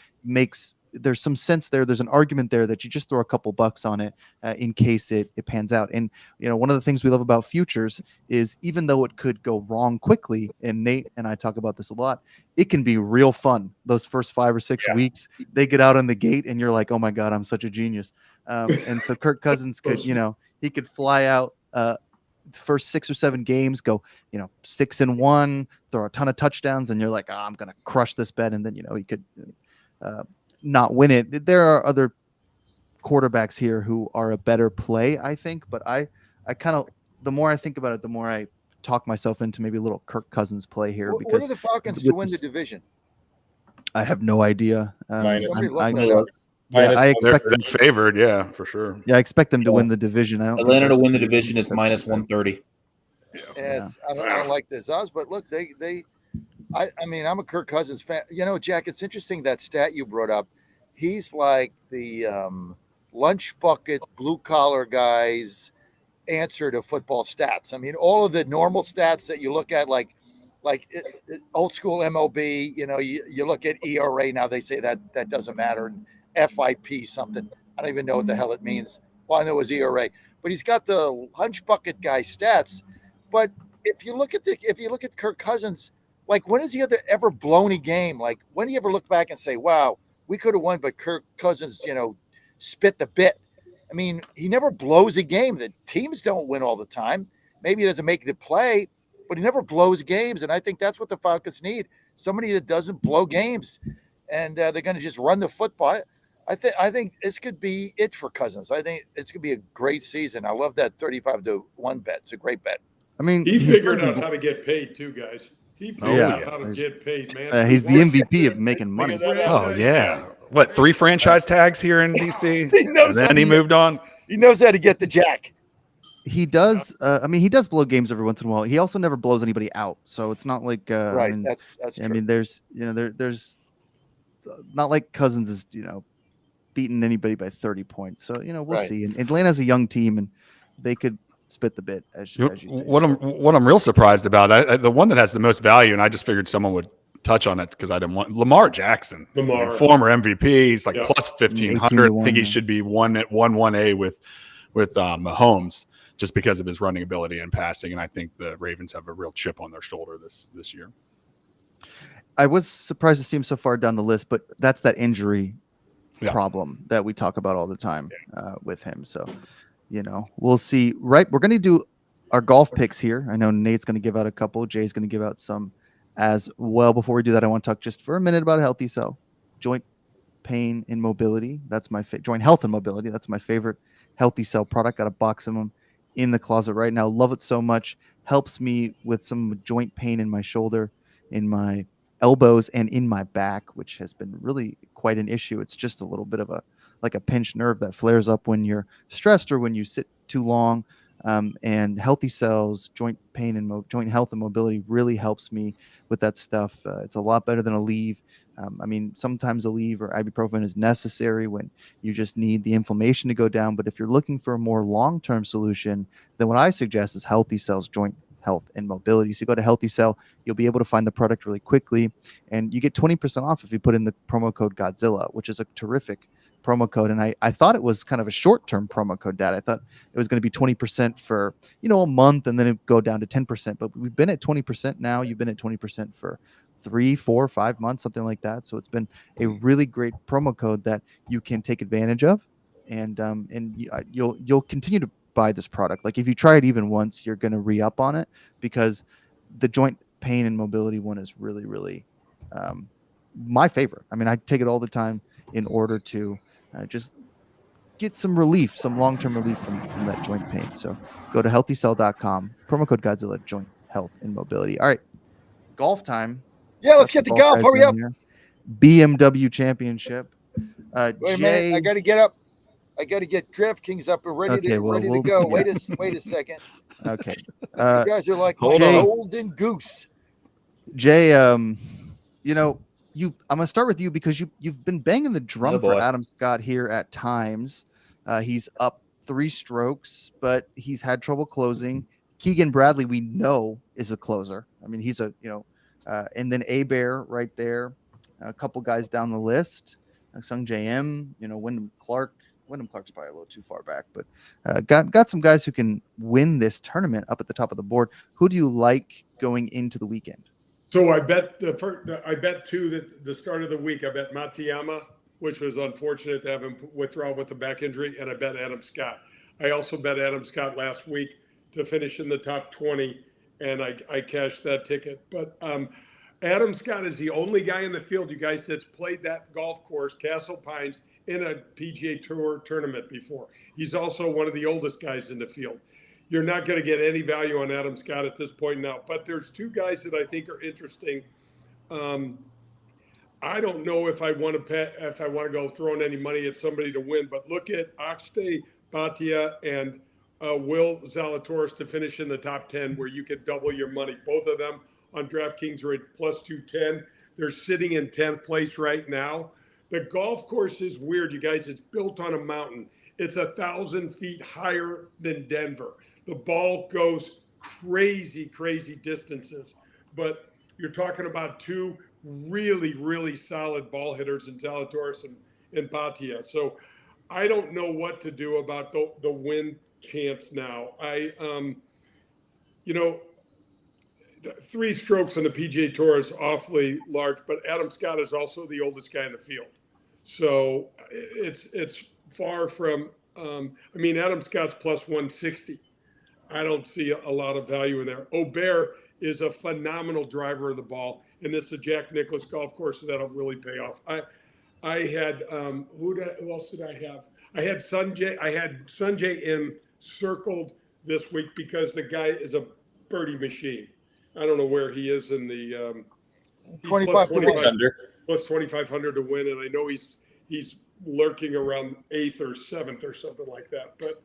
there's some sense there. There's an argument there that you just throw a couple bucks on it in case it pans out. And, one of the things we love about futures is even though it could go wrong quickly, and Nate and I talk about this a lot, it can be real fun. Those first 5 or 6 weeks, they get out on the gate and you're like, oh my God, I'm such a genius. And so Kirk Cousins could, he could fly out the first 6 or 7 games, go, 6-1, throw a ton of touchdowns, and you're like, I'm going to crush this bet. And then, he could, not win it. There are other quarterbacks here who are a better play, I think, but I kind of, the more I think about it, the more I talk myself into maybe a little Kirk Cousins play here What because are the Falcons to with win the this- division? I have no idea. Minus Somebody look I'm that gonna, up. yeah, Minus I They're, expect they're favored, yeah, for sure. I expect them to Yeah. win the division. I don't think Atlanta to that's win the gonna be division is exception. minus 130. Yeah, I don't like this odds, but look, I mean, I'm a Kirk Cousins fan. You know, Jack, it's interesting that stat you brought up. He's like the lunch bucket, blue collar guys answer to football stats. I mean, all of the normal stats that you look at, like old school MLB, you know, you look at ERA now, they say that doesn't matter, and FIP something. I don't even know what the hell it means. Well, I know it was ERA, but he's got the lunch bucket guy stats. But if you look at Kirk Cousins, like when has he ever blown a game? Like when do you ever look back and say, wow, we could have won, but Kirk Cousins, you know, spit the bit. I mean, he never blows a game. The teams don't win all the time. Maybe he doesn't make the play, but he never blows games. And I think that's what the Falcons need. Somebody that doesn't blow games. And they're going to just run the football. I think this could be it for Cousins. I think it's going to be a great season. I love that 35-1 bet. It's a great bet. I mean, He he's figured starting out to- how to get paid too, guys. He Oh, figured yeah. out how to get paid, man. he's the MVP of making money. Oh yeah. What, 3 franchise tags here in DC? He knows And then he moved on. He knows how to get the jack. He does. I mean, he does blow games every once in a while. He also never blows anybody out, so it's not like Right. I mean, That's I true. mean, there's there's not like Cousins is beating anybody by 30 points. So we'll Right. see. And Atlanta's a young team, and they could spit the bit as you say. What I'm real surprised about, the one that has the most value, and I just figured someone would touch on it because I didn't want Lamar Jackson, Lamar. former MVP. He's like Yeah. plus 1,500. 18-1, I think he yeah. should be 1-1A with Mahomes just because of his running ability and passing. And I think the Ravens have a real chip on their shoulder this year. I was surprised to see him so far down the list, but that's that injury Yeah. problem that we talk about all the time with him. So, we'll see. Right, we're going to do our golf picks here. I know Nate's going to give out a couple. Jay's going to give out some as well. Before we do that, I want to talk just for a minute about Healthy Cell. Joint pain and mobility. That's my joint health and mobility. That's my favorite Healthy Cell product. Got a box of them in the closet right now. Love it so much. Helps me with some joint pain in my shoulder, in my elbows, and in my back, which has been really quite an issue. It's just a little bit of a pinched nerve that flares up when you're stressed or when you sit too long. And Healthy Cells, joint pain and joint health and mobility really helps me with that stuff. It's a lot better than Aleve. I mean, sometimes Aleve or ibuprofen is necessary when you just need the inflammation to go down. But if you're looking for a more long-term solution, then what I suggest is Healthy Cells, joint health and mobility. So you go to Healthy Cell, you'll be able to find the product really quickly, and you get 20% off if you put in the promo code Godzilla, which is a terrific promo code. And I thought it was kind of a short-term promo code, Dad. I thought it was going to be 20% for a month and then it go down to 10%. But we've been at 20% now. You've been at 20% for 3, 4, 5 months, something like that. So it's been a really great promo code that you can take advantage of, and you'll continue to buy this product. Like if you try it even once, you're going to re-up on it, because the joint pain and mobility one is really, really my favorite. I mean, I take it all the time in order to just get some relief, some long-term relief from that joint pain. So go to healthycell.com, promo code Godzilla, joint health and mobility. All right, golf time. Yeah, let's get to golf. Hurry up. Here. BMW Championship. Wait a Jay, minute. I got to get up. I got to get DraftKings up and ready to go. Yeah. Wait a second. Okay. You guys are like Hold my on. golden goose. Jay, I'm gonna start with you because you've been banging the drum Oh, boy. for Adam Scott here at times. He's up 3 strokes, but he's had trouble closing. Keegan Bradley, we know, is a closer. I mean, he's and then A-Bear right there. A couple guys down the list. Sung JM, Wyndham Clark. Wyndham Clark's probably a little too far back, but got some guys who can win this tournament up at the top of the board. Who do you like going into the weekend? So I bet I bet 2 at the start of the week. I bet Matsuyama, which was unfortunate to have him withdraw with a back injury, and I bet Adam Scott. I also bet Adam Scott last week to finish in the top 20, and I cashed that ticket. But Adam Scott is the only guy in the field, you guys, that's played that golf course, Castle Pines, in a PGA Tour tournament before. He's also one of the oldest guys in the field. you're not going to get any value on Adam Scott at this point now. But there's two guys that I think are interesting. I don't know if I want to go throwing any money at somebody to win, but look at Akshay Bhatia and Will Zalatoris to finish in the top 10, where you could double your money. Both of them on DraftKings are at plus 210. They're sitting in 10th place right now. The golf course is weird, you guys. It's built on a mountain. It's 1,000 feet higher than Denver. The ball goes crazy, crazy distances. But you're talking about two really, really solid ball hitters in Zalatoris and Bhatia. So I don't know what to do about the win chance now. Three strokes on the PGA Tour is awfully large, but Adam Scott is also the oldest guy in the field. So it's far from, Adam Scott's plus 160. I don't see a lot of value in there. Aubert is a phenomenal driver of the ball, and this is a Jack Nicklaus golf course that'll really pay off. I had who else did I have? I had Sanjay M circled this week because the guy is a birdie machine. I don't know where he is in the 2,500 to win, and I know he's lurking around 8th or 7th or something like that. But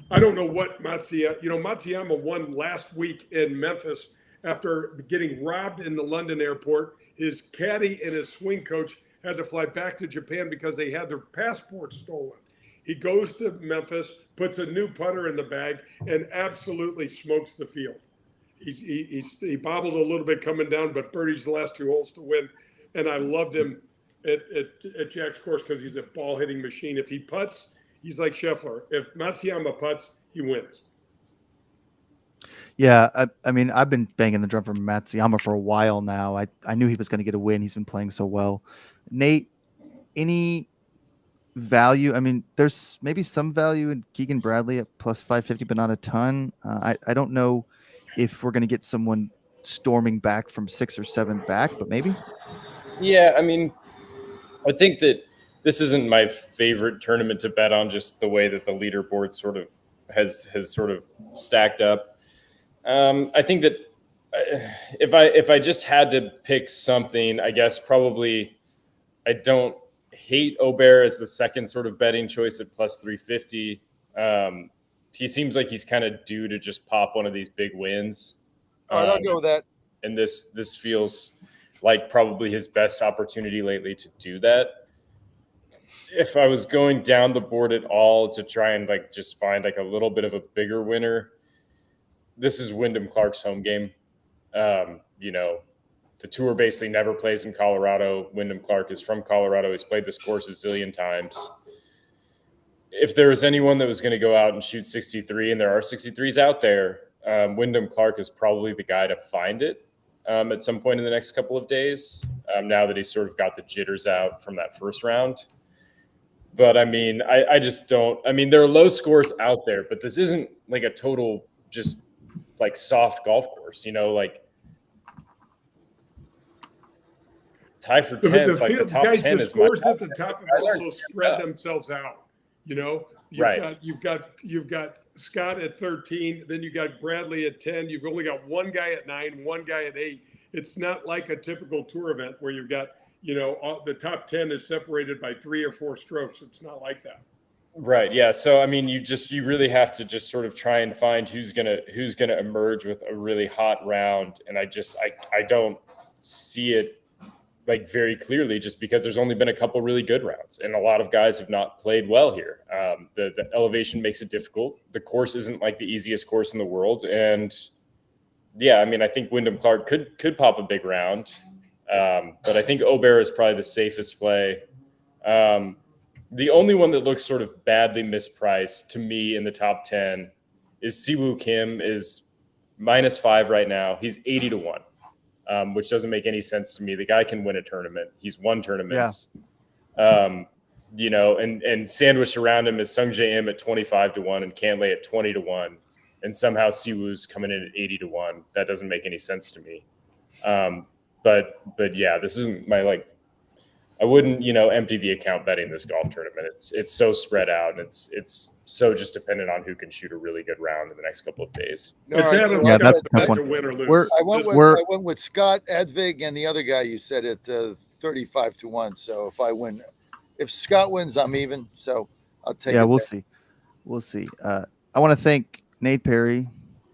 I don't know what Matsuyama won last week in Memphis after getting robbed in the London airport. His caddy and his swing coach had to fly back to Japan because they had their passports stolen. He goes to Memphis, puts a new putter in the bag, and absolutely smokes the field. He bobbled a little bit coming down, but birdies the last 2 holes to win. And I loved him at Jack's course because he's a ball hitting machine. If he putts, he's like Scheffler. If Matsuyama putts, he wins. Yeah, I've been banging the drum for Matsuyama for a while now. I knew he was going to get a win. He's been playing so well. Nate, any value? There's maybe some value in Keegan Bradley at plus 550, but not a ton. I don't know if we're going to get someone storming back from 6 or 7 back, but maybe. Yeah, I think that this isn't my favorite tournament to bet on, just the way that the leaderboard sort of has sort of stacked up. I think that if I just had to pick something, I guess probably I don't hate Aubert as the second sort of betting choice at plus 350. He seems like he's kind of due to just pop one of these big wins. All right, I'll go with that. And this feels like probably his best opportunity lately to do that. If I was going down the board at all to try and just find a little bit of a bigger winner, this is Wyndham Clark's home game. The tour basically never plays in Colorado. Wyndham Clark is from Colorado. He's played this course a zillion times. If there was anyone that was going to go out and shoot 63, and there are 63s out there, Wyndham Clark is probably the guy to find it at some point in the next couple of days, now that he's sort of got the jitters out from that first round. But I just don't. There are low scores out there, but this isn't like a total just soft golf course, tie for 10th. The top guys, 10 the is scores at the top have also spread themselves out. You've got Scott at 13, then you got Bradley at 10. You've only got one guy at 9, one guy at 8. It's not like a typical tour event where you've got the top 10 is separated by 3 or 4 strokes. It's not like that. Right. Yeah. So you really have to just sort of try and find who's gonna emerge with a really hot round, and I don't see it very clearly, just because there's only been a couple really good rounds, and a lot of guys have not played well here. The elevation makes it difficult. The course isn't the easiest course in the world, and yeah, I think Wyndham Clark could pop a big round, but I think Aubert is probably the safest play. The only one that looks sort of badly mispriced to me in the top 10 is Siwoo Kim, is -5 right now. He's 80 to 1, which doesn't make any sense to me. The guy can win a tournament. He's won tournaments. Yeah. And sandwiched around him is Sungjae Im at 25 to 1 and Cantlay at 20 to 1. And somehow Siwoo's coming in at 80 to 1. That doesn't make any sense to me. But yeah, this isn't my I wouldn't, empty the account betting this golf tournament. It's so spread out, and it's so just dependent on who can shoot a really good round in the next couple of days. All It's right, Adam Yeah, Scott that's a to tough make one. a win or lose. We're- I went with Scott Edvig and the other guy you said at 35-1. So if Scott wins, I'm even. So I'll take it. Yeah, we'll see. We'll see. I want to thank Nate Perry,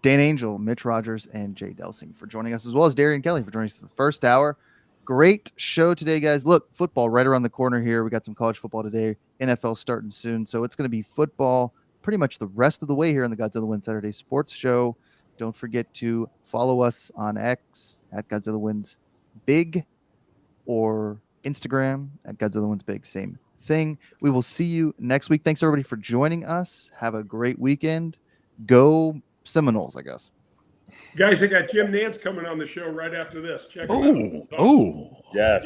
Dan Angel, Mitch Rogers, and Jay Delsing for joining us, as well as Darian Kelly for joining us for the first hour. Great show today, guys. Look, football right around the corner here. We got some college football today. NFL starting soon. So it's going to be football pretty much the rest of the way here on the Godzilla Wins Saturday Sports Show. Don't forget to follow us on X at Godzilla Wins Big or Instagram at Godzilla Wins Big. Same thing. We will see you next week. Thanks, everybody, for joining us. Have a great weekend. Go Seminoles, I guess. Guys, I got Jim Nance coming on the show right after this. Check him out. Oh, Yes.